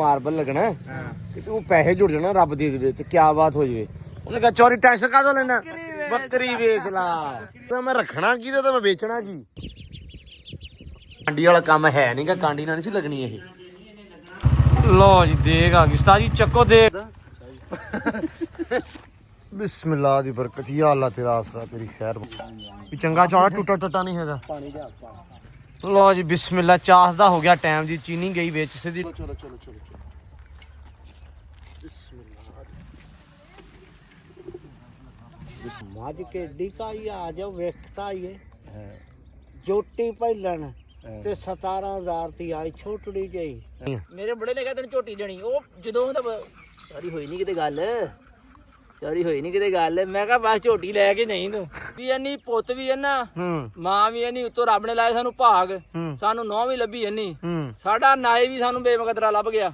Marble ਲੱਗਣਾ ਤੇ ਉਹ ਪੈਸੇ ਜੁੜ ਜਾਣਾ ਰੱਬ ਦੇ ਦੇਵੇ ਤੇ ਕਿਆ ਬਾਤ ਹੋ ਜਾਵੇ। ਉਹਨੇ ਕਿਹਾ ਚੋਰੀ ਟੈਨਸ਼ਨ ਕਾਹਦੋਂ ਲੈਣਾ, ਬੱਕਰੀ ਵੇਚ ਲਾ। ਮੈਂ ਰੱਖਣਾ ਕੀ ਤੇ ਮੈਂ ਵੇਚਣਾ ਕੀ। ਕਾਂਡੀ ਵਾਲਾ ਕੰਮ ਹੈ ਨਹੀਂਗਾ, ਕਾਂਡੀ ਨਾਲ ਨਹੀਂ ਸੀ ਲੱਗਣੀ ਇਹ। ਲੋ ਜੀ ਦੇਗ ਆ ਗਈ ਉਸਤਾਦ ਜੀ, ਚੱਕੋ ਦੇਗ। ਬਿਸਮਿल्लाह ਦੀ ਬਰਕਤ, ਯਾ ਅੱਲਾ ਤੇਰਾ ਆਸਰਾ ਤੇਰੀ ਖੈਰ ਵੀ ਚੰਗਾ ਚੌੜਾ ਟੁੱਟਾ ਟੁੱਟਾ ਨਹੀਂ ਹੈਗਾ। ਲੋ ਜੀ ਬਿਸਮਿल्लाह, ਚਾਸ ਦਾ ਹੋ ਗਿਆ ਟਾਈਮ ਜੀ, ਚੀਨੀ ਗਈ ਵਿੱਚ ਸਿੱਧੀ। ਚਲੋ ਚਲੋ ਚਲੋ ਚਲੋ ਮੱਝ ਕਿੱਡੀ ਕਾਈ ਆ ਜਾਓ ਵੇਖਤਾ ਹੀ ਜੋਟੀ ਪਹਿਲਣ ਤੇ 17000 ਦੀ ਆਈ ਛੋਟੜੀ ਜਿਹੀ। ਮੇਰੇ ਬੜੇ ਨੇ ਕਿਹਾ ਤੈਨੂੰ ਝੋਟੀ ਦੇਣੀ, ਉਹ ਜਦੋਂ ਹੁੰਦਾ ਸਾਰੀ ਹੋਈ ਨਹੀਂ ਕਿਤੇ ਗੱਲ, ਸਾਰੀ ਹੋਈ ਨਹੀਂ ਕਿਤੇ ਗੱਲ। ਮੈਂ ਕਿਹਾ ਬਸ ਝੋਟੀ ਲੈ ਕੇ ਨਹੀਂ ਤੂੰ ਵੀ ਇੰਨੀ ਪੁੱਤ ਵੀ ਇਹਨਾਂ ਮਾਂ ਵੀ ਇੰਨੀ, ਉੱਤੋਂ ਰੱਬ ਨੇ ਲਾਇਆ ਸਾਨੂੰ ਭਾਗ, ਸਾਨੂੰ ਨੌਂ ਵੀ ਲੱਭੀ ਇੰਨੀ, ਸਾਡਾ ਨਾਏ ਵੀ ਸਾਨੂੰ ਬੇਮਕਦਰਾ ਲੱਭ ਗਿਆ।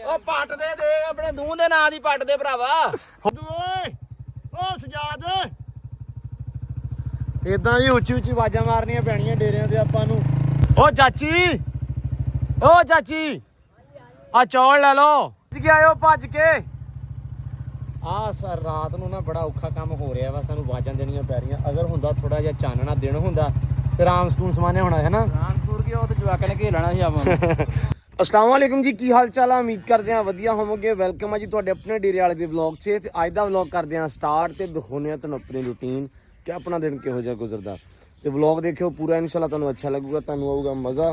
ਉਹ ਪੱਟ ਦੇ ਆਪਣੇ ਦੂਹ ਦੇ ਨਾਂ ਦੀ ਪੱਟ ਦੇ ਭਰਾਵਾ। ਓ ਸਜਾਦ ਇਦਾਂ ਹੀ ਉੱਚੀ ਉੱਚੀ ਆਵਾਜ਼ਾਂ ਮਾਰਨੀਆਂ ਪੈਣੀਆਂ ਡੇਰਿਆਂ ਤੇ ਆਪਾਂ ਨੂੰ। ਓ ਚਾਚੀ, ਓ ਚਾਚੀ ਆ ਚੌਲ ਲੈ ਲਓ। ਭੱਜ ਕੇ ਆਇਓ ਭੱਜ ਕੇ। ਆ ਸਰ ਰਾਤ ਨੂੰ ਨਾ ਬੜਾ ਔਖਾ ਕੰਮ ਹੋ ਰਿਹਾ ਵਾ, ਸਾਨੂੰ ਆਵਾਜ਼ਾਂ ਦੇਣੀਆਂ ਪੈ ਰਹੀਆਂ। ਅਗਰ ਹੁੰਦਾ ਥੋੜਾ ਜਿਹਾ ਚਾਨਣਾ ਦਿਨ ਹੁੰਦਾ ਤੇ ਰਾਮ ਸਕੂਨ ਸਮਾਨੇ ਹੋਣਾ ਹੈ ਨਾ। ਰਾਮਪੁਰ ਗਿਆ ਉਹ ਤੇ ਜਵਾਕਾਂ ਨੇ ਘੇਲਣਾ ਸੀ ਆਪਾਂ ਨੂੰ। अस्सलाम वालेकुम जी, की हाल चाल है? उम्मीद करते हैं वधिया होवोगे। वेलकम है जी तुहाडे अपने डेरे वाले दे व्लॉग से। ते अज दा व्लॉग करते हैं स्टार्ट ते दिखाने तुहानूं अपनी रूटीन कि अपना दिन किहो जिहा गुजरदा। ते व्लॉग देखियो पूरा, इंशाल्लाह तुहानूं अच्छा लगूगा, तुहानूं आऊगा मज़ा।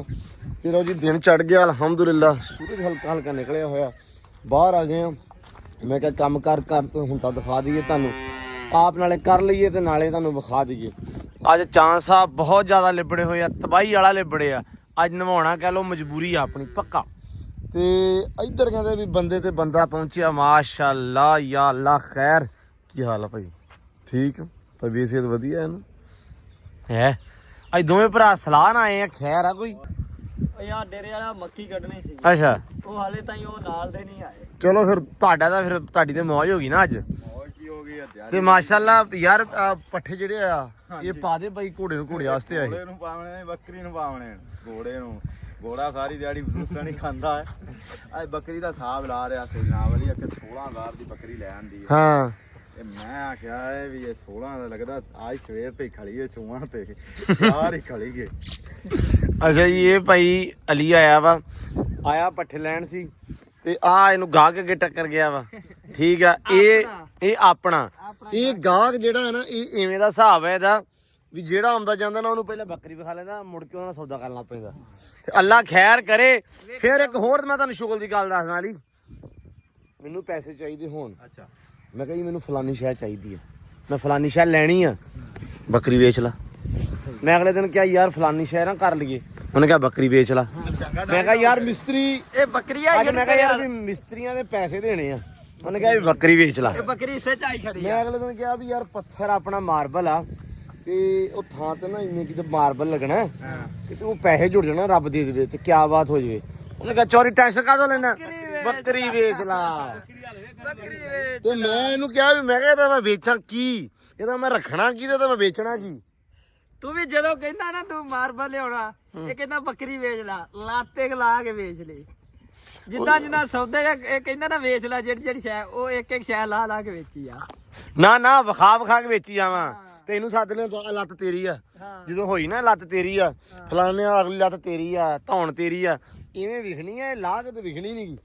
ते लो जी दिन चढ़ गया अलहमदुलिल्लाह, सूरज हल्का हल्का निकलिया होया, बाहर आ गए हैं। मैं क्या काम कर तो हुण तां दिखा दईए तुहानूं, आप नाले कर लईए ते नाले तुहानूं विखा दईए। अज चांद साहब बहुत ज़्यादा लिबड़े होए, तबाही वाला लिबड़े आ। ਅੱਜ ਨਵਾਉਣਾ ਕਹਿ ਲਓ ਮਜਬੂਰੀ ਆ ਆਪਣੀ ਪੱਕਾ। ਤੇ ਇੱਧਰ ਕਹਿੰਦੇ ਵੀ ਬੰਦੇ ਤੇ ਬੰਦਾ ਪਹੁੰਚਿਆ, ਮਾਸ਼ਾਅੱਲਾ ਯਾ ਅੱਲਾ ਖੈਰ। ਕੀ ਹਾਲ ਆ ਭਾਈ? ਠੀਕ ਤਬੀਅਤ ਸਿਹਤ ਵਧੀਆ ਹੈ ਨਾ? ਹੈ ਅੱਜ ਦੋਵੇਂ ਭਰਾ ਸਲਾਹ ਨਾਲ ਆਏ ਆ, ਖੈਰ ਆ ਕੋਈ? ਯਾਰ ਡੇਰੇ ਵਾਲਾ ਮੱਕੀ ਕੱਢਣੀ ਸੀ, ਅੱਛਾ ਉਹ ਹਾਲੇ ਤਾਈਂ ਉਹ ਨਾਲ ਦੇ ਨਹੀਂ ਆਏ। ਚਲੋ ਫਿਰ ਤੁਹਾਡਾ ਤਾਂ ਫਿਰ ਤੁਹਾਡੀ ਤੇ ਮੌਜ ਹੋ ਗਈ ਨਾ ਅੱਜ। ਤੇ ਮਾਸ਼ਾਅੱਲਾ ਯਾਰ ਪੱਠੇ ਜਿਹੜੇ ਆ ਇਹ ਪਾ ਦੇ ਬਾਈ ਘੋੜੇ ਨੂੰ, ਘੋੜੇ ਵਾਸਤੇ ਆਏ। ਘੋੜੇ ਨੂੰ ਪਾਵਣੇ, ਬੱਕਰੀ ਨੂੰ ਪਾਵਣੇ, ਘੋੜੇ ਨੂੰ। ਘੋੜਾ ਸਾਰੀ ਦਿਹਾੜੀ ਭੂਸਾ ਨਹੀਂ ਖਾਂਦਾ ਹੈ। ਅੱਜ ਬੱਕਰੀ ਦਾ ਹਿਸਾਬ ਲਾ ਰਿਹਾ ਸੀ ਨਾ ਵਾਲੀ, ਕਿ 16000 ਦੀ ਬੱਕਰੀ ਲੈ ਆਂਦੀ ਹੈ। ਹਾਂ ਤੇ ਮੈਂ ਆਖਿਆ ਵੀ ਇਹ 16 ਦਾ ਲੱਗਦਾ, ਅੱਜ ਸਵੇਰ ਤੇ ਖੜੀ ਹੈ ਸੂਆਂ ਤੇ, ਸਾਰੀ ਖੜੀ ਹੈ। ਅੱਛਾ ਜੀ, ਇਹ ਭਾਈ ਅਲੀ ਆਇਆ ਵਾ, ਆਇਆ ਪੱਠੇ ਲੈਣ ਸੀ ਤੇ ਆ ਇਹਨੂੰ ਗਾਹਕ ਅੱਗੇ ਟੱਕਰ ਗਿਆ ਵਾ। ਠੀਕ ਆ, ਇਹ ਆਪਣਾ ਇਹ ਗਾਹਕ ਜਿਹੜਾ ਹੈ ਨਾ, ਇਹ ਇਵੇਂ ਦਾ ਹਿਸਾਬ ਹੈ ਇਹਦਾ ਵੀ ਜਿਹੜਾ ਆਉਂਦਾ ਜਾਂਦਾ ਨਾ ਉਹਨੂੰ ਪਹਿਲਾਂ ਬੱਕਰੀ ਵਿਖਾ ਲੈਂਦਾ, ਮੁੜ ਕੇ ਉਹਨਾਂ ਸੌਦਾ ਕਰਨ ਲੱਗ ਪੈਂਦਾ। ਅੱਲਾ ਖੈਰ ਕਰੇ। ਫਿਰ ਇੱਕ ਹੋਰ ਮੈਂ ਤੁਹਾਨੂੰ ਸ਼ੁਗਲ ਦੀ ਗੱਲ ਦੱਸਣਾ ਅਲੀ, ਮੈਨੂੰ ਪੈਸੇ ਚਾਹੀਦੇ ਹੋਣ। ਅੱਛਾ, ਮੈਂ ਕਿਹਾ ਜੀ ਮੈਨੂੰ ਫਲਾਨੀ ਸ਼ੈ ਚਾਹੀਦੀ ਹੈ, ਮੈਂ ਫਲਾਨੀ ਸ਼ੈ ਲੈਣੀ ਆ, ਬੱਕਰੀ ਵੇਚ ਲਾ। ਮੈਂ ਅਗਲੇ ਦਿਨ ਕਿਹਾ ਯਾਰ ਫਲਾਨੀ ਸ਼ੈ ਨਾ ਕਰ ਲਈਏ, ਉਹਨੇ ਕਿਹਾ ਬੱਕਰੀ ਵੇਚ ਲਾ। ਮੈਂ ਕਿਹਾ ਯਾਰ ਮਿਸਤਰੀ ਇਹ ਬੱਕਰੀ ਆ, ਮੈਂ ਕਿਹਾ ਯਾਰ ਵੀ ਮਿਸਤਰੀਆਂ ਦੇ ਪੈਸੇ ਦੇਣੇ ਆ, ਉਹਨੇ ਕਿਹਾ ਵੀ ਬੱਕਰੀ ਵੇਚ ਲਾ। ਇਹ ਬੱਕਰੀ ਇਸੇ ਚ ਆਈ ਖੜੀ ਮੈਂ ਅਗਲੇ ਦਿਨ ਕਿਹਾ ਵੀ ਯਾਰ ਪੱਥਰ ਆਪਣਾ ਮਾਰਬਲ ਆ ਤੇ ਉਹ ਥਾਂ ਤੇ ਨਾ ਇੰਨੇ ਕਿਤੇ ਮਾਰਬਲ ਲੱਗਣਾ ਤੇ ਉਹ ਪੈਸੇ ਜੁੜ ਜਾਣਾ ਰੱਬ ਦੇ ਦੇਵੇ ਤੇ ਕਿਆ ਬਾਤ ਹੋ ਜਾਵੇ। ਉਹਨੇ ਕਿਹਾ ਚੋਰੀ ਟੈਨਸ਼ਨ ਕਾਹਦੋਂ ਲੈਣਾ, ਬੱਕਰੀ ਵੇਚ ਲਾ। ਤੇ ਮੈਂ ਇਹਨੂੰ ਕਿਹਾ ਵੀ ਮੈਂ ਕਿਹਾ ਮੈਂ ਵੇਚਾਂ ਕੀ, ਇਹਦਾ ਮੈਂ ਰੱਖਣਾ ਕੀ ਤੇ ਮੈਂ ਵੇਚਣਾ ਕੀ। ਤੂੰ ਵੀ ਜਦੋਂ ਕਹਿੰਦਾ ਨਾ ਤੂੰ ਮਾਰਬਲ ਲਿਆਉਣਾ, ਇਹ ਕਹਿੰਦਾ ਬੱਕਰੀ ਵੇਚ ਲਾ, ਲਾਤੇ ਲਾ ਕੇ ਵੇਚ ਲੈ। ਜਿੱਦਾਂ ਜਿੱਦਾਂ ਸੌਦੇ ਇਹ ਕਹਿੰਦਾ ਨਾ ਵੇਚ ਲੈ, ਜਿਹੜੀ ਜਿਹੜੀ ਸ਼ੈ ਉਹ ਇੱਕ ਇੱਕ ਸ਼ੈ ਲਾ ਲਾ ਕੇ ਵੇਚੀ ਆ। ਨਾ ਵਿਖਾ ਵਿਖਾ ਕੇ ਵੇਚੀ ਜਾਵਾਂ। ਤੈਨੂੰ ਸੱਦ ਲਿਆ, ਲੱਤ ਤੇਰੀ ਆ, ਜਦੋਂ ਹੋਈ ਨਾ ਲੱਤ ਤੇਰੀ ਆ, ਫਲਾਣੇ ਅਗਲੀ ਲੱਤ ਤੇਰੀ ਆ, ਧੌਣ ਤੇਰੀ ਆ, ਇਵੇਂ ਵਿਖਣੀ ਆ, ਲਾਹ ਕੇ ਤੇ ਵਿਖਣੀ ਨੀ।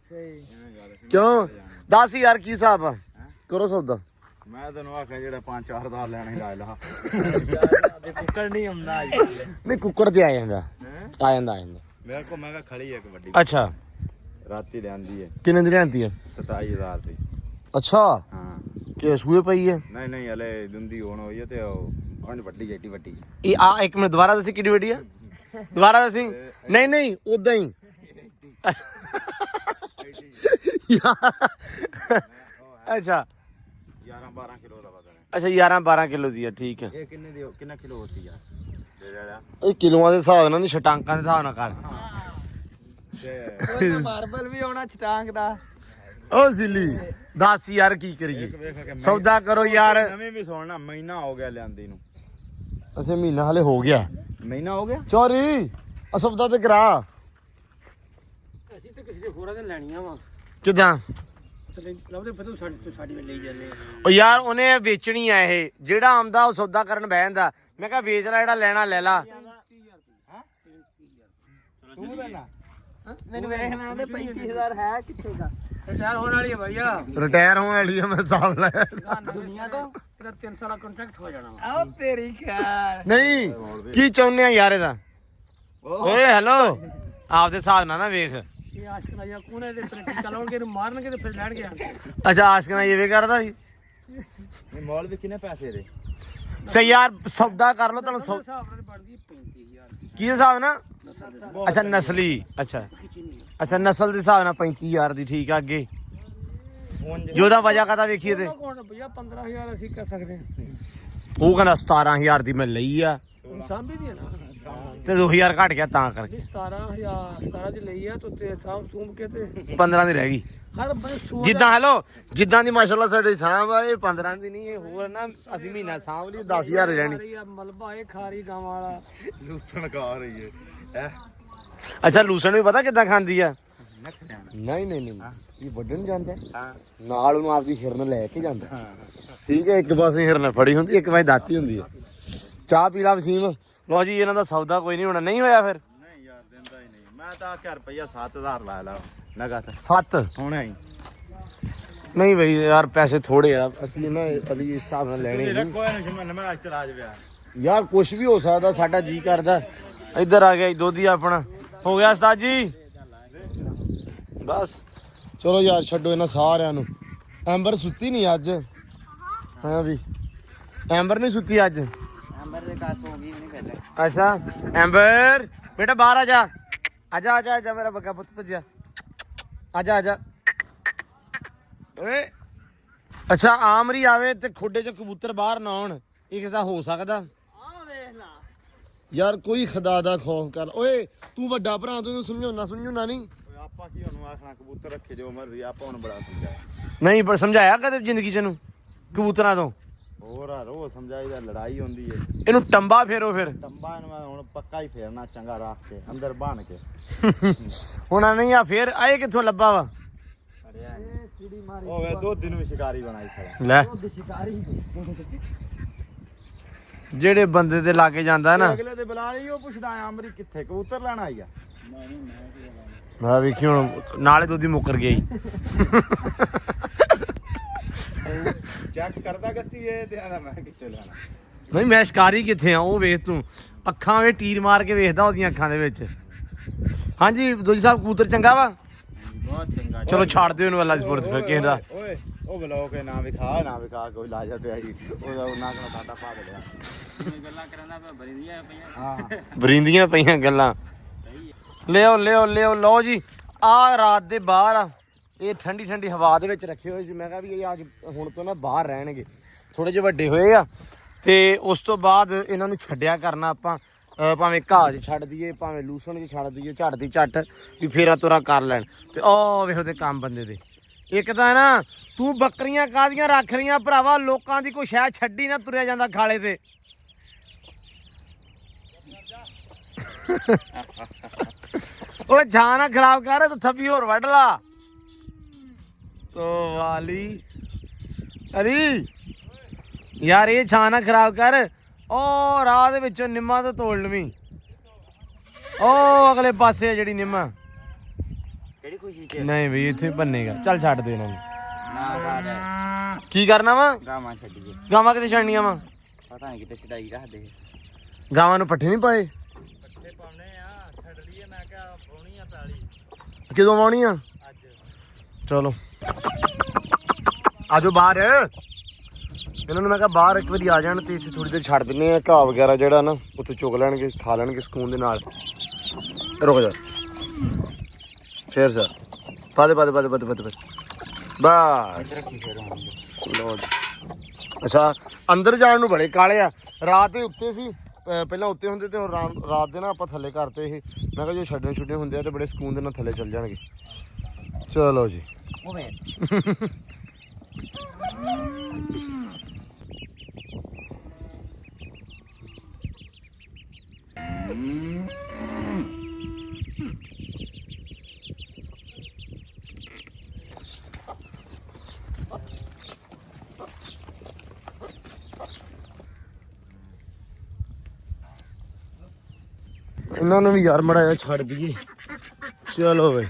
ਕਿਉਂ ਦੱਸ ਯਾਰ ਕੀ ਹਿਸਾਬ ਆ, ਕਰੋ ਸੌਦਾ। ਮੈਂ ਤੈਨੂੰ ਆਖਿਆ ਜਿਹੜਾ 5-4 ਦਾ ਲੈਣਾ ਹੀ ਲਾ ਲਾ। ਕੁੱਕੜ ਨਹੀਂ ਹੁੰਦਾ ਨਹੀਂ ਕੁੱਕੜ ਤੇ ਆ ਜਾਂਦਾ, ਆ ਜਾਂਦਾ ਮੇਰੇ ਕੋਲ ਮੈਂ ਕਿਹਾ ਖੜੀ ਇੱਕ ਵੱਡੀ, ਅੱਛਾ ਰਾਤੀ ਲਿਆਂਦੀ ਹੈ। ਕਿੰਨੇ ਦੀ ਲਿਆਂਦੀ ਆ? 27000 ਦੀ। ਅੱਛਾ ਹਾਂ ਕਿ ਸੂਏ ਪਈ ਹੈ? ਨਹੀਂ ਹਲੇ ਦੁੰਦੀ ਹੋਣ ਹੋਈ ਹੈ ਤੇ ਉਹ ਵੱਡੀ ਏਡੀ ਵੱਡੀ। ਇਹ ਆ ਇੱਕ ਮਿੰਟ ਦੁਬਾਰਾ ਦੱਸੀ ਕਿੱਡੀ ਵੱਡੀ ਆ, ਦੁਬਾਰਾ ਦੱਸੀ। ਨਹੀਂ ਉਦਾਂ ਹੀ ਅੱਛਾ 11-12 ਕਿਲੋ ਦਾ ਪਤਾ ਨਹੀਂ। ਅੱਛਾ 11-12 ਕਿਲੋ ਦੀ ਆ, ਠੀਕ ਹੈ। ਇਹ ਕਿੰਨੇ ਦੀ, ਕਿੰਨਾ ਕਿਲੋ ਹੋਤੀ ਯਾਰ? ਇਹ ਕਿਲੋਆਂ ਦੇ ਹਿਸਾਬ ਨਾਲ ਨਹੀਂ, ਛਟਾਂਕਾਂ ਦੇ ਹਿਸਾਬ ਨਾਲ ਕਰ। ਤੇ ਮਾਰਬਲ ਵੀ ਆਉਣਾ ਛਟਾਂਗ ਦਾ। ਓ ਜ਼ਿੱਲੀ ਦੱਸ ਯਾਰ ਕੀ ਕਰੀਏ, ਸੌਦਾ ਕਰੋ ਯਾਰ। ਨਵੀਂ ਵੀ ਸੁਣਨਾ, ਮਹੀਨਾ ਹੋ ਗਿਆ ਲਿਆਂਦੀ ਨੂੰ। ਅੱਛਾ ਮਹੀਨਾ ਹਲੇ ਹੋ ਗਿਆ, ਮਹੀਨਾ ਹੋ ਗਿਆ ਚੋਰੀ ਆ ਸੌਦਾ ਤੇ ਕਰਾ। ਅਸੀਂ ਤੇ ਕਿਸੇ ਦੇ ਹੋਰਾਂ ਦੇ ਲੈਣੀਆਂ ਵਾ ਕਿਦਾਂ ਲੱਭਦੇ ਪਤਾ ਸਾਡੀ ਵੇ ਲਈ ਜਾਂਦੇ ਉਹ ਯਾਰ ਉਹਨੇ ਵੇਚਣੀ ਆ ਇਹ ਜਿਹੜਾ ਆਉਂਦਾ ਉਹ ਸੌਦਾ ਕਰਨ ਬਹਿ ਜਾਂਦਾ ਮੈਂ ਕਿਹਾ ਵੇਚ ਲੈ ਜਿਹੜਾ ਲੈਣਾ ਲੈ ਲਾ ਤੂੰ ਲੈਣਾ ਮੈਨੂੰ ਵੇਖਣਾ ਉਹਦੇ 35000 ਹੈ ਕਿੱਥੇ ਦਾ ਰਿਟਾਇਰ ਹੋਣ ਵਾਲੀ ਹੈ ਭਈਆ ਰਿਟਾਇਰ ਹੋਣ ਵਾਲੀ ਆ ਮੈਂ ਹਿਸਾਬ ਲਾਇਆ ਦੁਨੀਆ ਤੋਂ ਇਹਦਾ 3 ਸਾਲਾ ਕੰਟਰੈਕਟ ਹੋ ਜਾਣਾ ਆਓ ਤੇਰੀ ਖੈਰ ਨਹੀਂ ਕੀ ਚਾਹੁੰਦੇ ਆ ਯਾਰ ਇਹਦਾ ਓਏ ਹੈਲੋ ਆਪਦੇ ਹਿਸਾਬ ਨਾਲ ਨਾ ਵੇਖ ਇਹ ਆਸ਼ਕ ਨਾ ਜਾਂ ਕੋਨੇ ਦੇ ਟੀਕਾ ਲਾਉਣਗੇ ਇਹਨੂੰ ਮਾਰਨਗੇ ਤੇ ਫਿਰ ਲੈਣਗੇ ਅੱਛਾ ਆਸ਼ਕਨਾ ਇਹ ਵੀ ਕਰਦਾ ਸੀ ਇਹ ਮੌਲ ਵੀ ਕਿੰਨੇ ਪੈਸੇ ਦੇ ਸਹੀ ਯਾਰ ਸੌਦਾ ਕਰ ਲਓ ਤੁਹਾਨੂੰ ਹਿਸਾਬ ਨਾਲ ਬਣਦੀ 35000 ਕੀ ਹਿਸਾਬ ਨਾ ਅੱਛਾ ਨਸਲੀ ਅੱਛਾ ਨਸਲ ਦੇ ਹਿਸਾਬ ਨਾਲ 35000 ਦੀ ਠੀਕ ਆ ਅੱਗੇ ਜੋਦਾ ਵਜ੍ਹਾ ਕਦਾ ਵੇਖੀਏ ਤੇ ਕੌਣ ਭਈਆ 15000 ਅਸੀਂ ਕਰ ਸਕਦੇ ਹਾਂ ਉਹ ਕਹਿੰਦਾ 17000 ਦੀ ਮੈਂ ਲਈ ਆ ਸਾਂਭੀ ਦੀ ਹੈ ਨਾ ਤੇ 2000 ਘਟ ਗਿਆ ਤਾਂ ਕਰਕੇ 17 ਦੀ ਲਈ ਆ ਤੇ ਸਾਂਭ ਸੂਮ ਕੇ ਤੇ 15 ਦੀ ਰਹਿ ਗਈ ਹਰ ਬੰਦੇ ਜਿੱਦਾਂ ਹੈਲੋ ਜਿੱਦਾਂ ਦੀ ਮਾਸ਼ਾਅੱਲਾ ਸਾਡੇ ਸਾਂਭ ਆ ਇਹ 15 ਦੀ ਨਹੀਂ ਇਹ ਹੋਰ ਨਾ ਅਸੀਂ ਮਹੀਨਾ ਸਾਂਭ ਲਈ 10000 ਰਹਿਣੀ ਮਲਬਾ ਇਹ ਖਾਰੀ ਗਾਵਾਂ ਵਾਲਾ ਲੂਸਣ ਖਾ ਰਹੀ ਹੈ ਅੱਛਾ ਲੂਸਣ ਵੀ ਪਤਾ ਕਿੱਦਾਂ ਖਾਂਦੀ ਆ ਨਹੀਂ ਨਹੀਂ ਨਹੀਂ ਇਹ ਵੱਢਣ ਜਾਂਦਾ ਨਾਲ ਉਹਨੂੰ ਆਪਦੀ ਹਿਰਨ ਲੈ ਕੇ ਜਾਂਦਾ ਠੀਕ ਹੈ ਇੱਕ ਪਾਸੇ ਹਿਰਨ ਫੜੀ ਹੁੰਦੀ ਇੱਕ ਪਾਸੇ ਦਾਤੀ ਹੁੰਦੀ ਹੈ ਚਾਹ ਪੀ ਲਾ ਵਸੀਮ ਲੋ ਜੀ ਇਹਨਾਂ ਦਾ ਸੌਦਾ ਕੋਈ ਨਹੀਂ ਹੋਣਾ ਨਹੀਂ ਹੋਇਆ ਫਿਰ ਨਹੀਂ ਯਾਰ ਦਿੰਦਾ ਹੀ ਨਹੀਂ ਮੈਂ ਤਾਂ ਆਖਿਆ ਰੁਪਈਆ 7000 ਲਾ ਲਾ ਲਗਾਤਾਰ 7 ਹੁਣੇ ਹੀ ਨਹੀਂ ਬਈ ਯਾਰ ਪੈਸੇ ਥੋੜੇ ਆ ਅਸੀਂ ਨਾ ਅਲੀ ਇਸ ਹਿਸਾਬ ਨਾਲ ਲੈਣੇ ਨਹੀਂ ਕੋਈ ਨਾ ਸ਼ਮਨ ਮੈਂ ਅੱਜ ਰਾਜ ਵਿਆਹ ਯਾਰ ਕੁਝ ਵੀ ਹੋ ਸਕਦਾ ਸਾਡਾ ਜੀ ਕਰਦਾ ਇੱਧਰ ਆ ਗਿਆ ਦੋਧੀ ਆਪਣਾ ਹੋ ਗਿਆ ਉਸਤਾਦ ਜੀ ਬਸ ਚਲੋ ਯਾਰ ਛੱਡੋ ਇਹਨਾਂ ਸਾਰਿਆਂ ਨੂੰ ਐਂਬਰ ਸੁੱਤੀ ਨਹੀਂ ਅੱਜ ਹਾਂ ਵੀ ਐਂਬਰ ਨਹੀਂ ਸੁੱਤੀ ਅੱਜ ਅੰਬਰ ਦੇ ਕਾਸ ਹੋ ਗਈ ਨਹੀਂ ਕਰ ਅੱਛਾ ਐਂਬਰ ਬੇਟਾ ਬਾਹਰ ਆ ਜਾ ਆਜਾ ਆਜਾ ਆਜਾ ਮੇਰਾ ਬੱਗਾ ਪੁੱਤ ਭੱਜਿਆ ਆਜਾ ਆਜਾ ਓਏ ਅੱਛਾ ਆਮਰੀ ਆਵੇ ਤੇ ਖੁੱਡੇ ਚ ਕਬੂਤਰ ਬਾਹਰ ਨਾ ਆਉਣ ਇਹ ਕਿਸਾ ਹੋ ਸਕਦਾ ਆ ਵੇਖ ਲਾ ਯਾਰ ਕੋਈ ਖੁਦਾ ਦਾ ਖੌਫ ਕਰ ਓਏ ਤੂੰ ਵੱਡਾ ਭਰਾ ਤੂੰ ਸਮਝਾਉਣਾ ਨਹੀਂ ਓਏ ਆਪਾਂ ਕੀ ਉਹਨੂੰ ਆਖਣਾ ਕਬੂਤਰ ਰੱਖੇ ਜੋ ਮਰਜ਼ੀ ਆਪਾਂ ਉਹਨੂੰ ਬੜਾ ਸਮਝਾਇਆ ਨਹੀਂ ਪਰ ਸਮਝਾਇਆ ਕਦੇ ਜ਼ਿੰਦਗੀ ਚ ਨੂੰ ਕਬੂਤਰਾਂ ਤੋਂ ਹੋਰ ਆ ਰੋ ਸਮਝਾਈਦਾ ਲੜਾਈ ਹੁੰਦੀ ਏ ਇਹਨੂੰ ਟੰਬਾ ਫੇਰੋ ਫਿਰ ਟੰਬਾ ਨੂੰ ਮੈਂ ਹੁਣ ਪੱਕਾ ਹੀ ਫੇਰਨਾ ਚੰਗਾ ਰੱਖ ਕੇ ਅੰਦਰ ਬਾਣ ਕੇ ਹੁਣ ਨਹੀਂ ਆ ਫੇਰ ਆਏ ਕਿੱਥੋਂ ਲੱਭਾ ਵਾ ਸੀੜੀ ਮਾਰੀ ਉਹ ਵੇ ਦੋ ਦਿਨ ਵੀ ਸ਼ਿਕਾਰੀ ਬਣਾਈ ਖੜਾ ਲੈ ਉਹ ਸ਼ਿਕਾਰੀ ਜਿਹੜੇ ਬੰਦੇ ਦੇ ਲਾਗੇ ਜਾਂਦਾ ਨਾ ਅਗਲੇ ਦੇ ਬੁਲਾ ਲਈ ਉਹ ਪੁੱਛਦਾ ਆਮਰੀ ਕਿੱਥੇ ਕਬੂਤਰ ਲੈਣ ਆਈ ਆ ਮੈਂ ਵੇਖੀ ਹੁਣ ਨਾਲੇ ਦੁੱਧੀ ਮੁੱਕਰ ਗਈ ਚੈੱਕ ਕਰਦਾ ਗੱਤੀ ਇਹ ਤੇ ਆਦਾ ਮੈਂ ਕਿੱਥੇ ਲੈਣਾ ਨਹੀਂ ਮੈਂ ਸ਼ਿਕਾਰੀ ਕਿੱਥੇ ਆ ਉਹ ਵੇਖ ਤੂੰ ਅੱਖਾਂ ਵੇ ਟੀਰ ਮਾਰ ਕੇ ਵੇਖਦਾ ਉਹਦੀਆਂ ਅੱਖਾਂ ਦੇ ਵਿੱਚ ਹਾਂਜੀ ਦੋਜੀ ਸਾਹਿਬ ਕਬੂਤਰ ਚੰਗਾ ਵਾ ਬਹੁਤ ਚੰਗਾ ਚਲੋ ਛੱਡ ਦਿਓ ਇਹਨੂੰ ਅੱਲਾ ਸਪੁਰਦ ਫਿਰ ਕਿਸੇ ਦਾ ਓਏ ਉਹ ਬਲੌਕ ਹੈ ਨਾ ਵਿਖਾ ਕੋਈ ਲਾਜਾ ਤੇ ਆਈ ਉਹਦਾ ਉਹਨਾਂ ਕੋਲ ਸਾਡਾ ਪਾ ਦੇ ਲਿਆ ਗੱਲਾਂ ਕਰਨਾ ਪਿਆ ਬਰੀਆਂ ਪਈਆਂ ਹਾਂ ਬਰਿੰਦੀਆਂ ਪਈਆਂ ਗੱਲਾਂ ਲਿਓ ਲਓ ਜੀ ਆ ਰਾਤ ਦੇ ਬਾਹਰ ਆ ਇਹ ਠੰਡੀ ਠੰਡੀ ਹਵਾ ਦੇ ਵਿੱਚ ਰੱਖੇ ਹੋਏ ਸੀ ਮੈਂ ਕਿਹਾ ਵੀ ਇਹ ਅੱਜ ਹੁਣ ਤੋਂ ਨਾ ਬਾਹਰ ਰਹਿਣਗੇ ਥੋੜੇ ਜਿਹੇ ਵੱਡੇ ਹੋਏ ਆ ਤੇ ਉਸ ਤੋਂ ਬਾਅਦ ਇਹਨਾਂ ਨੂੰ ਛੱਡਿਆ ਕਰਨਾ ਆਪਾਂ ਭਾਵੇਂ ਘਾਹ 'ਚ ਛੱਡ ਦਈਏ ਭਾਵੇਂ ਲੂਸਣ 'ਚ ਛੱਡ ਦਈਏ ਝੱਟ ਦੀ ਝੱਟ ਵੀ ਫੇਰਾ ਤੋਰਾ ਕਰ ਲੈਣ ਤੇ ਉਹ ਵੇਖੋ ਤੇ ਕੰਮ ਬੰਦੇ ਦੇ ਇੱਕ ਤਾਂ ਨਾ ਤੂੰ ਬੱਕਰੀਆਂ ਕਾਹਦੀਆਂ ਰੱਖ ਰਹੀਆਂ ਭਰਾਵਾ ਲੋਕਾਂ ਦੀ ਕੋਈ ਸ਼ਾਇਦ ਛੱਡੀ ਨਾ ਤੁਰਿਆ ਜਾਂਦਾ ਖਾਲੇ ਤੇ ਓਏ ਜਾਨ ਨਾ ਖਰਾਬ ਕਰ ਤੂੰ ਥੱਬੀ ਹੋਰ ਵੱਢ ਲਾ ਤੋ ਵਾਲੀ ਅਲੀ ਯਾਰ ਇਹ ਛਾਂ ਨਾ ਖਰਾਬ ਕਰ ਉਹ ਰਾਹ ਦੇ ਵਿੱਚੋਂ ਨਿੰਮਾਂ ਤੋਂ ਤੋੜ ਲਵੀਂ ਉਹ ਅਗਲੇ ਪਾਸੇ ਆ ਜਿਹੜੀ ਨਿੰਮਾਂ ਕਿਹੜੀ ਖੁਸ਼ੀ ਨਹੀਂ ਬਈ ਇੱਥੇ ਭੰਨੇਗਾ ਚੱਲ ਛੱਡ ਦੇ ਇਹਨਾਂ ਨੂੰ ਨਾ ਸਾਡਾ ਕੀ ਕਰਨਾ ਵਾ ਗਾਵਾਂ ਛੱਡੀਏ ਗਾਵਾਂ ਕਿਤੇ ਛੱਡਣੀਆਂ ਵਾ ਪਤਾ ਨਹੀਂ ਕਿਤੇ ਛਡਾਈ ਰੱਖਦੇ ਗਾਵਾਂ ਨੂੰ ਪੱਠੇ ਨਹੀਂ ਪਾਏ ਪੱਠੇ ਪਾਉਣੇ ਆ ਛੱਡ ਲਈਏ ਮੈਂ ਕਿਹਾ ਪਾਉਣੀ ਆ ਪੈਲੀ ਕਦੋਂ ਆਉਣੀ ਆ ਅੱਜ ਚਲੋ ਆਜੋ ਬਾਹਰ ਇਹਨਾਂ ਨੂੰ ਮੈਂ ਕਿਹਾ ਬਾਹਰ ਇੱਕ ਵਾਰੀ ਆ ਜਾਣ ਤੇ ਇੱਥੇ ਥੋੜੀ ਦੇਰ ਛੱਡ ਦਿੰਨੇ ਆ ਘਾਹ ਵਗੈਰਾ ਜਿਹੜਾ ਨਾ ਉੱਥੇ ਚੁਗ ਲੈਣਗੇ ਖਾ ਲੈਣਗੇ ਸਕੂਨ ਦੇ ਨਾਲ ਰੁਕ ਜਾ ਫੇਰ ਸਰ ਪਾ ਦੇ ਬਸ ਲੋ ਅੱਛਾ ਅੰਦਰ ਜਾਣ ਨੂੰ ਬੜੇ ਕਾਲੇ ਆ ਰਾਤ ਦੇ ਉੱਤੇ ਸੀ ਪਹਿਲਾਂ ਉੱਤੇ ਹੁੰਦੇ ਤੇ ਰਾਤ ਦੇ ਨਾ ਆਪਾਂ ਥੱਲੇ ਕਰਤੇ ਇਹ ਮੈਂ ਕਿਹਾ ਜੋ ਛੱਡੇ ਹੁੰਦੇ ਆ ਤੇ ਬੜੇ ਸਕੂਨ ਦੇ ਨਾਲ ਥੱਲੇ ਚੱਲ ਜਾਣਗੇ ਚਲੋ ਜੀ ਇਹਨਾਂ ਨੂੰ ਵੀ ਯਾਰ ਮੜਾ ਜਿਹਾ ਛੱਡ ਦਈਏ। ਚਲੋ ਬਈ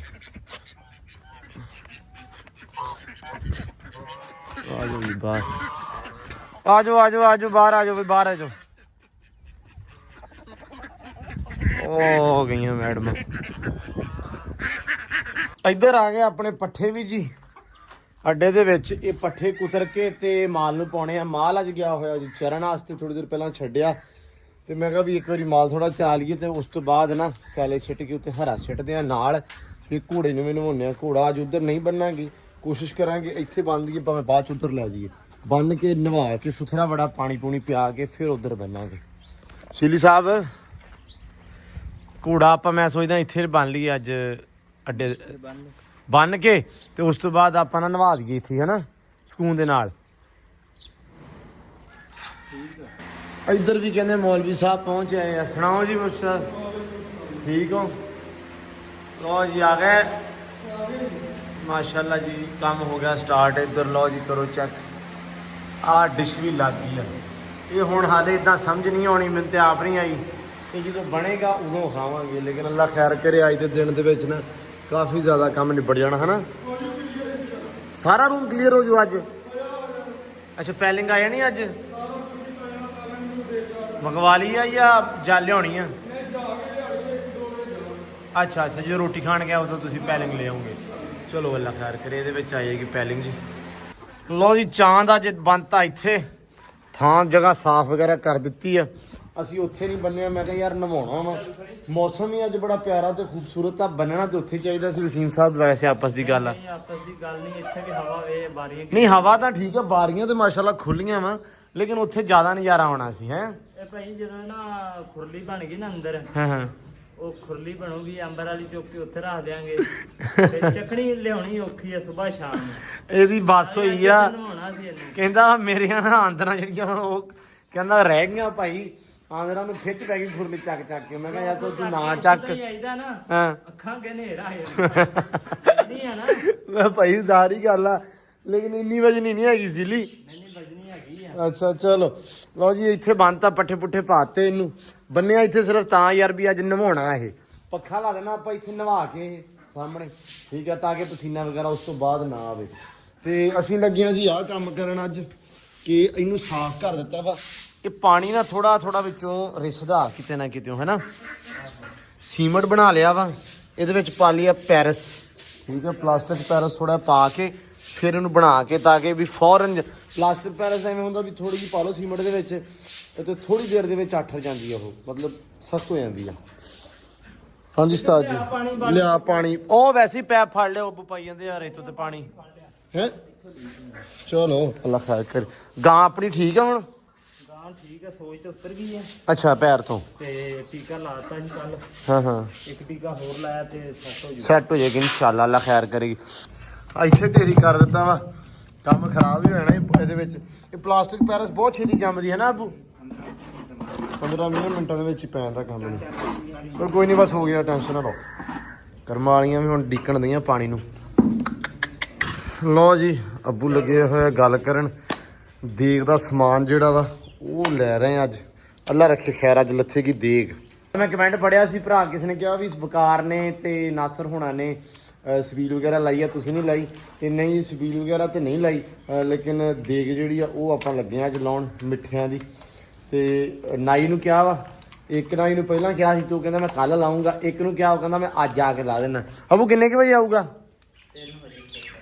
ਆ ਜਾਓ ਜੀ ਬਾਹਰ, ਆ ਜਾਓ ਆ ਜਾਓ ਆ ਜਾਓ ਬਾਹਰ ਆ ਜਾਓ ਬਈ, ਬਾਹਰ ਆ ਜਾਓ। ਉਹ ਗਈਆਂ ਮੈਡਮ। ਇੱਧਰ ਆ ਗਏ ਆਪਣੇ ਪੱਠੇ ਵੀ ਜੀ ਅੱਡੇ ਦੇ ਵਿੱਚ। ਇਹ ਪੱਠੇ ਕੁਤਰ ਕੇ ਤੇ ਮਾਲ ਨੂੰ ਪਾਉਣੇ ਆ। ਮਾਲ ਅੱਜ ਗਿਆ ਹੋਇਆ ਜੀ ਚਰਨ ਵਾਸਤੇ, ਥੋੜੀ ਦੇਰ ਪਹਿਲਾਂ ਛੱਡਿਆ ਤੇ ਮੈਂ ਕਿਹਾ ਵੀ ਇੱਕ ਵਾਰੀ ਮਾਲ ਥੋੜਾ ਚਰਾ ਲਈਏ ਤੇ ਉਸ ਤੋਂ ਬਾਅਦ ਨਾ ਸੈਲੇ ਸਿੱਟ ਕੇ ਉੱਤੇ ਹਰਾ ਸਿੱਟਦੇ ਆ ਨਾਲ, ਤੇ ਘੋੜੇ ਨੂੰ ਵੀ ਨਵਾਉਂਦੇ ਆ। ਘੋੜਾ ਅੱਜ ਉੱਧਰ ਨਹੀਂ ਬੰਨਾਂਗੇ, ਕੋਸ਼ਿਸ਼ ਕਰਾਂਗੇ ਇੱਥੇ ਬੰਨ ਲਈਏ, ਭਾਵੇਂ ਬਾਅਦ ਚ ਉੱਧਰ ਲੈ ਜਾਈਏ। ਬੰਨ ਕੇ ਨਵਾ ਕੇ ਸੁਥਰਾ ਬੜਾ ਪਾਣੀ ਪੂਣੀ ਪਿਆ ਕੇ ਫਿਰ ਉੱਧਰ ਬੰਨਾਂਗੇ। ਸੀਲੀ ਸਾਹਿਬ ਘੋੜਾ ਆਪਾਂ ਮੈਂ ਸੋਚਦਾ ਇੱਥੇ ਬੰਨ ਲਈਏ ਅੱਜ ਅੱਡੇ ਬੰਨ ਕੇ, ਤੇ ਉਸ ਤੋਂ ਬਾਅਦ ਆਪਾਂ ਨਾ ਨਵਾ ਦਈਏ ਇੱਥੇ, ਹੈ ਨਾ, ਸਕੂਨ ਦੇ ਨਾਲ। ਇੱਧਰ ਵੀ ਕਹਿੰਦੇ ਮੌਲਵੀ ਸਾਹਿਬ ਪਹੁੰਚ ਆਏ ਆ। ਸੁਣਾਓ ਜੀ ਮੁਰਸ਼ਦ, ਠੀਕ ਹੋ? ਲਓ ਜੀ ਆ ਗਏ ਮਾਸ਼ਾਅੱਲਾ ਜੀ, ਕੰਮ ਹੋ ਗਿਆ ਸਟਾਰਟ। ਇੱਧਰ ਲਓ ਜੀ ਕਰੋ ਚੈੱਕ, ਆਹ ਡਿਸ਼ ਵੀ ਲੱਗ ਗਈ ਆ। ਇਹ ਹੁਣ ਹਾਲੇ ਇਦਾਂ ਸਮਝ ਨਹੀਂ ਆਉਣੀ, ਮੈਨੂੰ ਤੇ ਆਪ ਨਹੀਂ ਆਈ ਕਿ ਜਦੋਂ ਬਣੇਗਾ ਉਦੋਂ ਖਾਵਾਂਗੇ। ਲੇਕਿਨ ਅੱਲਾ ਖੈਰ ਕਰੇ, ਅੱਜ ਦੇ ਦਿਨ ਦੇ ਵਿੱਚ ਨਾ ਕਾਫੀ ਜ਼ਿਆਦਾ ਕੰਮ ਨਿਬੜ ਜਾਣਾ, ਹੈ ਨਾ। ਸਾਰਾ ਰੂਮ ਕਲੀਅਰ ਹੋ ਜੂ ਅੱਜ? ਅੱਛਾ ਪੈਲਿੰਗ ਆ ਜਾਣੀ ਅੱਜ? ਮੰਗਵਾ ਲਈ ਆ ਜਾਂ ਜਾ ਲਿਆਉਣੀ ਆ? ਅੱਛਾ ਅੱਛਾ, ਜੇ ਰੋਟੀ ਖਾਣ ਗਿਆ ਉਦੋਂ ਤੁਸੀਂ ਪੈਲਿੰਗ ਲੈ ਆਉਂਗੇ। ਚਲੋ ਅੱਲਾ ਖੈਰ ਕਰੇ, ਇਹਦੇ ਵਿੱਚ ਆ ਜਾਏਗੀ ਪੈਲਿੰਗ ਜੀ। ਲਓ ਜੀ ਚਾਂਦ ਅੱਜ ਬੰਨਤਾ ਇੱਥੇ, ਥਾਂ ਜਗ੍ਹਾ ਸਾਫ਼ ਵਗੈਰਾ ਕਰ ਦਿੱਤੀ ਆ। ਅਸੀਂ ਉੱਥੇ ਨਹੀਂ ਬੰਨਿਆ, ਮੈਂ ਕਿਹਾ ਯਾਰ ਨਵਾਉਣਾ ਵਾ, ਮੌਸਮ ਹੀ ਅੱਜ ਬੜਾ ਪਿਆਰਾ ਤੇ ਖੂਬਸੂਰਤ ਆ। ਬੰਨਣਾ ਤੇ ਉੱਥੇ ਚਾਹੀਦਾ ਸੀ ਵਸੀਮ ਸਾਹਿਬ, ਵੈਸੇ ਆਪਸ ਦੀ ਗੱਲ ਆ। ਆਪਸ ਦੀ ਗੱਲ ਨਹੀਂ, ਇੱਥੇ ਵੀ ਹਵਾ ਵੇ, ਬਾਰੀਆਂ ਨਹੀਂ ਹਵਾ ਤਾਂ ਠੀਕ ਆ, ਬਾਰੀਆਂ ਤੇ ਮਾਸ਼ਾਅੱਲਾ ਖੁੱਲੀਆਂ ਵਾ, ਲੇਕਿਨ ਉੱਥੇ ਜ਼ਿਆਦਾ ਨਜ਼ਾਰਾ ਆਉਣਾ ਸੀ। ਹੈ ਇਹ ਭਾਈ ਜਦੋਂ ਨਾ ਖੁਰਲੀ ਬਣ ਗਈ ਨਾ ਅੰਦਰ, ਹਾਂ ਹਾਂ, ਉਹ ਖੁਰਲੀ ਬਣੂਗੀ ਅੰਬਰ ਵਾਲੀ, ਚੁੱਕ ਕੇ ਉੱਥੇ ਰੱਖ ਦਿਆਂਗੇ। ਤੇ ਚੱਕਣੀ ਲਿਆਉਣੀ ਔਖੀ ਆ ਸਵੇਰ ਸ਼ਾਮ ਨੂੰ। ਇਹਦੀ ਬੱਸ ਹੋਈ ਆ। ਨਹਾਉਣਾ ਸੀ ਇਹਨੂੰ। ਕਹਿੰਦਾ ਮੇਰੀਆਂ ਨਾ ਆਂਦਰਾਂ ਜਿਹੜੀਆਂ ਉਹ ਕਹਿੰਦਾ ਰਹਿ ਗਈਆਂ ਭਾਈ, ਆਂਦਰਾਂ ਨੂੰ ਖਿੱਚ ਪੈ ਗਈ ਖੁਰਲੀ ਚੱਕ ਚੱਕ ਕੇ। ਮੈਂ ਕਿਹਾ ਯਾਰ ਤੂੰ ਨਾ ਚੱਕ। ਆਈਦਾ ਨਾ ਹਾਂ ਅੱਖਾਂ ਕੇ ਹਨੇਰਾ ਆ ਜਾਂਦਾ ਨਹੀਂ ਆ ਨਾ। ਮੈਂ ਭਾਈ ਜ਼ਾਹਰੀ ਗੱਲ ਆ, ਲੇਕਿਨ ਇੰਨੀ ਵਜਨੀ ਨਹੀਂ ਹੈਗੀ ਸੀਲੀ। ਨਹੀਂ ਵਜਨੀ ਹੈਗੀ ਆ। ਅੱਛਾ ਚਲੋ ਲਓ ਜੀ, ਇੱਥੇ ਬੰਨਤਾ, ਪੱਠੇ ਪੁੱਠੇ ਪਾਤੇ, ਇਹਨੂੰ ਬੰਨਿਆ ਇੱਥੇ ਸਿਰਫ ਤਾਂ ਯਾਰ ਵੀ ਅੱਜ ਨਵਾਉਣਾ। ਇਹ ਪੱਖਾ ਲਾ ਦੇਣਾ ਆਪਾਂ ਇੱਥੇ ਨਵਾ ਕੇ ਇਹ ਸਾਹਮਣੇ, ਠੀਕ ਹੈ, ਤਾਂ ਕਿ ਪਸੀਨਾ ਵਗੈਰਾ ਉਸ ਤੋਂ ਬਾਅਦ ਨਾ ਆਵੇ। ਤੇ ਅਸੀਂ ਲੱਗੇ ਹਾਂ ਜੀ ਆਹ ਕੰਮ ਕਰਨ ਅੱਜ, ਕਿ ਇਹਨੂੰ ਸਾਫ਼ ਕਰ ਦਿੱਤਾ ਵਾ। ਇਹ ਪਾਣੀ ਨਾ ਥੋੜਾ ਥੋੜਾ ਵਿੱਚੋਂ ਰਿਸਦਾ ਕਿਤੇ ਨਾ ਕਿਤੇ, ਹੈ ਨਾ। ਸੀਮਟ ਬਣਾ ਲਿਆ ਵਾ, ਇਹਦੇ ਵਿੱਚ ਪਾ ਲਿਆ ਪੈਰਸ, ਠੀਕ ਹੈ, ਪਲਾਸਟਿਕ ਪੈਰਸ ਥੋੜਾ ਪਾ ਕੇ ਫਿਰ ਇਹਨੂੰ ਬਣਾ ਕੇ, ਤਾਂ ਕਿ ਵੀ ਫੌਰਨ ਪਲਾਸਟਿਕ ਪੈਰਸ ਐਵੇਂ ਹੁੰਦਾ ਵੀ ਥੋੜੀ ਜਿਹੀ ਪਾ ਲਓ ਸੀਮਟ ਦੇ ਵਿੱਚ ਤੇ ਥੋੜੀ ਦੇਰ ਦੇ ਵਿੱਚ ਅੱਠਰ ਜਾਂਦੀ ਆ, ਉਹ ਮਤਲਬ ਸਖਤ ਹੋ ਜਾਂਦੀ ਆ। ਹਾਂਜੀ ਉਸਤਾਦ ਜੀ ਲਿਆ ਪਾਣੀ। ਉਹ ਵੈਸੇ ਹੀ ਪੈਪ ਫੜ ਲਿਆ, ਉਹ ਪਾਈ ਜਾਂਦੇ ਆ ਰੇਤੋਂ ਤੇ ਪਾਣੀ ਹੈ। ਚਲੋ ਅੱਲਾ ਖੈਰ ਕਰ। ਗਾਂ ਆਪਣੀ ਠੀਕ ਆ ਹੁਣ? ਗਾਂ ਠੀਕ ਆ, ਸੋਚ ਤੇ ਉਤਰ ਗਈ ਆ। ਅੱਛਾ ਪੈਰ ਤੋਂ? ਤੇ ਟੀਕਾ ਲਾਤਾ ਸੀ ਕੱਲ। ਹਾਂ ਹਾਂ, ਇੱਕ ਟੀਕਾ ਹੋਰ ਲਾਇਆ ਤੇ ਸੈੱਟ ਹੋ ਜਾਏਗੀ ਇਨਸ਼ਾਅੱਲਾ, ਅੱਲਾ ਖੈਰ ਕਰੇਗੀ। ਇੱਥੇ ਢੇਰੀ ਕਰ ਦਿੱਤਾ ਵਾ, ਕੰਮ ਖਰਾਬ ਹੀ ਹੋ ਜਾਣਾ ਇਹਦੇ ਵਿੱਚ। ਇਹ ਪਲਾਸਟਿਕ ਪੈਰਸ ਬਹੁਤ ਛੇਤੀ ਜੰਮਦੀ ਹੈ ਨਾ ਆਬੂ, 15-20 ਮਿੰਟਾਂ ਦੇ ਵਿੱਚ ਹੀ ਪੈ ਜਾਂਦਾ ਕੰਮ ਨੂੰ। ਪਰ ਕੋਈ ਨਹੀਂ, ਬਸ ਹੋ ਗਿਆ, ਟੈਨਸ਼ਨ ਨਾ ਲਓ। ਕਰਮਾਂ ਵਾਲੀਆਂ ਵੀ ਹੁਣ ਡੀਕਣ ਦੀਆਂ ਪਾਣੀ ਨੂੰ। ਲਓ ਜੀ ਅੱਬੂ ਲੱਗੇ ਹੋਏ ਗੱਲ ਕਰਨ, ਦੇਗ ਦਾ ਸਮਾਨ ਜਿਹੜਾ ਵਾ ਉਹ ਲੈ ਰਹੇ ਅੱਜ। ਅੱਲਾ ਰੱਖੇ ਖੈਰ, ਅੱਜ ਲੱਥੇਗੀ ਦੇਗ। ਮੈਂ ਕਮੈਂਟ ਪੜਿਆ ਸੀ, ਭਰਾ ਕਿਸੇ ਨੇ ਕਿਹਾ ਵੀ ਵਕਾਰ ਨੇ ਤੇ ਨਾਸਰ ਹੋਣਾ ਨੇ ਸਬੀਲ ਵਗੈਰਾ ਲਾਈ ਆ, ਤੁਸੀਂ ਨਹੀਂ ਲਾਈ। ਤੇ ਨਹੀਂ ਸਬੀਲ ਵਗੈਰਾ ਤੇ ਨਹੀਂ ਲਾਈ, ਲੇਕਿਨ ਦੇਗ ਜਿਹੜੀ ਆ ਉਹ ਆਪਾਂ ਲੱਗੇ ਆ ਅੱਜ ਲਾਉਣ ਮਿੱਠਿਆਂ ਦੀ। ਤੇ ਨਾਈ ਨੂੰ ਕਿਹਾ ਵਾ, ਇੱਕ ਨਾਈ ਨੂੰ ਪਹਿਲਾਂ ਕਿਹਾ ਸੀ, ਤੂੰ ਕਹਿੰਦਾ ਮੈਂ ਕੱਲ ਲਾਉਂਗਾ। ਇੱਕ ਨੂੰ ਕਿਹਾ, ਉਹ ਕਹਿੰਦਾ ਮੈਂ ਅੱਜ ਆ ਕੇ ਲਾ ਦੇਣਾ। ਅਬੂ ਕਿੰਨੇ ਕੁ ਵਜੇ ਆਊਗਾ?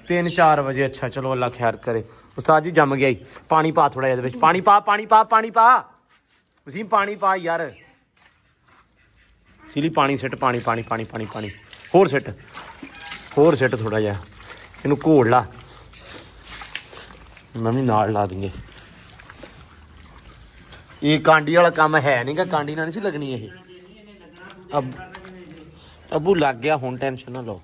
3-4 ਵਜੇ। ਅੱਛਾ ਚਲੋ ਅੱਲਾ ਖੈਰ ਕਰੇ। ਉਸਤਾਦ ਜੀ ਜੰਮ ਗਿਆ ਹੀ, ਪਾਣੀ ਪਾ ਥੋੜਾ ਇਹਦੇ ਵਿੱਚ, ਪਾਣੀ ਪਾ ਪਾਣੀ ਪਾ ਪਾਣੀ ਪਾ ਵਸੀਮ, ਪਾਣੀ ਪਾ ਯਾਰ। ਸੀਲੀ ਪਾਣੀ ਸਿੱਟ, ਪਾਣੀ ਪਾਣੀ ਪਾਣੀ ਪਾਣੀ ਪਾਣੀ ਹੋਰ ਸਿੱਟ, ਹੋਰ ਸਿੱਟ ਥੋੜਾ ਜਿਹਾ, ਇਹਨੂੰ ਘੋਲ ਲਾ। ਮੈਂ ਵੀ ਨਾਲ ਲਾ ਦਿੰਗੇ। ਇਹ ਕਾਂਡੀ ਵਾਲਾ ਕੰਮ ਹੈ ਨਹੀਂ ਗਾ, ਕਾਂਡੀ ਨਾਲ ਨਹੀਂ ਸੀ ਲੱਗਣੀ ਇਹ। ਅੱਬੂ ਲੱਗ ਗਿਆ ਹੁਣ, ਟੈਨਸ਼ਨ ਨਾ ਲਓ।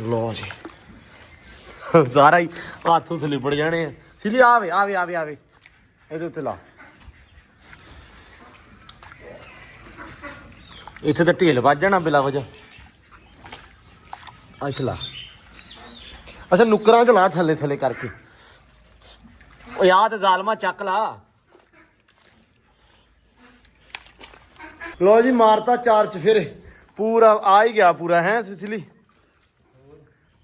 ਲਓ ਜੀ ਸਾਰਾ ਹੀ ਹੱਥ ਉੱਥੇ ਲਿਬੜ ਜਾਣੇ ਆ। ਸਿਲੀ ਆਵੇ ਆਵੇ ਆਵੇ ਆਵੇ, ਇਹਦੇ ਉੱਤੇ ਲਾ। ਇੱਥੇ ਤਾਂ ਢੇਲ ਵੱਜ ਜਾਣਾ ਬਿਲਾ ਵਜ੍ਹਾ। ਅੱਛਾ ਲਾ, ਅੱਛਾ ਨੁੱਕਰਾਂ 'ਚ ਲਾ, ਥੱਲੇ ਥੱਲੇ ਕਰਕੇ। ਉਹ ਯਾਦ ਜ਼ਾਲਮਾ ਚੱਕ ਲਾ। ਲੋ ਜੀ ਮਾਰਤਾ 4 ਚਫੇਰੇ ਪੂਰਾ ਆ ਹੀ ਗਿਆ ਪੂਰਾ ਹੈ ਸਿਸਲੀ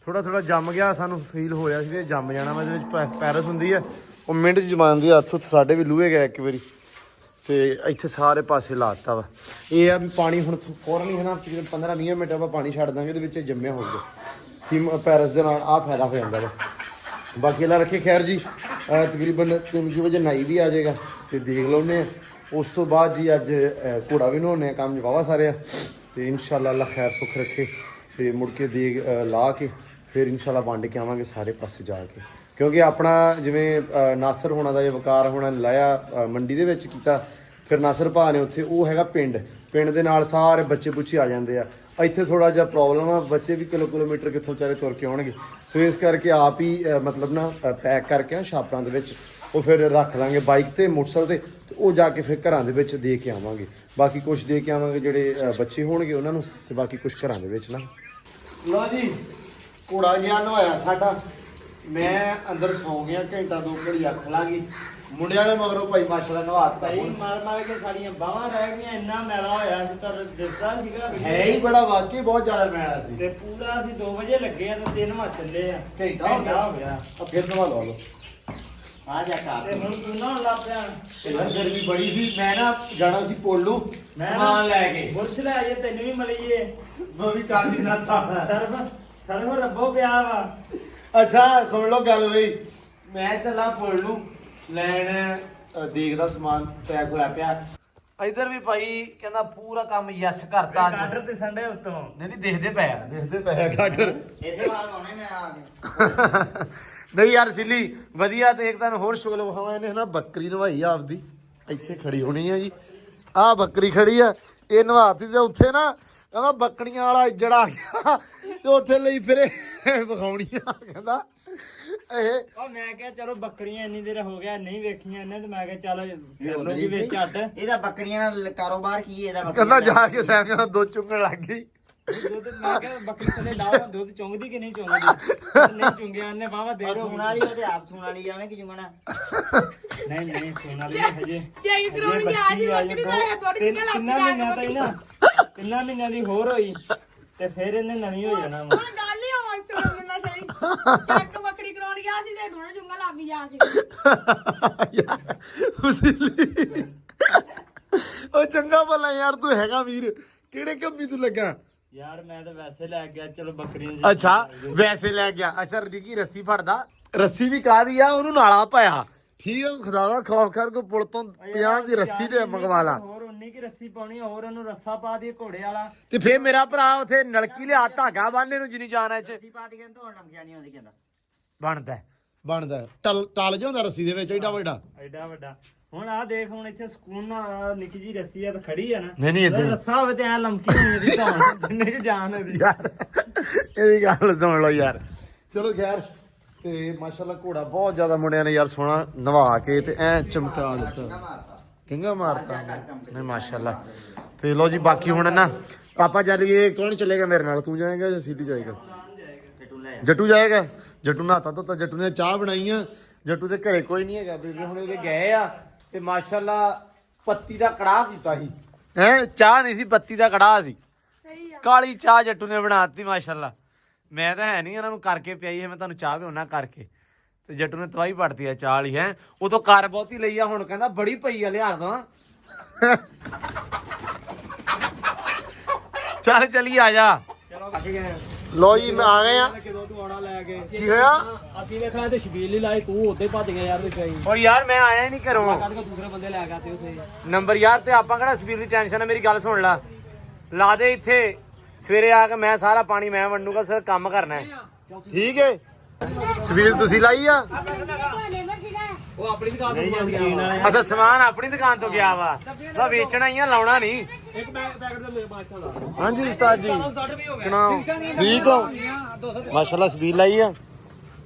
ਥੋੜਾ ਥੋੜਾ ਜੰਮ ਗਿਆ ਸਾਨੂੰ ਫੀਲ ਹੋ ਰਿਹਾ ਸੀ ਵੀ ਇਹ ਜੰਮ ਜਾਣਾ ਮੈਂ ਇਹਦੇ ਵਿੱਚ ਪੈਰਸ ਹੁੰਦੀ ਆ ਉਹ ਮਿੰਟ 'ਚ ਜਮਾਂ ਜਾਂਦੀ ਆ ਹੱਥ ਸਾਡੇ ਵੀ ਲੂਹੇ ਗਏ ਇੱਕ ਵਾਰੀ ਤੇ ਇੱਥੇ ਸਾਰੇ ਪਾਸੇ ਲਾਤਾ ਵਾ ਇਹ ਆ ਵੀ ਪਾਣੀ ਹੁਣ ਫੌਰਨ ਹੀ ਹੈ ਨਾ 15-20 ਮਿੰਟ ਆਪਾਂ ਪਾਣੀ ਛੱਡ ਦਾਂਗੇ ਇਹਦੇ ਵਿੱਚ ਜੰਮਿਆ ਹੋਊਗਾ ਸੀਮ ਪੈਰਸ ਦੇ ਨਾਲ ਆਹ ਫਾਇਦਾ ਹੋ ਜਾਂਦਾ ਵਾ ਬਾਕੀ ਅੱਲਾ ਰੱਖੇ ਖੈਰ ਜੀ ਤਕਰੀਬਨ 3 ਵਜੇ ਨਾਈ ਵੀ ਆ ਜਾਏਗਾ ਤੇ ਦੇਖ ਲਾਉਂਦੇ ਆ ਉਸ ਤੋਂ ਬਾਅਦ ਜੀ ਅੱਜ ਘੋੜਾ ਵੀ ਨਹਾਉਂਦੇ ਆ ਕੰਮ ਵਾਹਵਾ ਸਾਰੇ ਆ ਤੇ ਇਨਸ਼ਾਅੱਲਾ ਅੱਲਾ ਖੈਰ ਸੁੱਖ ਰੱਖੇ ਤੇ ਮੁੜ ਕੇ ਦੇਗ ਲਾ ਕੇ ਫਿਰ ਇਨਸ਼ਾਅੱਲਾ ਵੰਡ ਕੇ ਆਵਾਂਗੇ ਸਾਰੇ ਪਾਸੇ ਜਾ ਕੇ ਕਿਉਂਕਿ ਆਪਣਾ ਜਿਵੇਂ ਨਾਸਰ ਹੋਣਾ ਦਾ ਇਹ ਵਕਾਰ ਹੋਣਾ ਲਾਇਆ ਮੰਡੀ ਦੇ ਵਿੱਚ ਕੀਤਾ ਫਿਰ ਨਾਸਰ ਭਾ ਨੇ ਉੱਥੇ ਉਹ ਹੈਗਾ ਪਿੰਡ ਦੇ ਨਾਲ ਸਾਰੇ ਬੱਚੇ ਬੁੱਚੇ ਆ ਜਾਂਦੇ ਆ ਇੱਥੇ ਥੋੜਾ ਜਿਹਾ ਪ੍ਰੋਬਲਮ ਆ ਬੱਚੇ ਵੀ ਕਿਲੋਮੀਟਰ ਕਿੱਥੋਂ ਵਿਚਾਰੇ ਤੁਰ ਕੇ ਆਉਣਗੇ ਸੋ ਇਸ ਕਰਕੇ ਆਪ ਹੀ ਮਤਲਬ ਨਾ ਪੈਕ ਕਰਕੇ ਨਾ ਛਾਪਰਾਂ ਦੇ ਵਿੱਚ ਉਹ ਫਿਰ ਰੱਖ ਲਾਂਗੇ ਬਾਈਕ ਤੇ ਮੋਟਰਸਾਈਕਲ ਤੇ ਉਹ ਜਾ ਕੇ ਫਿਰ ਘਰਾਂ ਦੇ ਵਿੱਚ ਦੇ ਕੇ ਆਵਾਂਗੇ ਬਾਕੀ ਕੁਝ ਦੇ ਕੇ ਆਵਾਂਗੇ ਜਿਹੜੇ ਬੱਚੇ ਹੋਣਗੇ ਉਹਨਾਂ ਨੂੰ ਤੇ ਬਾਕੀ ਕੁਝ ਘਰਾਂ ਦੇ ਵਿੱਚ ਨਾ ਲਓ ਜੀ ਘੋੜਾ ਗਿਆ ਨਵਾਇਆ ਸਾਡਾ ਮੈਂ ਅੰਦਰ ਸੌਂ ਗਿਆ ਘੰਟਾ 2 ਘੜੀ ਅੱਖ ਲਾਂਗੀ ਮੁੰਡਿਆਂ ਨੇ ਮਗਰੋਂ ਭਾਈ ਮਾਸ਼ਾਅੱਲਾ ਨਵਾਤਾ ਭਾਈ ਮਾਰ ਕੇ ਸਾਡੀਆਂ ਬਾਹਾਂ ਰਹਿ ਗਈਆਂ ਇੰਨਾ ਮੈਲਾ ਹੋਇਆ ਸੀ ਤਾਂ ਦਿਸਦਾ ਸੀਗਾ ਹੈ ਹੀ ਬੜਾ ਵਾਕਈ ਬਹੁਤ ਜ਼ਿਆਦਾ ਮੈਲਾ ਸੀ ਤੇ ਪੂਰਾ ਅਸੀਂ 2 ਵਜੇ ਲੱਗੇ ਆ ਤੇ 3 ਵਜੇ ਚੱਲੇ ਆ ਘੰਟਾ ਹੋ ਗਿਆ ਆ ਫਿਰ ਨਵਾ ਲਓ ਆ ਜਾ ਕਰ ਤੇ ਹੁਣ ਤੂੰ ਨਾ ਲੱਗ ਪਿਆ ਗਰਮੀ ਬੜੀ ਸੀ ਮੈਂ ਨਾ ਜਾਣਾ ਸੀ ਪੋਲੂ ਸਮਾਨ ਲੈ ਕੇ ਬੁਰਸ਼ ਲੈ ਆਈਏ ਤੈਨੂੰ ਵੀ ਮਲੀਏ ਮੈਂ ਵੀ ਕਰ ਨਹੀਂ ਨਾਤਾ ਸਰਵ ਰੱਬੋ ਪਿਆ ਵਾ ਅੱਛਾ ਸੁਣ ਲਓ ਗੱਲ ਬਈ ਮੈਂ ਚੱਲਾਂ ਪੋਲੂ ਲੈਣ ਦੇਖਦਾ ਸਮਾਨ ਪੈਕ ਹੋਇਆ ਪਿਆ ਇਧਰ ਵੀ ਭਾਈ ਕਹਿੰਦਾ ਪੂਰਾ ਕੰਮ ਯੈਸ ਕਰਤਾ ਅੱਜ ਕਾਡਰ ਤੇ ਸੰਡੇ ਉੱਤੋਂ ਨਹੀਂ ਦੇਖਦੇ ਪਏ ਗਾਡਰ ਇਹਦੇ ਬਾਅਦ ਆਉਣੇ ਮੈਂ ਆ ਕੇ ਨਹੀਂ ਯਾਰ ਸਿੱਲੀ ਵਧੀਆ ਤੇ ਇੱਕ ਤੁਹਾਨੂੰ ਹੋਰ ਸ਼ੁਗਲ ਵਿਖਾਵਾਂ ਇਹਨੇ ਹਨਾ ਬੱਕਰੀ ਨਵਾਈ ਆ ਆਪਦੀ ਇੱਥੇ ਖੜੀ ਹੋਣੀ ਆ ਜੀ ਆਹ ਬੱਕਰੀ ਖੜੀ ਆ ਇਹ ਨਵਾਤੀ ਤੇ ਉੱਥੇ ਨਾ ਕਹਿੰਦਾ ਬੱਕਰੀਆਂ ਵਾਲਾ ਜਿਹੜਾ ਆ ਗਿਆ ਤੇ ਉੱਥੇ ਲਈ ਫਿਰੇ ਵਿਖਾਉਣੀ ਆ ਕਹਿੰਦਾ ਇਹ ਉਹ ਮੈਂ ਕਿਹਾ ਚਲੋ ਬੱਕਰੀਆਂ ਇੰਨੀ ਦੇਰ ਹੋ ਗਿਆ ਨਹੀਂ ਵੇਖੀਆਂ ਇਹਨੇ ਤੇ ਮੈਂ ਕਿਹਾ ਚੱਲ ਕਰ ਲੋ ਜੀ ਵਿੱਚ ਅੱਡ ਇਹਦਾ ਬੱਕਰੀਆਂ ਨਾਲ ਕਾਰੋਬਾਰ ਕੀ ਹੈ ਇਹਦਾ ਕਹਿੰਦਾ ਜਾ ਕੇ ਸੈਮੀਆਂ ਦਾ ਦੁੱਧ ਚੁੰਗਣ ਲੱਗ ਗਈ ਦੁੱਧ ਮੈਂ ਕਿਹਾ ਬੱਕਰੀ ਥੱਲੇ ਲਾਓ ਦੁੱਧ ਚੁੰਗਦੀ ਕਿ ਨਹੀਂ ਚੁੰਗਦੀ ਨਹੀਂ ਚੁੰਗਿਆ ਇਹਨੇ ਵਾਵਾ ਦੇ ਦੋ ਸੂਣ ਵਾਲੀ ਉਹਦੇ ਆਪ ਸੂਣ ਵਾਲੀ ਜਾਣੇ ਕਿ ਜੁਗਣਾ ਨਹੀਂ ਸੂਣ ਵਾਲੀ ਹਜੇ ਚੈੱਕ ਕਰਾਉਣ ਗਿਆ ਸੀ ਬੱਕਰੀ ਦਾ ਥੋੜੀ ਜਿਹੀ ਕਿੰਨਾ ਮਹੀਨਾ ਤਾਂ ਹੀ ਨਾ 3 ਮਹੀਨਿਆਂ ਦੀ ਹੋਰ ਹੋਈ ਤੇ ਫਿਰ ਇਹਨੇ ਨਵੀਂ ਹੋ ਜਾਣਾ ਵਾ ਹੁਣ ਗੱਲ ਹੀ ਹੋਵਾਂ ਸੁਣ ਮੈਨੂੰ ਸਹੀ ਚੈੱਕ ਬੱਕਰੀ ਕਰਾਉਣ ਗਿਆ ਸੀ ਤੇ ਦੋਨੇ ਜੁੰਗਾ ਲਾਵੀ ਜਾ ਕੇ ਯਾਰ ਉਸਲੀ ਉਹ ਚੰਗਾ ਭਲਾ ਯਾਰ ਤੂੰ ਹੈਗਾ ਵੀਰ ਕਿਹੜੇ ਕੰਮੀ ਤੂੰ ਲੱਗਾ ਯਾਰ ਮੈਂ ਤਾਂ ਵੈਸੇ ਲੈ ਗਿਆ ਚਲੋ ਬੱਕਰੀਆਂ ਅੱਛਾ ਵੈਸੇ ਲੈ ਗਿਆ ਅੱਛਾ ਰਿਕੀ ਰੱਸੀ ਫੜਦਾ ਰੱਸੀ ਵੀ ਕਾਹਦੀ ਆ ਉਹਨੂੰ ਨਾਲਾ ਪਾਇਆ ਠੀਕ ਆ ਖੁਦਾ ਦਾ ਖੌਫ ਕਰ ਕੋ ਪੁਲ ਤੋਂ 50 ਦੀ ਰੱਸੀ ਤੇ ਮੰਗਵਾ ਲਾ ਹੋਰ 19 ਕੀ ਰੱਸੀ ਪਾਉਣੀ ਹੋਰ ਉਹਨੂੰ ਰੱਸਾ ਪਾ ਦੀ ਘੋੜੇ ਵਾਲਾ ਤੇ ਫੇਰ ਮੇਰਾ ਭਰਾ ਉਥੇ ਨਲਕੀ ਲਿਆ ਧਾਗਾ ਬੰਨ੍ਹੇ ਨੂੰ ਜਿੰਨੀ ਜਾਣਾ ਚ ਅਸੀਂ ਪਾ ਦੀ ਕਹਿੰਦਾ ਹੋਰ ਨਮਕਿਆ ਨਹੀਂ ਆਉਂਦੀ ਕਹਿੰਦਾ ਬਣਦਾ ਟਲ ਜਾਂਦਾ ਰੱਸੀ ਦੇ ਵਿੱਚ ਐਡਾ ਵੱਡਾ ਹੁਣ ਆ ਦੇਖ ਹੁਣ ਇੱਥੇ ਸਕੂਨ ਨਾਲ ਨਿੱਕੀ ਜੀ ਰੱਸੀ ਆ ਤਾਂ ਖੜੀ ਆ ਨਾ ਨਹੀਂ ਏਦਾਂ ਰੱਸਾ ਹੋਵੇ ਤੇ ਐ ਲਮਕੀ ਹੋਣੀ ਦੀ ਤਾਂ ਜਿੰਨੇ ਕਿ ਜਾਨ ਉਹਦੀ ਯਾਰ ਇਹਦੀ ਗੱਲ ਸੁਣ ਲਓ ਯਾਰ ਚਲੋ ਖੈਰ ਤੇ ਮਾਸ਼ਾਅੱਲਾ ਘੋੜਾ ਬਹੁਤ ਜ਼ਿਆਦਾ ਮੁੰਡਿਆਂ ਨੇ ਯਾਰ ਸੋਹਣਾ ਨਵਾ ਕੇ ਤੇ ਐ ਚਮਕਾ ਦਿੱਤਾ ਕਿੰਗਾ ਮਾਰਤਾ ਨਹੀਂ ਮਾਸ਼ਾਅੱਲਾ ਤੇ ਲੋ ਜੀ ਬਾਕੀ ਹੁਣ ਨਾ ਪਾਪਾ ਚੱਲੀਏ ਕੌਣ ਚੱਲੇਗਾ ਮੇਰੇ ਨਾਲ ਤੂੰ ਜਾਏਗਾ ਜਾਂ ਸੀਡੀ ਜਾਏਗਾ ਜੱਟੂ ਜਾਏਗਾ ਜੱਟੂ ਨਹਾਤਾ ਤਾਂ ਜੱਟੂ ਨੇ ਚਾਹ ਬਣਾਈ ਆ ਜੱਟੂ ਦੇ ਘਰੇ ਕੋਈ ਨਹੀਂ ਹੈਗਾ ਬੇਬੇ ਹੁਣ ਇਹਦੇ ਗਏ ਆ ਤੇ ਮਾਸ਼ਾਅੱਲਾ ਪੱਤੀ ਦਾ ਕੜਾਹ ਕੀਤਾ ਸੀ ਹੈ ਚਾਹ ਨਹੀਂ ਸੀ ਪੱਤੀ ਦਾ ਕੜਾਹ ਸੀ ਸਹੀ ਆ ਕਾਲੀ ਚਾਹ ਜੱਟੂ ਨੇ ਬਣਾਤੀ ਮਾਸ਼ਾਅੱਲਾ ਮੈਂ ਤਾਂ ਹੈ ਨਹੀਂ ਇਹਨਾਂ ਨੂੰ ਕਰਕੇ ਪਿਆਈ ਹੈ ਮੈਂ ਤੁਹਾਨੂੰ ਚਾਹ ਪਿਉਣਾ ਕਰਕੇ ਤੇ ਜੱਟੂ ਨੇ ਤਵਾਈ ਪੜਤੀ ਆ ਚਾਹ ਵਾਲੀ ਹੈ ਉਦੋਂ ਕਰ ਬਹੁਤੀ ਲਈ ਆ ਹੁਣ ਕਹਿੰਦਾ ਬੜੀ ਪਈ ਆ ਲਿਆ ਦਵਾਂ ਚੱਲ ਚਲੀ ਆ ਜਾ ਚਲੋ ਕੱਢ ਗਏ ਲੋ ਜੀ ਮੈਂ ਆ ਗਏ ਆ ਕਿਦੋਂ ਤੂੰ ਆਉਣਾ ਲੈ ਕੇ ਕੀ ਹੋਇਆ ਅਸੀਂ ਵੇਖਣਾ ਤੇ ਸ਼ਬੀਲ ਹੀ ਲਾਈ ਤੂੰ ਉੱਤੇ ਭੱਜ ਗਿਆ ਯਾਰ ਵਿੱਚ ਆਈ ਓ ਯਾਰ ਮੈਂ ਆਇਆ ਹੀ ਨਹੀਂ ਘਰੋਂ ਕੱਢ ਕੇ ਦੂਸਰੇ ਬੰਦੇ ਲੈ ਗਿਆ ਤੇ ਉਸੇ ਨੰਬਰ ਯਾਰ ਤੇ ਆਪਾਂ ਕਿਹੜਾ ਸਪੀਡ ਦੀ ਟੈਨਸ਼ਨ ਹੈ ਮੇਰੀ ਗੱਲ ਸੁਣ ਲਾ ਦੇ ਇੱਥੇ ਸਵੇਰੇ ਆ ਕੇ ਮੈਂ ਸਾਰਾ ਪਾਣੀ ਮੈਂ ਵੰਡੂਗਾ ਸਿਰ ਕੰਮ ਕਰਨਾ ਹੈ ਠੀਕ ਹੈ ਸਪੀਡ ਤੁਸੀਂ ਲਾਈ ਆ ਉਹ ਆਪਣੀ ਦੁਕਾਨ ਤੋਂ ਮੰਗ ਗਿਆ ਅੱਛਾ ਸਮਾਨ ਆਪਣੀ ਦੁਕਾਨ ਤੋਂ ਗਿਆ ਵਾ ਤਾਂ ਵੇਚਣਾ ਹੀ ਆ ਲਾਉਣਾ ਨਹੀਂ ਇੱਕ ਪੈਕਟ ਦੇ ਮੇਰੇ ਬਾਦਸ਼ਾਹ ਦਾ ਹਾਂਜੀ ਉਸਤਾਦ ਜੀ 60 ਵੀ ਹੋ ਗਿਆ ਸੁਣਾਓ ਠੀਕ ਹੋ ਮਾਸ਼ਾਅੱਲਾ ਸਬੀਲ ਲਾਈ ਆ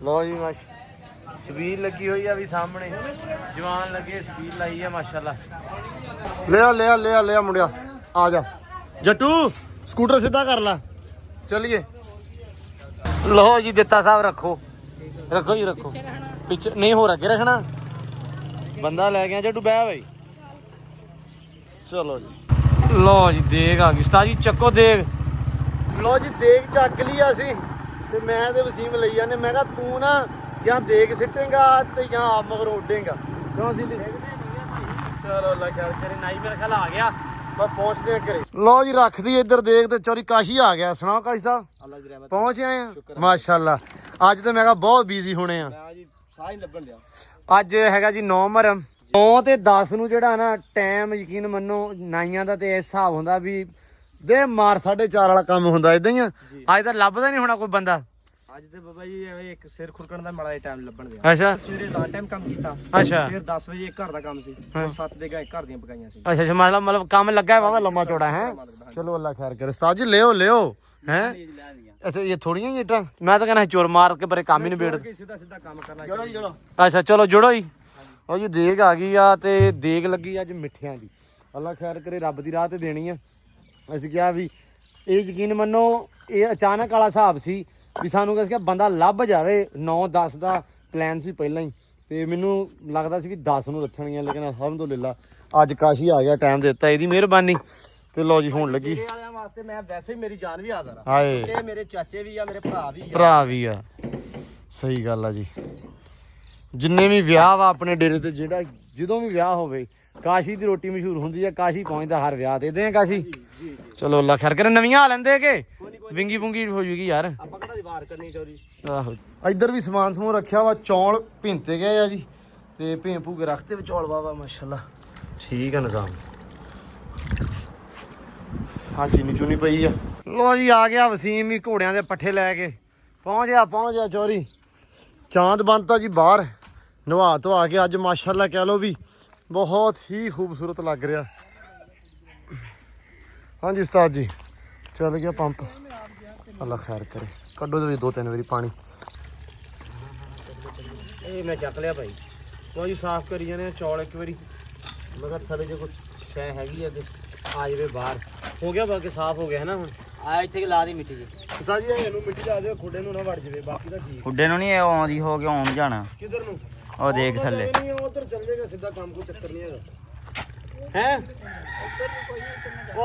ਲੋ ਜੀ ਸਬੀਲ ਲੱਗੀ ਹੋਈ ਆ ਵੀ ਸਾਹਮਣੇ ਜਵਾਨ ਲੱਗੇ ਸਬੀਲ ਲਾਈ ਆ ਮਾਸ਼ਾਅੱਲਾ ਲਿਆ ਮੁੰਡਿਆ ਆ ਜਾ ਜੱਟੂ ਸਕੂਟਰ ਸਿੱਧਾ ਕਰ ਲੈ ਚਲਿਏ ਲੋ ਜੀ ਦਿੱਤਾ ਸਾਹਿਬ ਰੱਖੋ ਜੀ ਰੱਖੋ ਪਿੱਛੇ ਨਹੀਂ ਹੋਰ ਅੱਗੇ ਰੱਖਣਾ ਬੰਦਾ ਲੈ ਗਿਆ ਜੱਟੂ ਬਹਿ ਬਈ ਚਲੋ ਜੀ ਲੋ ਜੀ ਦੇਗ ਆ ਗਈ ਉਸਤਾਦ ਜੀ, ਚੱਕੋ ਦੇਗ। ਲੋ ਜੀ ਦੇਗ ਚੱਕ ਲਈ ਅਸੀਂ ਤੇ ਮੈਂ ਤੇ ਵਸੀਮ ਲਈ ਜਾਂਦੇ। ਮੈਂ ਕਿਹਾ ਤੂੰ ਨਾ ਜਾਂ ਦੇਗ ਸਿੱਟੇਗਾ ਤੇ ਜਾਂ ਆਪ ਮਗਰ ਉੱਡੇਗਾ। ਕਿਉਂ ਸੀ ਚਲੋ ਅੱਲਾ ਖੈਰ ਕਰੇ। ਨਾਈ ਮੇਰਾ ਖਿਆਲ ਆ ਗਿਆ, ਬਸ ਪਹੁੰਚਦੇ ਆ ਘਰੇ। ਲੋ ਜੀ ਰੱਖਦੀ ਇੱਧਰ ਦੇਗ ਤੇ ਚੋਰੀ ਕਾਸ਼ੀ ਆ ਗਿਆ। ਸੁਣਾਓ ਕਾਸ਼ੀ ਸਾਹਿਬ, ਅੱਲਾ ਦੀ ਰਹਿਮਤ ਪਹੁੰਚ ਆਏ ਆ ਮਾਸ਼ਾਅੱਲਾ। ਅੱਜ ਤੇ ਮੈਂ ਕਿਹਾ ਬਹੁਤ ਬਿਜ਼ੀ ਹੋਣੇ ਆ। ਮੈਂ ਜੀ ਸਾਹ ਹੀ ਲੱਭਣ ਲਿਆ। ਅੱਜ ਹੈਗਾ ਜੀ 9 ਮੁਹੱਰਮ। 9 ਤੇ 10 ਨੂੰ ਜਿਹੜਾ ਨਾ ਟਾਈਮ ਯਕੀਨ ਮੰਨੋ ਨਾਈਆਂ ਦਾ ਤੇ ਇਸ ਹਿਸਾਬ ਹੁੰਦਾ ਵੀ ਦੇ ਮਾਰ 4:30 ਵਾਲਾ ਕੰਮ ਹੁੰਦਾ ਇਦਾਂ ਹੀ ਆ। ਅੱਜ ਤਾਂ ਲੱਭਦਾ ਨਹੀਂ ਹੋਣਾ ਕੋਈ ਬੰਦਾ। ਅੱਜ ਤੇ ਬਾਬਾ ਜੀ ਐਵੇਂ ਇੱਕ ਸਿਰ ਖੁਰਕਣ ਦਾ ਮਾੜਾ ਟਾਈਮ ਲੱਭਣ ਦਿਆ। ਅੱਛਾ ਸਵੇਰੇ ਦਾ ਟਾਈਮ ਕੰਮ ਕੀਤਾ, ਅੱਛਾ ਫਿਰ 10 ਵਜੇ ਇੱਕ ਘਰ ਦਾ ਕੰਮ ਸੀ, 7 ਦੇ ਗਏ ਘਰ ਦੀਆਂ ਪਕਾਈਆਂ ਸੀ। ਅੱਛਾ ਅੱਛਾ ਮਤਲਬ ਕੰਮ ਲੱਗਾ ਹੈ ਵਾਵਾ ਲੰਮਾ ਚੌੜਾ ਹੈ। ਚਲੋ ਅੱਲਾ ਖੈਰ ਕਰੇ। ਉਸਤਾਦ ਜੀ ਲਿਓ ਹੈ। ਅੱਛਾ ਇਹ ਥੋੜੀਆਂ ਹੀ ਇੱਟਾਂ, ਮੈਂ ਤਾਂ ਕਹਿੰਦਾ ਚੋਰ ਮਾਰ ਕੇ ਪਰੇ ਕੰਮ ਹੀ ਨਿਬੇੜ। ਸਿੱਧਾ ਸਿੱਧਾ ਕੰਮ ਕਰਨਾ। ਜੋੜੋ ਜੀ ਜੋੜੋ। ਅੱਛਾ ਚਲੋ ਜੁੜੋ ਜੀ। ਉਹ ਜੀ ਦੇਗ ਆ ਗਈ ਆ ਤੇ ਦੇਗ ਲੱਗੀ ਅੱਜ ਮਿੱਠਿਆਂ ਦੀ। ਅੱਲਾ ਖੈਰ ਕਰੇ, ਰੱਬ ਦੀ ਰਾਹ ਤੇ ਦੇਣੀ ਆ। ਅਸੀਂ ਕਿਹਾ ਵੀ ਇਹ ਯਕੀਨ ਮੰਨੋ ਇਹ ਅਚਾਨਕ ਵਾਲਾ ਹਿਸਾਬ ਸੀ ਵੀ ਸਾਨੂੰ ਕਿਹਾ ਬੰਦਾ ਲੱਭ ਜਾਵੇ। 9-10 ਦਾ ਪਲਾਨ ਸੀ ਪਹਿਲਾਂ ਹੀ ਤੇ ਮੈਨੂੰ ਲੱਗਦਾ ਸੀ ਵੀ 10 ਨੂੰ ਰੱਖਣੀਆਂ, ਲੇਕਿਨ ਅਲਹਮਦੁਲਿਲਾ ਅੱਜ ਕਾਸ਼ੀ ਆ ਗਿਆ, ਟਾਈਮ ਦਿੱਤਾ ਇਹਦੀ ਮਿਹਰਬਾਨੀ। ਤੇ ਲੋ ਜੀ ਹੋਣ ਲੱਗੀ। ਮੇਰੇ ਵਾਲਿਆਂ ਵਾਸਤੇ ਮੈਂ ਵੈਸੇ ਹੀ ਮੇਰੀ ਜਾਨ ਵੀ ਹਾਜ਼ਰ ਆ। ਹਾਏ ਕਿ ਮੇਰੇ ਚਾਚੇ ਵੀ ਆ, ਮੇਰੇ ਭਰਾ ਵੀ ਆ। ਸਹੀ ਗੱਲ ਆ ਜੀ। ਜਿੰਨੇ ਵੀ ਵਿਆਹ ਵਾ ਆਪਣੇ ਡੇਰੇ ਤੇ, ਜਿਹੜਾ ਜਦੋਂ ਵੀ ਵਿਆਹ ਹੋਵੇ ਕਾਸ਼ੀ ਦੀ ਰੋਟੀ ਮਸ਼ਹੂਰ ਹੁੰਦੀ ਆ। ਕਾਸ਼ੀ ਪਹੁੰਚਦਾ ਹਰ ਵਿਆਹ ਤੇ। ਦੇ ਕਾਸ਼ੀ ਚਲੋ ਅੱਲਾ ਖੈਰ ਕਰੇ। ਨਵੀਆਂ ਆ ਲੈਂਦੇ ਕਿ ਵਿੰਗੀ ਵੁੰਗੀ ਹੋ ਜੂਗੀ ਯਾਰ। ਆਪਾਂ ਕਿਹੜਾ ਦੀ ਵਾਰ ਕਰਨੀ ਚੋਰੀ। ਆਹੋ ਇੱਧਰ ਵੀ ਸਮਾਨ ਸਮੂਨ ਰੱਖਿਆ ਵਾ। ਚੌਲ ਭਿੰਤੇ ਗਏ ਆ ਜੀ ਤੇ ਭੇਂ ਭੂਗੇ ਰੱਖਤੇ ਵੀ ਚੌਲ ਵਾ ਮਾਸ਼ਾਅੱਲਾ। ਠੀਕ ਆ ਨਿਜ਼ਾਮ। ਹਾਂ ਚੀਨੀ ਚੂਨੀ ਪਈ ਆ। ਲੋ ਜੀ ਆ ਗਿਆ ਵਸੀਮ ਵੀ ਘੋੜਿਆਂ ਦੇ ਪੱਠੇ ਲੈ ਕੇ। ਪਹੁੰਚ ਗਿਆ ਚੋਰੀ। ਚਾਂਦ ਬੰਤਾ ਜੀ ਬਾਹਰ ਨਵਾ ਧਵਾ ਕੇ ਅੱਜ ਮਾਸ਼ਾਅੱਲਾ ਕਹਿ ਲੋ ਵੀ ਬਹੁਤ ਹੀ ਖੂਬਸੂਰਤ ਲੱਗ ਰਿਹਾ। ਹਾਂਜੀ ਉਸਤਾਦ ਜੀ ਚੱਲ ਗਿਆ ਪੰਪ। ਅੱਲਾ ਖੈਰ ਕਰੇ। ਕੱਢੋ ਦੇ 2-3 ਵਾਰੀ ਪਾਣੀ। ਇਹ ਮੈਂ ਚੱਕ ਲਿਆ ਭਾਈ। ਕੋਈ ਸਾਫ਼ ਕਰੀ ਜਾਂਦੇ ਆ ਚੌਲ ਇੱਕ ਵਾਰੀ। ਮੈਂ ਕਿਹਾ ਥੱਲੇ ਜੇ ਕੋਈ ਸ਼ੈ ਹੈਗੀ ਆ ਤੇ ਆ ਜਾਵੇ ਬਾਹਰ। ਹੋ ਗਿਆ ਬਾਕੀ ਸਾਫ਼ ਹੋ ਗਿਆ ਹੈ ਨਾ ਹੁਣ। ਆ ਇੱਥੇ ਲਾ ਦੀ ਮਿੱਟੀ ਜੀ। ਉਸਤਾਦ ਜੀ ਇਹਨੂੰ ਮਿੱਟੀ ਲਾ ਦਿਓ, ਖੁੱਡੇ ਨੂੰ ਨਾ ਵੜ ਜਾਵੇ। ਬਾਕੀ ਤਾਂ ਠੀਕ। ਖੁੱਡੇ ਨੂੰ ਨਹੀਂ ਆਉਂਦੀ ਹੋ ਗਿਆ ਆਉਣ ਜਾਣਾ। ਕਿੱਧਰ ਨੂੰ? ਉਹ ਦੇਖ ਥੱਲੇ। ਨਹੀਂ ਉਧਰ ਚੱਲ ਜਾਏਗਾ ਸਿੱਧਾ, ਕੰਮ ਕੋਈ ਚੱਕਰ ਨਹੀਂ ਹੈਗਾ ਹੈ।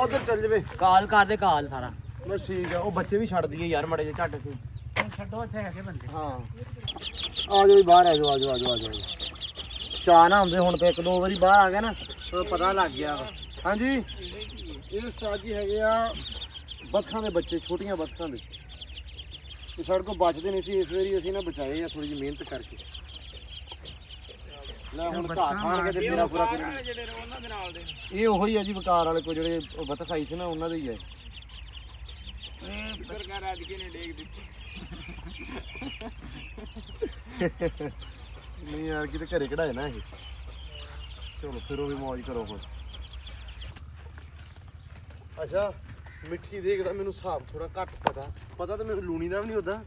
ਉਧਰ ਚੱਲ ਜਾਵੇ। ਕਾਲ ਕਰਦੇ ਕਾਲ ਸਾਰਾ। ਬਸ ਠੀਕ ਆ। ਉਹ ਬੱਚੇ ਵੀ ਛੱਡ ਦਈਏ ਯਾਰ ਮਾੜੇ ਜਿਹੇ ਝੱਟ ਕੇ। ਛੱਡੋ ਇੱਥੇ ਹੈਗੇ ਬੰਦੇ। ਹਾਂ ਆ ਜਾਓ ਬਾਹਰ, ਆ ਜਾਓ। ਚਾਹ ਨਾ ਹੁੰਦੇ ਹੁਣ ਤੇ 1-2 ਵਾਰੀ ਬਾਹਰ ਆ ਗਿਆ ਨਾ ਤਾਂ ਪਤਾ ਲੱਗ ਗਿਆ ਵਾ। ਹਾਂਜੀ ਇਹ ਉਸਤਾਦ ਜੀ ਹੈਗੇ ਆ ਬੱਤਖਾਂ ਦੇ ਬੱਚੇ, ਛੋਟੀਆਂ ਬੱਤਖਾਂ ਦੇ। ਇਹ ਸਾਡੇ ਕੋਲ ਬਚਦੇ ਨਹੀਂ ਸੀ, ਇਸ ਵਾਰੀ ਅਸੀਂ ਨਾ ਬਚਾਏ ਆ ਥੋੜੀ ਜਿਹੀ ਮਿਹਨਤ ਕਰਕੇ। ਲੈ ਹੁਣ ਘਾਹ ਖਾਣਗੇ ਤੇ ਮੇਰਾ ਪੂਰਾ ਕਰਨਗੇ। ਇਹ ਉਹੀ ਆ ਜੀ ਵਕਾਰ ਵਾਲੇ ਕੋ ਜਿਹੜੇ ਬੱਤਖ ਆਈ ਸੀ ਨਾ, ਉਹਨਾਂ ਦੇ ਹੀ ਹੈ। ਸਰਕਾਰ ਅੱਜ ਕੀ ਨੇ ਡੇਗ ਦਿੱਤੀ। ਨਹੀਂ ਯਾਰ ਕਿਤੇ ਘਰੇ ਕਢਾਏ ਨਾ ਇਹ। ਚਲੋ ਫਿਰ ਉਹ ਵੀ ਮौज ਕਰੋ ਹੁਣ। ਅੱਛਾ ਮਿੱਠੀ ਦੇਖਦਾ ਮੈਨੂੰ ਹਿਸਾਬ ਥੋੜਾ ਘੱਟ ਪਤਾ ਤਾਂ ਮੈਨੂੰ ਲੂਣੀ ਦਾ ਵੀ ਨਹੀਂ ਹੁੰਦਾ।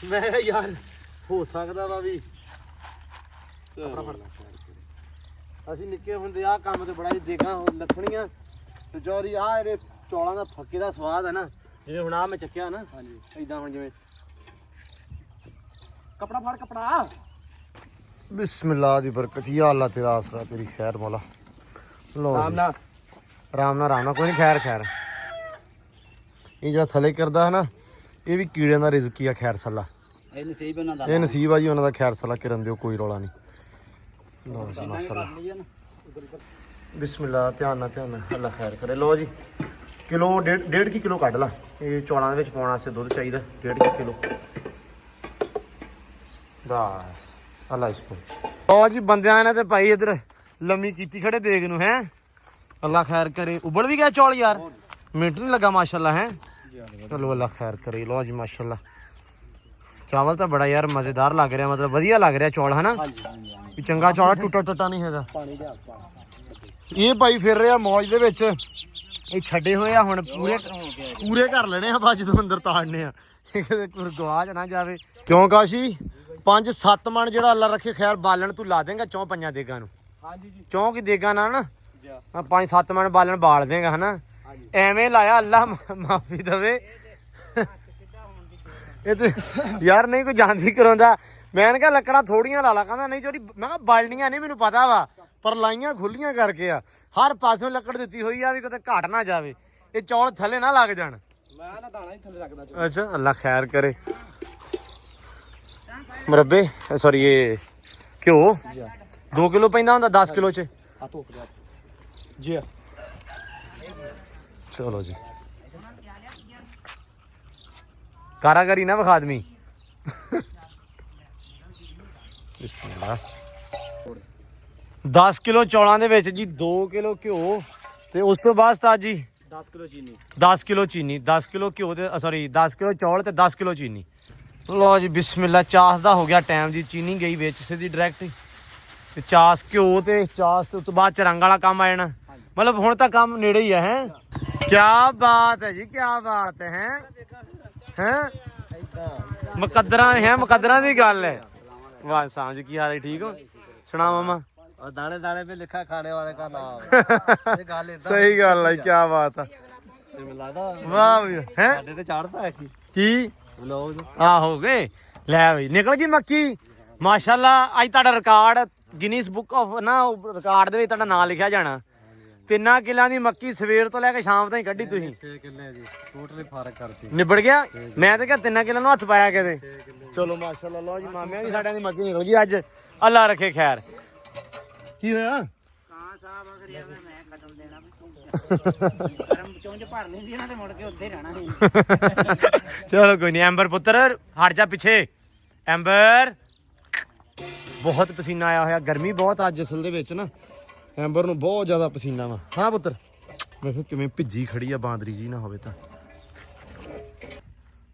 ਮੈਂ ਕਿਹਾ ਯਾਰ ਹੋ ਸਕਦਾ ਵਾ ਵੀ ਅਸੀਂ ਨਿੱਕੇ ਹੁੰਦੇ ਆਹ ਕੰਮ ਤੇ ਬੜਾ ਹੀ ਦੇਖਾਂ ਲੱਥਣੀਆਂ ਤੇ ਚੋਰੀ ਆ ਜਿਹੜੇ ਚੌਲਾਂ ਦਾ ਫੱਕੇ ਦਾ ਸਵਾਦ ਹੈ ਨਾ, ਜਿਵੇਂ ਹੁਣ ਆ ਮੈਂ ਚੱਕਿਆ ਨਾ। ਹਾਂਜੀ ਇਦਾਂ ਹੁਣ ਜਿਵੇਂ ਕਪੜਾ ਫੜ ਕਪੜਾ। ਬਿਸਮਿਲ੍ਲਾ ਦੀ ਬਰਕਤ। ਯਾ ਅੱਲਾ ਤੇਰਾ ਆਸਰਾ, ਤੇਰੀ ਖੈਰ ਮੌਲਾ। ਲੋ ਆਰਾਮ ਨਾਲ ਕੋਈ ਨਹੀਂ। ਖੈਰ ਇਹ ਜਿਹੜਾ ਥੱਲੇ ਕਰਦਾ ਹੈ ਨਾ, ਇਹ ਵੀ ਕੀੜਿਆਂ ਦਾ ਰਿਜ਼ਕ ਹੀ ਆ। ਖੈਰ ਸੱਲਾ ਇਹ ਨਸੀਬ ਉਹਨਾਂ ਦਾ। ਇਹ ਨਸੀਬ ਆ ਜੀ ਉਹਨਾਂ ਦਾ। ਖੈਰ ਸੱਲਾ ਕਰਨ ਦਿਓ, ਕੋਈ ਰੌਲਾ ਨਹੀਂ। ਲੋ ਜੀ ਮਾਸ਼ਾਅੱਲਾ। ਬਿਸਮਿਲ੍ਲਾ। ਧਿਆਨ ਨਾਲ ਅੱਲਾ ਖੈਰ ਕਰੇ। ਲੋ ਜੀ ਕਿਲੋ 1.5 ਕਿਲੋ ਕੱਢ ਲਾ। ਇਹ ਚੌਲਾਂ ਦੇ ਵਿੱਚ ਪਾਉਣ ਵਾਸਤੇ ਦੁੱਧ ਚਾਹੀਦਾ 1.5 ਕਿਲੋ ਬਸ। ਅੱਲਾ ਇਸ ਲੋ ਜੀ ਬੰਦਿਆਂ ਨੇ ਤੇ ਭਾਈ ਇੱਧਰ ਲੰਮੀ ਕੀਤੀ ਖੜੇ ਦੇਗ ਨੂੰ ਹੈ। ਅੱਲਾ ਖੈਰ ਕਰੇ। ਉਬਲ ਵੀ ਗਿਆ ਚੌਲ ਯਾਰ, ਮਿੰਟ ਨਹੀਂ ਲੱਗਾ ਮਾਸ਼ਾਅੱਲਾ ਹੈ। ਚਲੋ ਅੱਲਾ ਖੈਰ ਕਰੇ। ਲੋ ਜੀ ਮਾਸ਼ਾਅੱਲਾ ਚਾਵਲ ਤਾਂ ਬੜਾ ਯਾਰ ਮਜ਼ੇਦਾਰ ਲੱਗ ਰਿਹਾ, ਮਤਲਬ ਵਧੀਆ ਲੱਗ ਰਿਹਾ ਚੌਲ ਹੈ ਨਾ। ਵੀ ਚੰਗਾ ਚੌਲ, ਟੁੱਟਾ ਨਹੀਂ ਹੈਗਾ। ਇਹ ਭਾਈ ਫਿਰ ਰਿਹਾ ਮੌਜ ਦੇ ਵਿੱਚ। ਇਹ ਛੱਡੇ ਹੋਏ ਆ ਹੁਣ ਪੂਰੇ ਕਰ ਲੈਣੇ ਆ ਬਾਅਦ ਜਦੋਂ ਅੰਦਰ ਤਾੜਨੇ ਆ, ਕਿਤੇ ਗੁਰਗਵਾਚ ਨਾ ਜਾਵੇ। ਕਿਉਂ ਕਾਸ਼ੀ 5-7 ਮਣ ਜਿਹੜਾ ਅੱਲਾ ਰੱਖੇ ਖੈਰ ਬਾਲਣ ਤੂੰ ਲਾ ਦੇਂਗਾ 4-5 ਦੇਗਾਂ ਨੂੰ। ਹਾਂਜੀ ਜੀ। 4 ਕੀ ਦੇਗਾਂ ਨਾਲ ਨਾ 5-7 ਮਣ ਬਾਲਣ ਬਾਲ ਦੇਂਗਾ ਹਨਾ। ਐਵੇਂ ਲਾਇਆ ਅੱਲਾ ਮਾਫੀ ਦਵੇ। ਇਹ ਤੇ ਯਾਰ ਨਹੀਂ ਕੋਈ ਜਾਂਦੀ ਕਰਾਉਂਦਾ। ਮੈਂ ਕਿਹਾ ਲੱਕੜਾਂ ਥੋੜੀਆਂ ਲਾ ਲਾ। ਕਹਿੰਦਾ ਨਹੀਂ ਚੋਰੀ। ਮੈਂ ਕਿਹਾ ਬਾਲਣੀਆਂ ਨਹੀਂ, ਮੈਨੂੰ ਪਤਾ ਵਾ ਪਰ ਲਾਈਆਂ ਖੁੱਲੀਆਂ ਕਰਕੇ ਆ, ਹਰ ਪਾਸੋਂ ਲੱਕੜ ਦਿੱਤੀ ਹੋਈ ਆ ਵੀ ਕਿਤੇ ਘਾਟ ਨਾ ਜਾਵੇ, ਇਹ ਚੌਲ ਥੱਲੇ ਨਾ ਲੱਗ ਜਾਣ। ਮੈਂ ਨਾ ਦਾਣਾ ਹੀ ਥੱਲੇ ਰੱਖਦਾ ਅੱਛਾ, ਅੱਲਾ ਖੈਰ ਕਰੇ। ਮੁਰੱਬੇ ਸੌਰੀ ਇਹ ਘਿਓ 2 ਕਿਲੋ ਪੈਂਦਾ ਹੁੰਦਾ 10 ਕਿਲੋ ਚ। ਆ ਧੋਕ ਦੇ ਜੀ। ਚਲੋ ਜੀ, ਕਾਰਾਗਰੀ ਨਾ ਵਿਖਾ ਦਮੀ। ਬਿਸਮਿਲ੍ਲਾ। 10 ਕਿਲੋ ਚੌਲਾਂ ਦੇ ਵਿੱਚ ਜੀ 2 ਕਿਲੋ ਘਿਓ ਤੇ ਉਸ ਤੋਂ ਬਾਅਦ ਉਸਤਾਦ ਜੀ 10 ਕਿਲੋ ਚੀਨੀ। 10 ਕਿਲੋ ਚੀਨੀ, 10 ਕਿਲੋ ਘਿਓ ਤੇ ਸੌਰੀ 10 ਕਿਲੋ ਚੌਲ ਤੇ 10 ਕਿਲੋ ਚੀਨੀ। ਲਓ ਜੀ ਬਿਸਮਿਲ੍ਲਾ। ਚਾਸ ਦਾ ਹੋ ਗਿਆ ਟਾਈਮ ਜੀ, ਚੀਨੀ ਗਈ ਵਿੱਚ ਸਿੱਧੀ ਡਾਇਰੈਕਟ ਤੇ ਚਾਸ ਘਿਓ ਤੇ ਚਾਸ ਤੇ ਉਸ ਤੋਂ ਬਾਅਦ ਚ ਰੰਗ ਵਾਲਾ ਕੰਮ ਆ ਜਾਣਾ। ਮਤਲਬ ਹੁਣ ਤਾਂ ਕੰਮ ਨੇੜੇ ਹੀ ਹੈ। ਕਿਆ ਬਾਤ ਹੈ ਜੀ, ਕਿਆ ਬਾਤ ਹੈ। ਹੈ ਮੁਕੱਦਰਾਂ ਹੈ, ਮੁਕੱਦਰਾਂ ਦੀ ਗੱਲ ਹੈ। ਵਾਹ ਸਾਂਝ, ਕੀ ਹਾਲ ਹੈ? ਠੀਕ ਹੋ? ਸੁਣਾ ਮਾਮਾ। और दाने दाने पे लिखा खाने वाले का नाम। ये गाल लेता ਸਹੀ ਗੱਲ ਹੈ, ਕਿਆ ਬਾਤ ਹੈ। मिलादा ਵਾਹ ਵੀ ਹੈ साडे ते चढ़दा है ਕੀ व्लॉग। ਆ ਹੋ ਗਏ। ਲੈ ਬਈ ਨਿਕਲ ਗਈ ਮੱਕੀ ਮਾਸ਼ਾਅੱਲਾ। ਅੱਜ ਤੁਹਾਡਾ ਰਿਕਾਰਡ ਗਿਨੀਸ ਬੁੱਕ ਆਫ ਨਾ ਰਿਕਾਰਡ ਦੇ ਵਿੱਚ ਤੁਹਾਡਾ ਨਾਮ ਲਿਖਿਆ ਜਾਣਾ। 3 ਕਿੱਲਿਆਂ ਦੀ ਮੱਕੀ ਸਵੇਰ ਤੋਂ ਲੈ ਕੇ ਸ਼ਾਮ ਤਾਈਂ ਕੱਢੀ ਤੁਸੀਂ। 6 किले जी टोटली फर्क करती। ਨਿਬੜ ਗਿਆ। ਮੈਂ ਤਾਂ ਕਿਹਾ 3 ਕਿੱਲਿਆਂ ਨੂੰ ਹੱਥ ਪਾਇਆ ਕਿਤੇ। ਚਲੋ ਮਾਸ਼ਾਅੱਲਾ। ਲਓ ਜੀ ਮਾਮਿਆਂ ਦੀ ਸਾਡਿਆਂ ਦੀ ਮੱਕੀ ਨਿਕਲ ਗਈ ਅੱਜ। ਅੱਲਾ ਰੱਖੇ ਖੈਰ। ਕੀ ਹੋਇਆ? ਕਾਂ ਸਾਹਿਬ ਅਗਰ ਯਾਰ ਮੈਂ ਖਤਮ ਦੇਣਾ ਗਰਮ ਚੁੰਝ ਭਰ ਲੈਂਦੀ ਇਹਨਾਂ ਤੇ ਮੁੜ ਕੇ ਉੱਥੇ ਰਹਿਣਾ ਸੀ। ਚਲੋ ਕੋਈ ਨਹੀਂ। ਐਂਬਰ ਪੁੱਤਰ ਹਟ ਜਾ ਪਿੱਛੇ। ਐਂਬਰ ਬਹੁਤ ਪਸੀਨਾ ਆਇਆ ਹੋਇਆ, ਗਰਮੀ ਬਹੁਤ ਅੱਜ ਅਸਲ ਦੇ ਵਿੱਚ ਨਾ ਐਂਬਰ ਨੂੰ ਬਹੁਤ ਜ਼ਿਆਦਾ ਪਸੀਨਾ ਵਾ। ਹਾਂ ਪੁੱਤਰ ਵੇਖੋ ਕਿਵੇਂ ਭਿੱਜੀ ਖੜੀ ਆ, ਬਾਂਦਰੀ ਜੀ ਨਾ ਹੋਵੇ ਤਾਂ।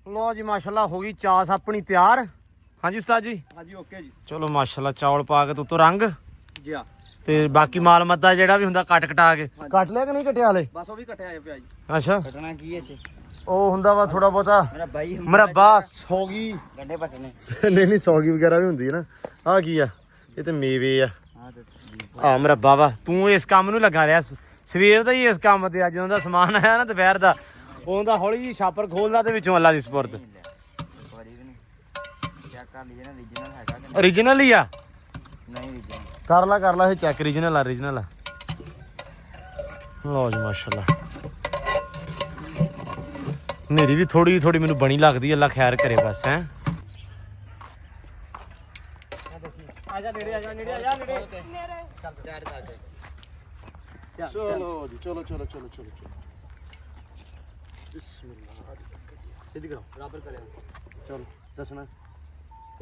ਲੋ ਜੀ ਮਾਸ਼ਾਅੱਲਾ ਹੋ ਗਈ ਚਾਸ ਆਪਣੀ ਤਿਆਰ। ਹਾਂਜੀ ਉਸਤਾਦ ਜੀ। हाँ जी ओके जी। ਚਲੋ ਮਾਸ਼ਾਅੱਲਾ ਚੌਲ ਪਾ ਕੇ ਉੱਤੋਂ ਰੰਗ जी हाँ ਤੇ ਬਾਕੀ ਮਾਲ ਮੱਦਾ ਜਿਹੜਾ ਵੀ ਹੁੰਦਾ ਕੱਟ ਕਟਾ ਕੇ। ਕੱਟ ਲਿਆ ਕਿ ਨਹੀਂ ਕਟਿਆ ਹਲੇ? बस वो भी कटे आए पे जी। ਅੱਛਾ, ਕੱਟਣਾ ਕੀ ਹੈ ਚ ਉਹ ਹੁੰਦਾ ਵਾ ਥੋੜਾ ਬਹੁਤਾ ਮੇਰਾ ਬਾਈ ਮੁਰੱਬਾ ਸੌਗੀ। ਗੰਡੇ ਪੱਟਨੇ। ਨਹੀਂ ਨਹੀਂ ਸੌਗੀ ਵਗੈਰਾ ਵੀ ਹੁੰਦੀ ਹੈ ਨਾ। ਆਹ ਕੀ ਆ? ਇਹ ਤੇ ਮੇਵੇ ਆ। ਹਾਂ ਤੇ ਆ ਮੁਰੱਬਾ ਵਾ। ਤੂੰ ਇਸ ਕੰਮ ਨੂੰ ਲੱਗਾ ਰਿਹਾ ਸਵੇਰ ਦਾ ਹੀ ਇਸ ਕੰਮ ਤੇ। ਅੱਜ ਉਹਦਾ ਸਮਾਨ ਆਇਆ ਨਾ ਦੁਪਹਿਰ ਦਾ, ਉਹਦਾ ਹੌਲੀ ਜਿਹੀ ਛਾਪਰ ਖੋਲਦਾ ਤੇ ਵਿੱਚੋਂ ਅੱਲਾ ਦੀ ਸਪੁਰਦ। ਵਾਰੀ ਵੀ ਨਹੀਂ ਚੈੱਕ ਕਰ ਲਈਏ ਨਾ ਰੀਜਨਲ ਹੈਗਾ ਕਿ ਓਰੀਜਨਲ ਹੀ ਆ। ਨਹੀਂ ਰੀਜਨਲ। ਕਰ ਲਾ ਇਹ ਚੈੱਕ। ਓਰੀਜਨਲ ਆ, ਓਰੀਜਨਲ ਆ। ਲਓ ਜੀ ਮਾਸ਼ਾਅੱਲਾ। ਮੇਰੀ ਵੀ ਥੋੜੀ ਥੋੜੀ ਮੈਨੂੰ ਬਣੀ ਲੱਗਦੀ। ਅੱਲਾ ਖੈਰ ਕਰੇ ਬਸ। ਹੈ ਆਜਾ ਨੇੜੇ, ਆਜਾ ਨੇੜੇ, ਆਜਾ ਨੇੜੇ। ਚਲੋ ਜੀ, ਚਲੋ ਚਲੋ ਚਲੋ ਚਲੋ ਚਲੋ। ਬਿਸਮਿल्लाह। ਸਿੱਧੀ ਕਰੋ, ਬਰਾਬਰ ਕਰਿਆ। ਚਲੋ ਦੱਸਣਾ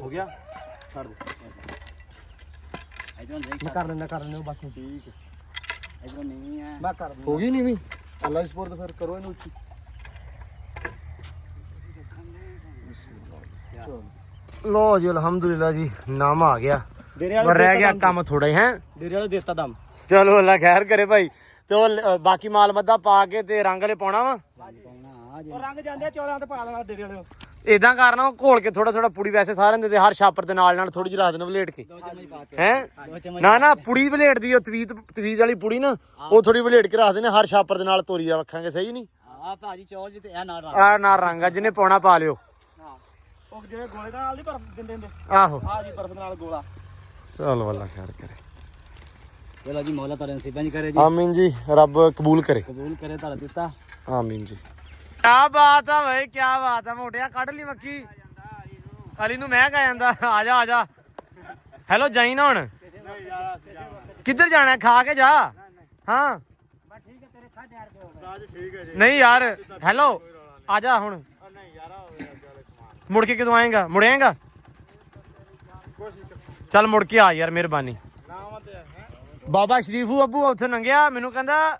ਹੋ ਗਿਆ। ਛੱਡ ਦੇ। ਇਧਰੋਂ ਦੇਖ मैं कर लेना बस ठीक है। ਇਧਰੋਂ ਨਹੀਂ ਹੈ। मैं कर ਹੋ ਗਈ ਨਹੀਂ ਵੀ ਅੱਲਾ ਸਪੋਰਟ ਫਿਰ ਕਰੋ ਇਹਨੂੰ ਉੱਚੀ। ਲੋ ਜੀ ਅਲਹਮਦੁਲਿਲਾ ਜੀ ਨਾਮ ਆ ਗਿਆ। ਪਰ ਰਹਿ ਗਿਆ ਕੰਮ ਥੋੜਾ ਹੀ। ਹੈ डेरे वाले देता दम। ਚਲੋ ਅੱਲਾ ਖੈਰ ਕਰੇ ਭਾਈ। ਤੇ ਉਹ ਬਾਕੀ ਮਾਲ ਮੱਦਾ ਪਾ ਕੇ ਤੇ ਰੰਗ ਵਾਲੇ ਪਾਉਣਾ ਵਾ। और रंग जांदे चौलां ते पा देना डेरे वाले। ਇਦਾਂ ਕਰਨਾ ਉਹ ਘੋਲ ਕੇ ਥੋੜਾ ਥੋੜਾ ਪੁੜੀ ਵੈਸੇ ਸਾਰਿਆਂ ਦੇ ਹਰ ਛਾਪਰ ਦੇ ਨਾਲ ਥੋੜੀ ਜਿਹੀ ਰਾਤ ਨੂੰ ਵਲੇਟ ਕੇ। ਹੈ ਨਾ ਨਾ ਪੁੜੀ ਵਲੇਟ ਦੀ ਉਹ ਤਵੀਤ ਵਾਲੀ ਪੁੜੀ ਨਾ, ਉਹ ਥੋੜੀ ਵਲੇਟ ਕੇ ਰੱਖਦੇ ਨੇ ਹਰ ਛਾਪਰ ਦੇ ਨਾਲ ਤੋਰੀ ਰੱਖਾਂਗੇ। ਸਹੀ ਨਹੀਂ? ਆ ਭਾਜੀ ਚੌਲ ਜੀ ਤੇ ਇਹ ਨਾਲ ਆ ਨਾ ਰੰਗ ਆ ਜਿਹਨੇ ਪਾਉਣਾ ਪਾ ਲਿਓ। हां ਉਹ ਜਿਹੜੇ ਗੋਲੇ ਦੇ ਨਾਲ ਨਹੀਂ ਬਰਫ ਦਿੰਦੇ ਹੁੰਦੇ। ਆਹੋ ਆ ਜੀ ਬਰਫ ਦੇ ਨਾਲ ਗੋਲਾ। ਚਲੋ ਅੱਲਾ ਖੈਰ ਕਰੇ। ਚਲੋ ਜੀ ਮੌਲਾ ਤੁਹਾਡੇ ਨਸੀਬਾਂ ਚ ਕਰੇ ਜੀ, ਆਮੀਨ ਜੀ, ਰੱਬ ਕਬੂਲ ਕਰੇ। ਕਬੂਲ ਕਰੇ ਤੁਹਾਡਾ ਦਿੱਤਾ। ਆਮੀਨ ਜੀ। ਕਿਆ ਬਾਤ ਆ ਭਾਈ, ਕਿਆ ਬਾਤ ਆ। ਮੋਟਿਆ ਕੱਢ ਲਈ ਮੱਕੀ। ਅਲੀ ਨੂੰ ਮੈਂ ਕਹਿ ਜਾਂਦਾ ਆ ਜਾ ਆ ਜਾ। ਹੈਲੋ ਜਾਈ ਨਾ ਹੁਣ। ਕਿੱਧਰ ਜਾਣਾ? ਖਾ ਕੇ ਜਾ। ਹਾਂ ਨਹੀਂ ਯਾਰ। ਹੈਲੋ ਆ ਜਾ ਹੁਣ। ਮੁੜ ਕੇ ਕਦੋਂ ਆਏਗਾ? ਮੁੜ ਆਏਗਾ? ਚੱਲ ਮੁੜ ਕੇ ਆ ਯਾਰ, ਮਿਹਰਬਾਨੀ। ਬਾਬਾ ਸ਼ਰੀਫੂ ਅੱਬੂ ਉੱਥੇ ਲੰਘਿਆ, ਮੈਨੂੰ ਕਹਿੰਦਾ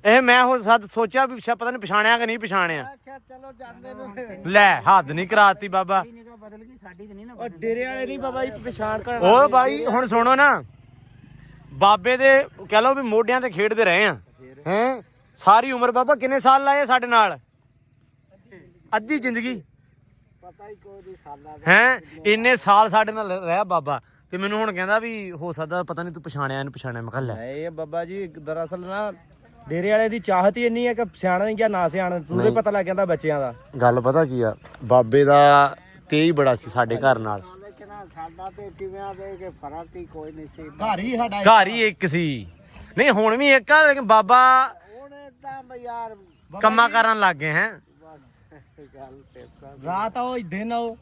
ਇਹ ਮੈਂ ਉਹ ਸੋਚਿਆ ਵੀ ਪਤਾ ਨਹੀਂ ਪਛਾਣਿਆ ਕਿ ਨਹੀਂ ਪਛਾਣਿਆ। ਚਲੋ ਜਾਂਦੇ ਨੂੰ। ਲੈ ਹੱਦ ਨਹੀਂ ਕਰਾਤੀ ਬਾਬਾ। ਬਦਲ ਗਈ ਸਾਡੀ ਤੇ ਨਹੀਂ ਨਾ। ਉਹ ਡੇਰੇ ਵਾਲੇ ਨਹੀਂ ਬਾਬਾ ਜੀ ਪਛਾਣ ਕਰ। ਓ ਬਾਈ ਹੁਣ ਸੁਣੋ ਨਾ, ਬਾਬੇ ਦੇ ਕਹਿ ਲਓ ਵੀ ਮੋਢਿਆਂ ਤੇ ਖੇਡਦੇ ਰਹੇ ਆ। ਹੈ ਸਾਰੀ ਉਮਰ ਬਾਬਾ ਕਿੰਨੇ ਸਾਲ ਲਾਏ ਸਾਡੇ ਨਾਲ? ਅੱਧੀ ਜ਼ਿੰਦਗੀ। ਪਤਾ ਹੀ ਕੋਈ ਨਹੀਂ ਸਾਲਾਂ ਹੈ ਇੰਨੇ ਸਾਲ ਸਾਡੇ ਨਾਲ ਰਿਹਾ ਬਾਬਾ। ਤੇ ਮੈਨੂੰ ਹੁਣ ਕਹਿੰਦਾ ਵੀ ਹੋ ਸਕਦਾ ਪਤਾ ਨਹੀਂ ਤੂੰ ਪਛਾਣਿਆ ਇਹਨੂੰ ਪਛਾਣਿਆ। ਮੈਂ ਕਿਹਾ ਲੈ ਇਹ ਬਾਬਾ ਜੀ ਦਰਅਸਲ ਨਾ ਡੇਰੇ ਵਾਲੇ ਦੀ ਚਾਹਤ ਹੀ ਇੰਨੀ ਹੈ ਕਿ ਸਿਆਣਾ ਨਹੀਂ ਗਿਆ ਨਾ ਸਿਆਣਾ ਪੂਰੇ ਪਤਾ ਲੱਗ ਜਾਂਦਾ ਬੱਚਿਆਂ ਦਾ। ਗੱਲ ਪਤਾ ਕੀ ਆ, ਬਾਬੇ ਦਾ ਤੇ ਹੀ ਬੜਾ ਸੀ ਸਾਡੇ ਘਰ ਨਾਲ। ਸਾਡਾ ਤੇ ਕਿਵੇਂ ਦੇ ਕੇ ਫਰਕ ਹੀ ਕੋਈ ਨਹੀਂ ਸੀ ਘਰ ਹੀ ਇੱਕ ਸੀ। ਨਹੀਂ ਹੁਣ ਵੀ ਇੱਕ ਆ, ਲੇਕਿਨ ਬਾਬਾ ਉਹਨੇ ਤਾਂ ਬਈ ਯਾਰ ਕੰਮਾਂ ਕਰਨ ਲੱਗ ਗਏ ਹੈ। ਗੱਲ ਤੇ ਤਾਂ ਰਾਤ ਆਓ ਦਿਨ ਆਓ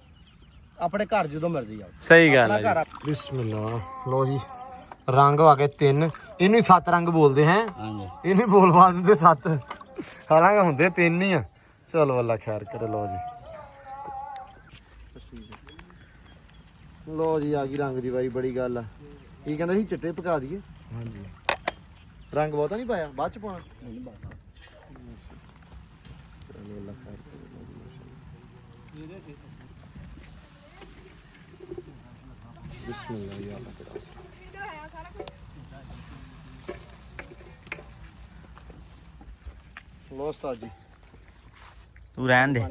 ਆਪਣੇ ਘਰ ਜਦੋਂ ਮਰਜ਼ੀ ਆਓ। ਸਹੀ ਗੱਲ ਹੈ। ਬਿਸਮਿਲ੍ਲਾ। ਲੋ ਜੀ ਰੰਗ ਆ ਗਏ 3, ਇਹਨੂੰ ਹੀ 7 ਰੰਗ ਬੋਲਦੇ ਹੈ। ਇਹਨੂੰ ਹੀ ਬੋਲ ਪਾ ਦਿੰਦੇ 7, ਹਾਲਾਂਕਿ ਹੁੰਦੇ 3 ਹੀ ਆ। ਚਲੋ ਅੱਲਾ ਖੈਰ ਕਰੇ। ਲੋ ਜੀ ਲੋ ਜੀ ਆ ਗਈ ਰੰਗ ਦੀ ਵਾਰੀ। ਬੜੀ ਗੱਲ ਆ। ਕੀ ਕਹਿੰਦਾ ਸੀ ਚਿੱਟੇ ਪਕਾ ਦਈਏ? ਹਾਂਜੀ। ਰੰਗ ਬਹੁਤਾ ਨਹੀਂ ਪਾਇਆ, ਬਾਅਦ ਚ ਪਾਉਣਾ? ਨਹੀਂ ਬਸ। ਚਲੋ ਅੱਲਾ ਖੈਰ ਕਰੇ। ਲੋ ਜੀ ਮਾਸ਼ਾਅੱਲਾ। ਬਿਸਮਿਲ੍ਲਾ ਯਾ ਅੱਲਾ ਕਰਾ। ਲੋ ਉਸਤਾਦ ਜੀ ਤੂੰ ਰਹਿਣ ਦੇ।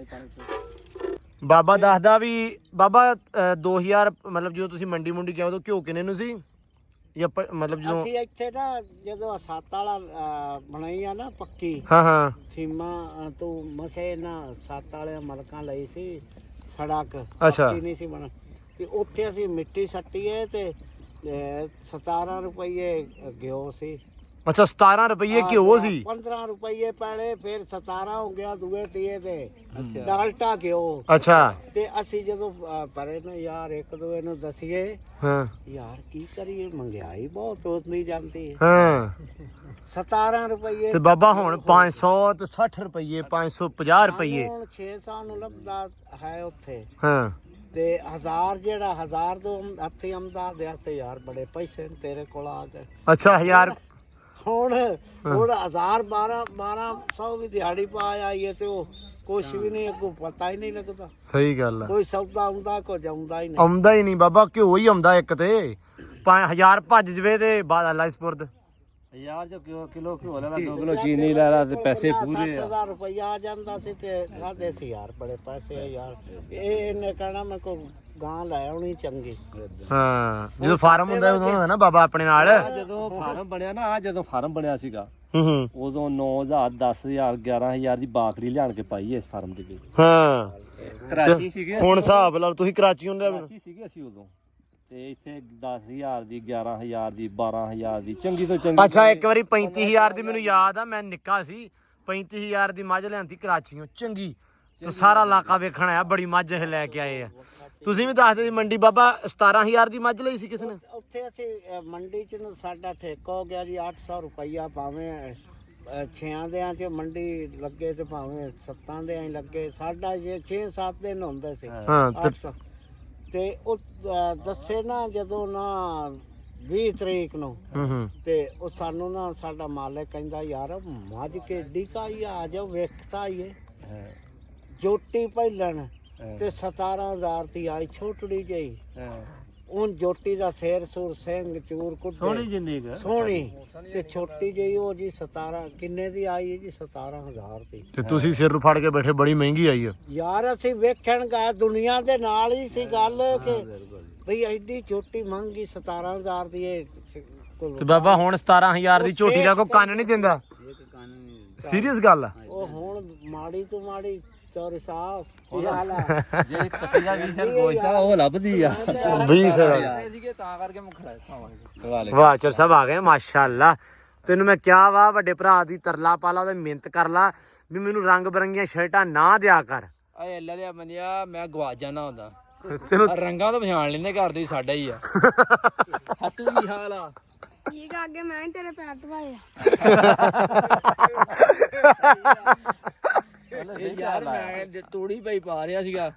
ਬਾਬਾ ਦੱਸਦਾ ਵੀ ਬਾਬਾ 2000 ਮਤਲਬ ਜਦੋਂ ਤੁਸੀਂ ਮੰਡੀ ਮੁੰਡੀ ਗਿਆ ਉਦੋਂ ਘਿਓ ਕਿੰਨੇ ਨੂੰ ਸੀ? ਜਾਂ ਮਤਲਬ ਜਦੋਂ ਅਸੀਂ ਇੱਥੇ ਨਾ ਜਦੋਂ ਸੱਤ ਵਾਲਾ ਬਣਾਈ ਆ ਨਾ ਪੱਕੀ ਹਾਂ ਸੀਮਾ ਤੂੰ ਮਸੇ ਨਾ ਸੱਤ ਵਾਲੇ ਮਲਕਾਂ ਲਈ ਸੀ ਸੜਕ ਅੱਛਾ। ਪੱਕੀ ਨਹੀਂ ਸੀ ਬਣ ਤੇ ਉੱਥੇ ਅਸੀਂ ਮਿੱਟੀ ਸੱਟੀਏ ਤੇ 17 ਰੁਪਏ ਗਿਓ ਸੀ। ਅੱਛਾ 17 ਰੁਪਏ ਘਿਓ ਸੀ। 15 ਰੁਪਏ ਪਹਿਲੇ ਫਿਰ 17 ਹੋ ਗਿਆ ਦੂਏ ਤੀਏ ਤੇ ਡਾਲਟਾ ਗਿਓ। ਅੱਛਾ ਤੇ ਅਸੀਂ ਜਦੋਂ ਪਰੇ ਨੂੰ ਯਾਰ ਇੱਕ ਦੂਏ ਨੂੰ ਦਸੀਏ ਹਾਂ ਯਾਰ ਕੀ ਕਰੀਏ ਮਹਿੰਗਾਈ ਬਹੁਤ ਹੁੰਦੀ ਜਾਂਦੀ ਹੈ। ਹਾਂ 17 ਰੁਪਏ ਤੇ ਬਾਬਾ ਹੁਣ 500 ਤੇ 60 ਰੁਪਏ 550 ਰੁਪਏ ਹੁਣ 600 ਨੂੰ ਲੱਭਦਾ ਹੈ ਉੱਥੇ ਹਾਂ। ਤੇ 1000 ਜਿਹੜਾ 1000 ਤੋਂ ਹੱਥੀ ਆਮਦਾ ਦੇ ਹੱਥੇ ਯਾਰ ਬੜੇ ਪੈਸੇ ਨੇ ਤੇਰੇ ਕੋਲ ਆ ਗਏ। ਅੱਛਾ 1000 ਹੁਣ 1000 1200 ਵੀ ਦਿਹਾੜੀ ਪਾ ਆਈਏ ਤੇ ਉਹ ਕੁਛ ਵੀ ਨਹੀਂ ਅੱਗੋਂ ਪਤਾ ਹੀ ਨਹੀਂ ਲੱਗਦਾ। ਸਹੀ ਗੱਲ ਆ। ਕੋਈ ਸੌਦਾ ਆਉਂਦਾ ਕੁਝ ਆਉਂਦਾ ਹੀ ਨਹੀਂ। ਆਉਂਦਾ ਹੀ ਨਹੀਂ ਬਾਬਾ, ਘਿਓ ਹੀ ਆਉਂਦਾ ਇੱਕ ਤੇ 5000 ਭੱਜ ਜਵੇ ਤੇ ਬਾਅਦ ਅੱਲਾ ਸਪੁਰਦ। ਯਾਰ ਜੋ ਕਿਲੋ ਘਿਓ ਲੈਣਾ 2 ਕਿਲੋ ਚੀਨੀ ਲੈਣਾ ਤੇ ਪੈਸੇ ਪੂਰੇ ਆ। 7000 ਰੁਪਇਆ ਆ ਜਾਂਦਾ ਸੀ ਤੇ ਆਦੇ ਸੀ ਯਾਰ ਬੜੇ ਪੈਸੇ ਆ ਯਾਰ। ਇਹਨੇ ਕਹਿਣਾ ਮੈਂ ਕੋ ਗਾਂ ਲੈ ਆਉਣੀ ਚੰਗੀ। ਹਾਂ ਜਦੋਂ ਫਾਰਮ ਹੁੰਦਾ ਉਦੋਂ ਹੁੰਦਾ ਨਾ ਬਾਬਾ ਆਪਣੇ ਨਾਲ। ਜਦੋਂ ਫਾਰਮ ਬਣਿਆ ਨਾ ਜਦੋਂ ਫਾਰਮ ਬਣਿਆ ਸੀਗਾ ਹੂੰ ਉਦੋਂ 9000 10000 11000 ਦੀ ਬਾਕਰੀ ਲਿਆਣ ਕੇ ਪਾਈ ਇਸ ਫਾਰਮ ਦੇ ਵਿੱਚ। ਹਾਂ ਕਰਾਚੀ ਸੀਗੇ ਹੁਣ ਹਿਸਾਬ ਲਾ ਲਓ ਤੁਸੀਂ ਕਰਾਚੀ ਹੁੰਦੇ ਕਰਾਚੀ ਸੀਗੇ ਅਸੀਂ ਉਦੋਂ ਤੇ ਇੱਥੇ 10000 ਦੀ 11000 ਦੀ 12000 ਦੀ ਚੰਗੀ ਤੋਂ ਚੰਗੀ। ਅੱਛਾ ਇੱਕ ਵਾਰੀ 35000 ਦੀ ਮੈਨੂੰ ਯਾਦ ਆ, ਮੈਂ ਨਿੱਕਾ ਸੀ 35000 ਦੀ ਮੱਝ ਲਿਆਂਦੀ ਕਰਾਚੀੋਂ ਚੰਗੀ ਤੇ ਸਾਰਾ ਇਲਾਕਾ ਵੇਖਣ ਆਇਆ, ਬੜੀ ਮੱਝ ਇਹ ਲੈ ਕੇ ਆਏ ਆ। ਤੁਸੀਂ ਵੀ ਦੱਸਦੇ ਸੀ ਮੰਡੀ ਬਾਬਾ 17000 ਦੀ ਮੱਝ ਲਈ ਸੀ ਕਿਸੇ ਨੇ? ਉੱਥੇ ਅਸੀਂ ਮੰਡੀ ਚ ਨੂੰ ਸਾਡਾ ਠੇਕਾ ਹੋ ਗਿਆ ਜੀ 800 ਰੁਪਇਆ ਭਾਵੇਂ 6 ਦਿਆਂ ਚ ਮੰਡੀ ਲੱਗੇ ਤੇ ਭਾਵੇਂ 7 ਦਿਆਂ ਹੀ ਲੱਗੇ। ਸਾਡਾ ਜੇ 6-7 ਦਿਨ ਹੁੰਦੇ ਸੀ ਹਾਂ 800 ਤੇ ਉਹ ਦੱਸੇ ਨਾ ਜਦੋਂ ਨਾ 20 ਤਰੀਕ ਨੂੰ ਹੂੰ ਤੇ ਉਹ ਸਾਨੂੰ ਨਾ ਸਾਡਾ ਮਾਲਕ ਕਹਿੰਦਾ ਯਾਰ ਮੱਝ ਕਿੱਡੀ ਕਾਈ ਆ ਜਾਓ ਵੇਖਤਾ ਹੀ ਜੋਟੀ ਪਹਿਲਣ ਤੇ 17000 ਦੀ ਆਈ ਛੋਟੜੀ ਜਿਹੀ। ਉਹ ਜੋਟੀ ਦਾ ਸਿਰ ਸੁਰ ਸਿੰਘ ਚੂਰ ਕੁੱਟੇ ਸੋਹਣੀ ਜਿੰਨੀ ਕੁ ਸੋਹਣੀ ਤੇ ਛੋਟੀ ਜਿਹੀ ਉਹ ਜੀ 17 ਕਿੰਨੇ ਦੀ ਆਈ ਹੈ ਜੀ 17000 ਦੀ। ਤੇ ਤੁਸੀਂ ਸਿਰ ਨੂੰ ਫੜ ਕੇ ਬੈਠੇ, ਬੜੀ ਮਹਿੰਗੀ ਆਈ ਆ। ਯਾਰ ਅਸੀਂ ਵੇਖਣ ਗਏ ਦੁਨੀਆ ਦੇ ਨਾਲ ਹੀ ਸੀ ਗੱਲ ਕਿ ਭਈ ਐਡੀ ਛੋਟੀ ਮਹਿੰਗੀ 17000 ਦੀ ਇਹ ਤੇ ਬਾਬਾ ਹੁਣ 17000 ਦੀ ਝੋਟੀ ਦਾ ਕੋਈ ਕੰਨ ਨਹੀਂ ਦਿੰਦਾ। ਸੀਰੀਅਸ ਗੱਲ ਆ। ਉਹ ਹੁਣ ਮਾੜੀ ਤੋਂ ਮਾੜੀ ਚੌਰੀ ਸਾਹਿਬ ਕੀ ਹਾਲ ਆ? ਜਿਹੜੀ 25 ਦਾ 20 ਸਿਰ ਗੋਸ਼ਤ ਆ ਉਹ ਲੱਭਦੀ ਆ 20 ਸਿਰ ਸੀਗੇ ਤਾਂ ਕਰਕੇ ਮੁਖੜਾ ਸਾਵਾਂਗੇ। ਵਾਹ ਚਲ ਸਭ ਆ ਗਏ ਮਾਸ਼ਾਅੱਲਾ। ਤੈਨੂੰ ਮੈਂ ਕਿਹਾ ਵਾ ਵੱਡੇ ਭਰਾ ਦੀ ਤਰਲਾ ਪਾਲਾ ਉਹਦਾ ਮਿਹਨਤ ਕਰ ਲਾ ਵੀ ਮੈਨੂੰ ਰੰਗ ਬਰੰਗੀਆਂ ਸ਼ਰਟਾਂ ਨਾ ਦਿਆ ਕਰ। ਓਏ ਅੱਲਾ ਦੇ ਬੰਦਿਆ ਮੈਂ ਗਵਾਚ ਜਾਣਾ ਹੁੰਦਾ। ਤੈਨੂੰ ਰੰਗਾਂ ਤੋਂ ਪਛਾਣ ਲੈਂਦੇ ਘਰ ਦੇ ਸਾਡਾ ਹੀ ਆ। ਹੱਤੂ ਕੀ ਹਾਲ ਆ? ਠੀਕ ਆ, ਅੱਗੇ ਮੈਂ ਹੀ ਤੇਰੇ ਪੈਰ ਧਵਾਏ ਆ। ਇਹ ਯਾਰ ਮੈਂ ਤੂੜੀ ਭਾਈ ਪਾ ਰਿਹਾ ਸੀਗਾ,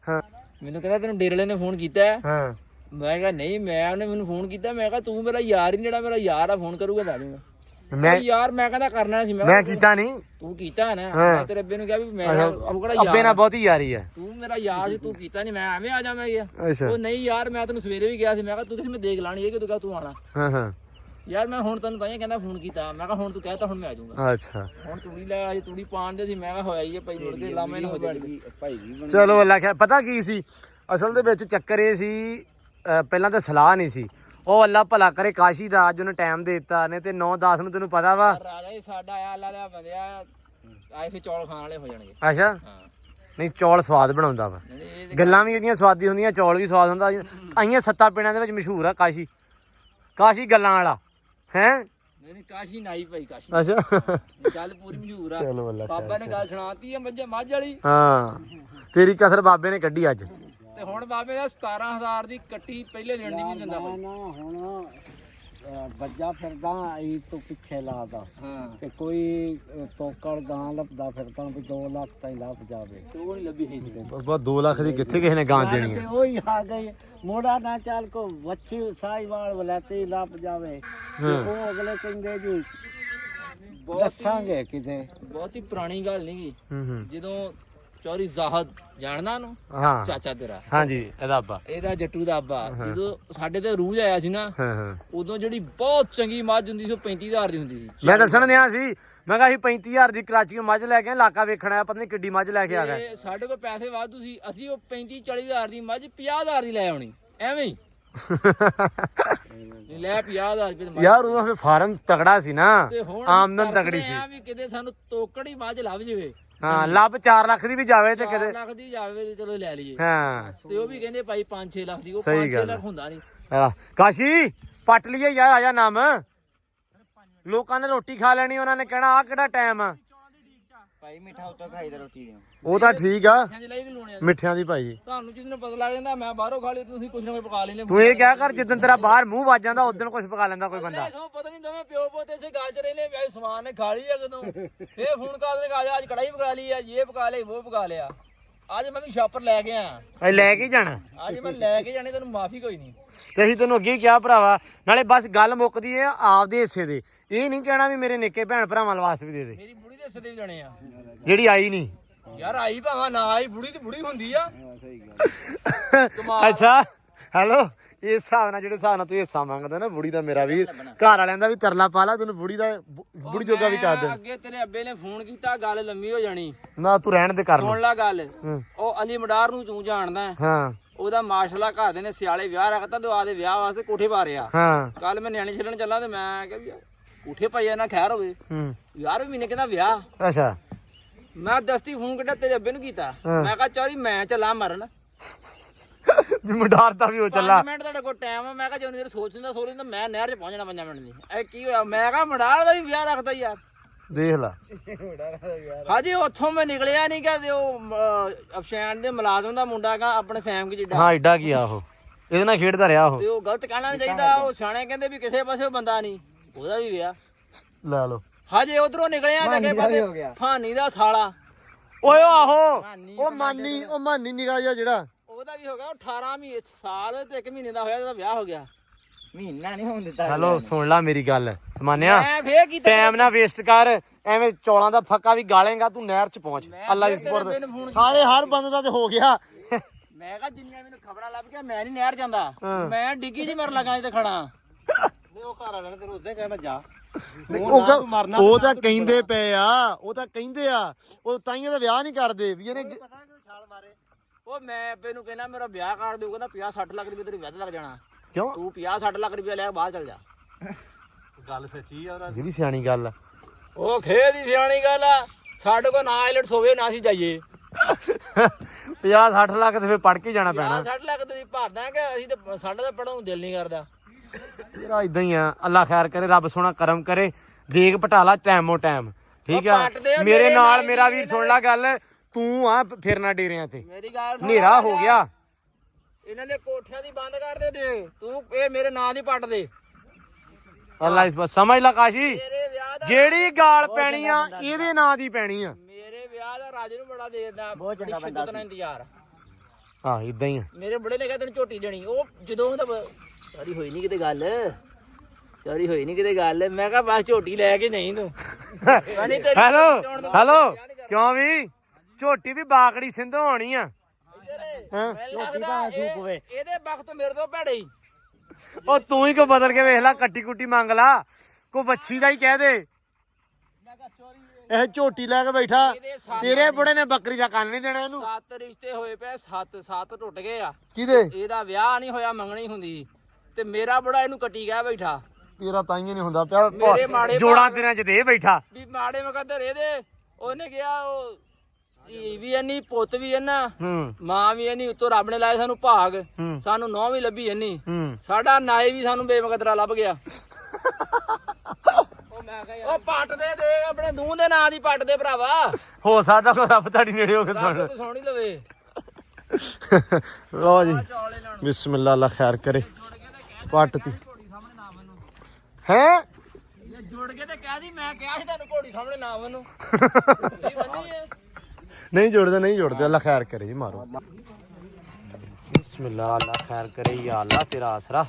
ਮੈਨੂੰ ਕਹਿੰਦਾ ਤੈਨੂੰ ਡੇਰੇ ਵਾਲੇ ਨੇ ਫੋਨ ਕੀਤਾ ਹੈ? ਹਾਂ ਮੈਂ ਕਿਹਾ ਨਹੀਂ, ਉਹਨੇ ਮੈਨੂੰ ਫੋਨ ਕੀਤਾ। ਮੈਂ ਕਿਹਾ ਤੂੰ ਮੇਰਾ ਯਾਰ ਹੀ, ਜਿਹੜਾ ਮੇਰਾ ਯਾਰ ਆ ਫੋਨ ਕਰੂਗਾ ਦੱਸ ਦੂੰਗਾ। ਮੈਂ ਯਾਰ ਮੈਂ ਕਹਿੰਦਾ ਕਰਨਾ ਸੀ। ਮੈਂ ਕੀਤਾ ਨਹੀਂ। ਤੂੰ ਕੀਤਾ ਨਾ। ਮੈਂ ਤੇਰੇ ਅੱਬੇ ਨੂੰ ਕਿਹਾ ਵੀ ਮੈਂ ਤੂੰ ਕਿਹੜਾ ਅੱਬੇ ਨਾਲ ਯਾਰ, ਬਹੁਤੀ ਯਾਰੀ ਆ। ਤੂੰ ਮੇਰਾ ਯਾਰ ਸੀ, ਤੂੰ ਕੀਤਾ ਨਹੀਂ। ਮੈਂ ਐਵੇਂ ਆ ਜਾਵਾਂ ਗਿਆ। ਅੱਛਾ ਉਹ ਨਹੀਂ ਯਾਰ ਮੈਂ ਤੈਨੂੰ ਸਵੇਰੇ ਵੀ ਗਿਆ ਸੀ। ਮੈਂ ਕਿਹਾ ਤੂੰ ਕਿਸੇ ਮੈਂ ਦੇਖ ਲਾਣੀ ਹੈ ਕਿ ਤੂੰ ਆਣਾ। ਹਾਂ ਯਾਰ ਮੈਂ ਹੁਣ ਤੈਨੂੰ ਤਾਂ ਹੀ ਕਹਿੰਦਾ ਫੋਨ ਕੀਤਾ। ਮੈਂ ਕਿਹਾ ਹੁਣ ਤੂੰ ਕਹਿਤਾ ਹੁਣ ਮੈਂ ਆ ਜਾਊਂਗਾ। ਅੱਛਾ ਹੁਣ ਤੂੜੀ ਲੈ ਆਈ, ਤੂੜੀ ਪਾਣ ਦੇ ਸੀ। ਮੈਂ ਕਿਹਾ ਹੋਇਆ ਹੀ ਹੈ ਭਾਈ, ਮੁੜ ਕੇ ਲਾਮੇ ਨਾ ਹੋ ਜਾਣੀ। ਚਲੋ ਅੱਲਾ ਖੈਰ। ਪਤਾ ਕੀ ਸੀ ਅਸਲ ਦੇ ਵਿੱਚ ਚੱਕਰ ਇਹ ਸੀ, ਪਹਿਲਾਂ ਤਾਂ ਸਲਾਹ ਨਹੀਂ ਸੀ। ਉਹ ਅੱਲਾ ਭਲਾ ਕਰੇ ਕਾਸ਼ੀ ਦਾ ਅੱਜ ਉਹਨੇ ਟਾਈਮ ਦੇ ਦਿੱਤਾ ਨੇ ਤੇ 9-10 ਨੂੰ ਤੈਨੂੰ ਪਤਾ ਵਾ। ਰਾਜਾ ਜੀ ਸਾਡਾ ਆਇਆ ਅੱਲਾ ਦਾ ਬੰਦਿਆ ਆਏ ਫੇ ਚੌਲ ਖਾਣ ਵਾਲੇ ਹੋ ਜਾਣਗੇ। ਅੱਛਾ ਹਾਂ ਨਹੀਂ ਚੌਲ ਸਵਾਦ ਬਣਾਉਂਦਾ ਵਾ ਗੱਲਾਂ ਵੀ ਇਹਦੀਆਂ ਸਵਾਦੀ ਹੁੰਦੀਆਂ ਚੌਲ ਵੀ ਸਵਾਦ ਹੁੰਦਾ ਆਈਆਂ ਸੱਤਾ ਪਿੰਡਾਂ ਦੇ ਵਿੱਚ ਮਸ਼ਹੂਰ ਆ ਕਾਸ਼ੀ ਕਾਸ਼ੀ ਗੱਲਾਂ ਵਾਲਾ ਹੈ ਨਹੀਂ ਕਾਸ਼ੀ ਨਾਈ ਭਾਈ ਕਾਸ਼ੀ ਅੱਛਾ ਇਹ ਗੱਲ ਪੂਰੀ ਮਸ਼ਹੂਰ ਆ ਚਲੋ ਅੱਲਾ ਬਾਬਾ ਨੇ ਗੱਲ ਸੁਣਾਤੀ ਆ ਮੱਝ ਵਾਲੀ ਹਾਂ ਤੇਰੀ ਕਸਰ ਬਾਬੇ ਨੇ ਕੱਢੀ ਅੱਜ ਤੇ ਹੁਣ ਬਾਬੇ ਦਾ 17000 ਦੀ ਕੱਟੀ ਪਹਿਲੇ ਦਿਨ ਦੀ ਨਹੀਂ ਦਿੰਦਾ ਨਾ ਭਾਈ ਨਾ ਹੁਣ ਬੱਜਾ ਫਿਰਦਾ ਇਹ ਤੋਂ ਪਿੱਛੇ ਲਾਦਾ ਹਾਂ ਤੇ ਕੋਈ ਤੋਕੜ ਗਾਂ ਲੱਭਦਾ ਫਿਰਦਾ ਵੀ 2 ਲੱਖ ਤਾਈਂ ਲੱਭ ਜਾਵੇ ਤੇ ਉਹ ਨਹੀਂ ਲੱਭੀ ਹੈ ਬਸ 2 ਲੱਖ ਦੀ ਕਿੱਥੇ ਕਿਸੇ ਨੇ ਗਾਂ ਦੇਣੀ ਤੇ ਹੈ ਉਹੀ ਆ ਗਈ ਮੋੜਾ ਨਾ ਚੱਲ ਕੋ ਵੱਛੀ ਸਾਈਵਾਲ ਵਲਾਤੇ ਲੱਭ ਜਾਵੇ ਤੇ ਉਹ ਅਗਲੇ ਕਹਿੰਦੇ ਜੀ ਦੱਸਾਂਗੇ ਕਿਤੇ ਬਹੁਤ ਹੀ ਪੁਰਾਣੀ ਗੱਲ ਨਹੀਂ ਗੀ ਹੂੰ ਜਦੋਂ ਚੌਰੀ ਜ਼ਾਹਦ ਜਾਣਦਾ ਨੂੰ ਹਾਂ ਚਾਚਾ ਤੇਰਾ ਹਾਂਜੀ ਇਹਦਾ ਅੱਬਾ ਇਹਦਾ ਜੱਟੂ ਦਾ ਅੱਬਾ ਜਦੋਂ ਸਾਡੇ ਤੇ ਰੂਜ ਆਇਆ ਸੀ ਨਾ ਹਾਂ ਹਾਂ ਉਦੋਂ ਜਿਹੜੀ ਬਹੁਤ ਚੰਗੀ ਮੱਝ ਹੁੰਦੀ ਸੀ ਉਹ 35000 ਦੀ ਹੁੰਦੀ ਸੀ ਮੈਂ ਦੱਸਣ ਦਿਆਂ ਸੀ ਮੈਂ ਕਿਹਾ ਅਸੀਂ 35000 ਦੀ ਕਰਾਚੀੋਂ ਮੱਝ ਲੈ ਕੇ ਆਏ ਇਲਾਕਾ ਵੇਖਣਾ ਆ ਪਤਾ ਨਹੀਂ ਕਿੱਡੀ ਮੱਝ ਲੈ ਕੇ ਆ ਗਏ ਤੇ ਸਾਡੇ ਕੋਲ ਪੈਸੇ ਵਾਧੂ ਸੀ ਅਸੀਂ ਉਹ 35-40000 ਦੀ ਮੱਝ 50000 ਦੀ ਲੈ ਆਉਣੀ ਐਵੇਂ ਹੀ ਲੈ 50000 ਰੁਪਏ ਦੀ ਮੱਝ ਯਾਰ ਉਦੋਂ ਫੇ ਫਾਰਮ ਤਗੜਾ ਸੀ ਨਾ ਤੇ ਹੁਣ ਆਮਦਨ ਤਗੜੀ ਸੀ ਆ ਵੀ ਕਿਤੇ ਸਾਨੂੰ ਤੋਕੜੀ ਮੱਝ ਲੱਭ ਜਵੇ ਹਾਂ ਲੱਭ 4 ਲੱਖ ਦੀ ਵੀ ਜਾਵੇ ਤੇ 4 ਕਿਤੇ ਲੱਖ ਦੀ ਜਾਵੇ ਤੇ ਚਲੋ ਲੈ ਲਈਏ ਹਾਂ ਤੇ ਉਹ ਵੀ ਕਹਿੰਦੇ ਭਾਈ 5-6 ਲੱਖ ਦੀ ਉਹ ਸਹੀ 5-6 ਗੱਲ ਲੱਖ ਹੁੰਦਾ ਨਹੀਂ ਕਾਸ਼ੀ ਪੱਟ ਲਈਏ ਯਾਰ ਆਜਾ ਨਾਮ ਲੋਕਾਂ ਨੇ ਰੋਟੀ ਖਾ ਲੈਣੀ ਉਹਨਾਂ ਨੇ ਕਹਿਣਾ ਆ ਕਿਹੜਾ ਟਾਈਮ ਆ ਭਾਈ ਮਿੱਠਾ ਉੱਤੋਂ ਖਾਈਦਾ ਰੋਟੀ ਦੇ ਉਹ ਤਾਂ ਠੀਕ ਆ ਹਾਂਜੀ ਲਈ ਵੀ ਲੋਣੇ ਮਿੱਠਿਆਂ ਦੀ ਭਾਈ ਤੁਹਾਨੂੰ ਜਿਸ ਨੂੰ ਪਤਾ ਲੱਗ ਜਾਂਦਾ ਮੈਂ ਬਾਹਰੋਂ ਖਾ ਲਈ ਤੁਸੀਂ ਕੁਝ ਨਾ ਕੁਝ ਪਕਾ ਲੈਨੇ ਤੂੰ ਇਹ ਕਿਹਾ ਕਰ ਜਿੱਦਣ ਤੇਰਾ ਬਾਹਰ ਮੂੰਹ ਵੱਜ ਜਾਂਦਾ ਉਦੋਂ ਕੁਝ ਪਕਾ ਲੈਂਦਾ ਕੋਈ ਬੰਦਾ ਸੋ ਪਤਾ ਨਹੀਂ ਦੋਵੇਂ ਪਿਓ ਪੋਤੇ ਸੇ ਗੱਲ ਚ ਰਹਿੰਦੇ ਵੀ ਅੱਜ ਸਮਾਨ ਨੇ ਖਾ ਲਈ ਆ ਕਦੋਂ ਇਹ ਫੋਨ ਕਰਦੇ ਨੇ ਅੱਜ ਕੜਾਈ ਪਕਾ ਲਈ ਆ ਇਹ ਪਕਾ ਲਈ ਉਹ ਪਕਾ ਲਿਆ ਅੱਜ ਮੈਂ ਵੀ ਸ਼ਾਪਰ ਲੈ ਕੇ ਆਇਆ ਅਸੀਂ ਲੈ ਕੇ ਹੀ ਜਾਣਾ ਅੱਜ ਮੈਂ ਲੈ ਕੇ ਜਾਣੀ ਤੈਨੂੰ ਮਾਫੀ ਕੋਈ ਨਹੀਂ ਤੇ ਅਸੀਂ ਤੈਨੂੰ ਅੱਗੇ ਹੀ ਕਿਹਾ ਭਰਾਵਾ ਨਾਲੇ ਬਸ ਗੱਲ ਮੁੱਕਦੀ ਹੈ ਆਪਦੇ ਹਿੱਸੇ ਦੇ ਇਹ ਨਹੀਂ ਕਹਿਣਾ ਵੀ ਮੇਰੇ ਨਿੱਕੇ ਭੈਣ ਭਰਾਵਾਂ ਲਵਾਸ ਵੀ ਦੇ ਦੇ ਮੇਰੀ ਬੁੜੀ ਦੇ ਹਿੱਸੇ ਦੇ ਜਾਣੇ ਆ ਜਿਹੜੀ ਆਈ ਨਹੀਂ ਯਾਰ ਆਈ ਭਾਵੇਂ ਨਾ ਆਈ ਬੁੜੀ ਤੇ ਬੁੜੀ ਹੁੰਦੀ ਆ ਅੱਛਾ ਹੈਲੋ ਇਸ ਹਿਸਾਬ ਨਾਲ ਜਿਹੜੇ ਹਿਸਾਬ ਨਾਲ ਤੂੰ ਹਿੱਸਾ ਮੰਗਦਾ ਨਾ ਬੁੜੀ ਦਾ ਮੇਰਾ ਵੀਰ ਘਰ ਵਾਲਿਆਂ ਦਾ ਵੀ ਤਰਲਾ ਪਾ ਲਾ ਤੈਨੂੰ ਬੁੜੀ ਦਾ ਬੁੜੀ ਜੋਗਾ ਵੀ ਕਰ ਦੇ ਅੱਗੇ ਤੇਰੇ ਅੱਬੇ ਨੇ ਫੋਨ ਕੀਤਾ ਗੱਲ ਲੰਮੀ ਹੋ ਜਾਣੀ ਨਾ ਤੂੰ ਰਹਿਣ ਦੇ ਕਰ ਸੁਣ ਲੈ ਲੈ ਗੱਲ ਉਹ ਅਲੀ ਮਡਾਰ ਨੂੰ ਤੂੰ ਜਾਣਦਾ ਹੈ। ਹਾਂ ਉਹਦਾ ਮਾਸ਼ਾਅੱਲਾ ਘਰ ਦੇ ਨੇ ਸਿਆਲੇ ਵਿਆਹ ਰੱਖਤਾ ਤੇ ਆਦੇ ਵਿਆਹ ਵਾਸਤੇ ਕੋਠੇ ਪਾਰਿਆ ਹਾਂ ਕੱਲ ਮੈਂ ਨਿਆਣੇ ਛੱਡਣ ਚੱਲਾ ਤੇ ਮੈਂ ਕਿਹਾ ਵੀ ਯਾਰ ਕੋਠੇ ਪਾਈਆ ਨਾ ਖੈਰ ਹੋਵੇ ਹੂੰ ਯਾਰ ਮਹੀਨੇ ਕਹਿੰਦਾ ਵਿਆਹ ਅੱਛਾ ਮੈਂ ਦਸਤੀ ਫੋਨ ਕੱਢਿਆ ਤੇਰੇ ਅੱਬੇ ਨੂੰ ਕੀਤਾ ਮੈਂ ਕਿਹਾ ਚੌਰੀ ਮੈਂ ਚੱਲਾਂ ਮਰਨ ਵੀ ਮੁੰਡਾਰਦਾ ਵੀ ਉਹ ਚੱਲਾ 5 ਮਿੰਟ ਤੁਹਾਡੇ ਕੋਲ ਟਾਈਮ ਆ ਮੈਂ ਕਿਹਾ ਜਦੋਂ ਸੋਚਦਾ ਮੈਂ ਨਹਿਰ 'ਚ ਪਹੁੰਚਣਾ 5 ਮਿੰਟ ਦੀ ਇਹ ਕੀ ਹੋਇਆ ਮੈਂ ਕਿਹਾ ਮਡਾਰ ਦਾ ਵੀ ਵਿਆਹ ਰੱਖਦਾ ਯਾਰ ਦੇਖ ਲਾ ਹਾਜੀ ਉੱਥੋਂ ਮੈਂ ਨਿਕਲਿਆ ਨਹੀਂ ਕਿ ਉਹ ਅਫਸ਼ੈਨ ਦੇ ਮੁਲਾਜ਼ਮ ਦਾ ਮੁੰਡਾ ਗਾ ਆਪਣੇ ਸੈਮ ਕੀ ਜਿੱਡਾ ਹਾਂ ਏਡਾ ਕੀ ਆ ਉਹ ਇਹਦੇ ਨਾਲ ਖੇਡਦਾ ਰਿਹਾ ਉਹ ਤੇ ਉਹ ਗਲਤ ਕਹਿਣਾ ਨਹੀਂ ਚਾਹੀਦਾ ਉਹ ਸਿਆਣੇ ਕਹਿੰਦੇ ਵੀ ਕਿਸੇ ਪਾਸੇ ਬੰਦਾ ਨਹੀਂ ਉਹਦਾ ਵੀ ਵਿਆਹ ਲੈ ਲਓ ਹਾਜੇ ਉਧਰੋਂ ਨਿਕਲਿਆ ਤੇ ਅੱਗੇ ਪਾਸੇ ਫਾਨੀ ਦਾ ਸਾਲਾ ਓਏ ਆਹੋ ਉਹ ਮਾਨੀ ਨਿਗਾਹ ਜਿਹਾ ਜਿਹੜਾ ਉਹਦਾ ਵੀ ਹੋ ਗਿਆ 18 ਸਾਲ ਤੇ 1 ਮਹੀਨੇ ਦਾ ਹੋਇਆ ਉਹਦਾ ਵਿਆਹ ਹੋ ਗਿਆ ਮਹੀਨਾ ਨਹੀਂ ਹੋਣ ਦਿੱਤਾ ਹੈਲੋ ਸੁਣ ਲੈ ਮੇਰੀ ਗੱਲ ਸਮਾਨਿਆ ਮੈਂ ਫੇਰ ਕੀਤਾ ਟਾਈਮ ਨਾ ਵੇਸਟ ਕਰ ਐਵੇਂ ਚੌਲਾਂ ਦਾ ਫੱਕਾ ਵੀ ਗਾਲੇਗਾ ਤੂੰ ਨਹਿਰ ਚ ਪਹੁੰਚ ਅੱਲਾ ਦੀ ਸਪੋਰਟ ਸਾਰੇ ਹਰ ਬੰਦੇ ਦਾ ਤੇ ਹੋ ਗਿਆ ਮੈਂ ਕਿਹਾ ਜਿੰਨੀਆਂ ਮੈਨੂੰ ਖਬਰਾਂ ਲੱਭ ਗਿਆ ਮੈਂ ਨਹੀਂ ਨਹਿਰ ਜਾਂਦਾ ਮੈਂ ਡਿੱਗੀ 'ਚ ਮਰ ਲੱਗਾ ਤੇ ਖੜਾ ਉਹ ਘਰ ਵਾਲਿਆਂ ਨੇ ਤੈਨੂੰ ਉਦਾਂ ਕਹਿਣਾ ਜਾ ਉਹ ਤਾਂ ਕਹਿੰਦੇ ਪਏ ਆ ਉਹ ਤਾਂ ਕਹਿੰਦੇ ਆ ਉਹ ਤਾਈਆਂ ਦਾ ਵਿਆਹ ਨਹੀਂ ਕਰਦੇ ਵੀ ਇਹਨੇ ਉਹ ਮੈਂ ਅੱਬੇ ਨੂੰ ਕਹਿੰਦਾ ਮੇਰਾ ਵਿਆਹ ਕਰ ਦਿਓ ਕਹਿੰਦਾ 50-60 ਲੱਖ ਰੁਪਏ ਤੇਰੀ ਵਿਆਹ ਲੱਗ ਜਾਣਾ ਕਿਉਂ ਤੂੰ 50-60 ਲੱਖ ਰੁਪਏ ਲੈ ਬਾਹਰ ਚੱਲ ਜਾ ਗੱਲ ਸੱਚੀ ਆ ਇਹ ਵੀ ਸਿਆਣੀ ਗੱਲ ਆ ਉਹ ਖੇਡ ਦੀ ਸਿਆਣੀ ਗੱਲ ਆ ਸਾਡੇ ਕੋਲ ਨਾ ਆਇਲਟਸ ਹੋਵੇ ਨਾ ਅਸੀਂ ਜਾਈਏ 50-60 ਲੱਖ ਤੇ ਫੇਰ ਪੜ ਕੇ ਜਾਣਾ ਪੈਣਾ 60 ਲੱਖ ਤੁਸੀਂ ਭਰਦਾ ਕਿ ਅਸੀਂ ਤਾਂ ਸਾਡਾ ਤਾਂ ਪੜਾਉਣ ਨੂੰ ਦਿਲ ਨਹੀਂ ਕਰਦਾ ਤੇਰਾ ਇਦਾਂ ਹੀ ਆ ਅੱਲਾ ਖੈਰ ਕਰੇ ਰੱਬ ਸੋਹਣਾ ਕਰਮ ਕਰੇ ਦੇਖ ਪਟਾਲਾ ਟਾਈਮੋ ਟਾਈਮ ਠੀਕ ਆ ਮੇਰੇ ਨਾਲ ਮੇਰਾ ਵੀਰ ਸੁਣ ਲੈ ਗੱਲ ਤੂੰ ਆ ਫਿਰਨਾ ਡੇਰਿਆਂ ਤੇ ਮੇਰੀ ਗੱਲ ਸੁਣ ਹਨੇਰਾ ਹੋ ਗਿਆ ਇਹਨਾਂ ਦੇ ਕੋਠਿਆਂ ਦੀ ਬੰਦ ਕਰ ਦੇ ਤੂੰ ਇਹ ਮੇਰੇ ਨਾਂ ਦੀ ਪੱਟ ਦੇ ਅੱਲਾ ਇਸ ਬਸ ਸਮਝ ਲੈ ਕਾਸ਼ੀ ਮੇਰੇ ਵਿਆਹ ਦਾ ਜਿਹੜੀ ਗਾਲ ਪੈਣੀ ਆ ਇਹਦੇ ਨਾਂ ਦੀ ਪੈਣੀ ਆ ਮੇਰੇ ਵਿਆਹ ਦਾ ਰਾਜੇ ਨੂੰ ਬੜਾ ਦੇ ਦਿੰਦਾ ਬਹੁਤ ਚੰਗਾ ਬੰਦਾ ਸੀ ਇੰਤਜ਼ਾਰ ਹਾਂ ਇਦਾਂ ਹੀ ਆ ਮੇਰੇ ਬੜੇ ਨੇ ਕਿਹਾ ਤੈਨੂੰ ਝੋਟੀ ਦੇਣੀ ਉਹ ਜਦੋਂ ਉਹਦਾ ਸਾਰੀ ਹੋਈ ਨਹੀਂ ਕਿਤੇ ਗੱਲ ਸਾਰੀ ਹੋਈ ਨਹੀਂ ਕਿਤੇ ਗੱਲ ਮੈਂ ਕਿਹਾ ਬਸ ਝੋਟੀ ਲੈ ਕੇ ਨਹੀਂ ਤੂੰ ਹੈਲੋ ਕਿਉਂ ਵੀ ਝੋਟੀ ਵੀ ਬਾਕੜੀ ਸਿੰਧੋ ਹੋਣੀ ਆ ਝੋਟੀ ਭਾਵੇਂ ਸੂਪ ਹੋਵੇ ਇਹਦੇ ਵਕਤ ਮੇਰੇ ਤੋਂ ਭੈੜੇ ਹੀ ਉਹ ਤੂੰ ਹੀ ਕੋ ਬਦਲ ਕੇ ਵੇਖ ਲੈ ਕੱਟੀ ਕੁੱਟੀ ਮੰਗ ਲਾ ਕੋ ਵੱਛੀ ਦਾ ਹੀ ਕਹਿ ਦੇ ਇਹ ਝੋਟੀ ਲੈ ਕੇ ਬੈਠਾ ਤੇਰੇ ਬੁੜੇ ਨੇ ਬੱਕਰੀ ਦਾ ਕੰਨ ਨਹੀਂ ਦੇਣਾ ਇਹਨੂੰ 7 ਰਿਸ਼ਤੇ ਹੋਏ ਪਏ 7 ਟੁੱਟ ਗਏ ਆ ਕਿਹਦੇ ਇਹਦਾ ਵਿਆਹ ਨਹੀਂ ਹੋਇਆ ਮੰਗਣੀ ਹੁੰਦੀ ਤੇ ਮੇਰਾ ਬੜਾ ਇਹਨੂੰ ਕੱਟੀ ਗਿਆ ਬੈਠਾ ਤੇਰਾ ਤਾਂ ਹੀ ਨਹੀਂ ਹੁੰਦਾ ਮੇਰੇ ਪਿਆ ਮਾੜੇ ਜੋੜਾਂ ਤੇਰਿਆਂ ਚ ਦੇ ਬੈਠਾ ਵੀ ਮਾੜੇ ਮਕਦਰ ਇਹਦੇ ਉਹਨੇ ਗਿਆ ਉਹ ਧੀ ਵੀ ਇੰਨੀ ਪੁੱਤ ਵੀ ਇੰਨਾ ਹੂੰ ਮਾਂ ਵੀ ਇੰਨੀ ਉੱਤੋਂ ਰੱਬ ਨੇ ਲਾਇਆ ਸਾਨੂੰ ਭਾਗ ਹੂੰ। ਸਾਨੂੰ ਨੌਂ ਵੀ ਲੱਭੀ ਇੰਨੀ ਹੂੰ ਸਾਡਾ ਨਾਏ ਵੀ ਸਾਨੂੰ ਬੇਮਕਦਰਾ ਲੱਭ ਗਿਆ ਉਹ ਪੱਟ ਦੇ ਆਪਣੇ ਦੂਹ ਦੇ ਨਾਂ ਦੀ ਪੱਟ ਦੇ ਭਰਾਵਾ ਹੋ ਸਕਦਾ ਕੋਈ ਰੱਬ ਤੁਹਾਡੀ ਨੇੜੇ ਹੋ ਕੇ ਸੁਣ ਰੱਬ ਤੋਂ ਸੁਣ ਹੀ ਲਵੇ ਲਓ ਜੀ ਬਿਸਮਿਲ੍ਲਾ ਅੱਲਾ ਖੈਰ ਕਰੇ ਪੱਟਤੀ ਹੈ ਜੇ ਜੁੜ ਕੇ ਤੇ ਕਹਿ ਦੀ ਮੈਂ ਕਿਹਾ ਸੀ ਤੁਹਾਨੂੰ ਘੋੜੀ ਸਾਹਮਣੇ ਨਾ ਮੈਨੂੰ ਨਹੀਂ ਜੁੜਦੇ ਅੱਲਾ ਖੈਰ ਕਰੇ ਜੀ ਮਾਰੋ ਬਿਸਮਿਲ੍ਲਾ ਅੱਲਾ ਖੈਰ ਕਰੇ ਯਾ ਅੱਲਾ ਤੇਰਾ ਆਸਰਾ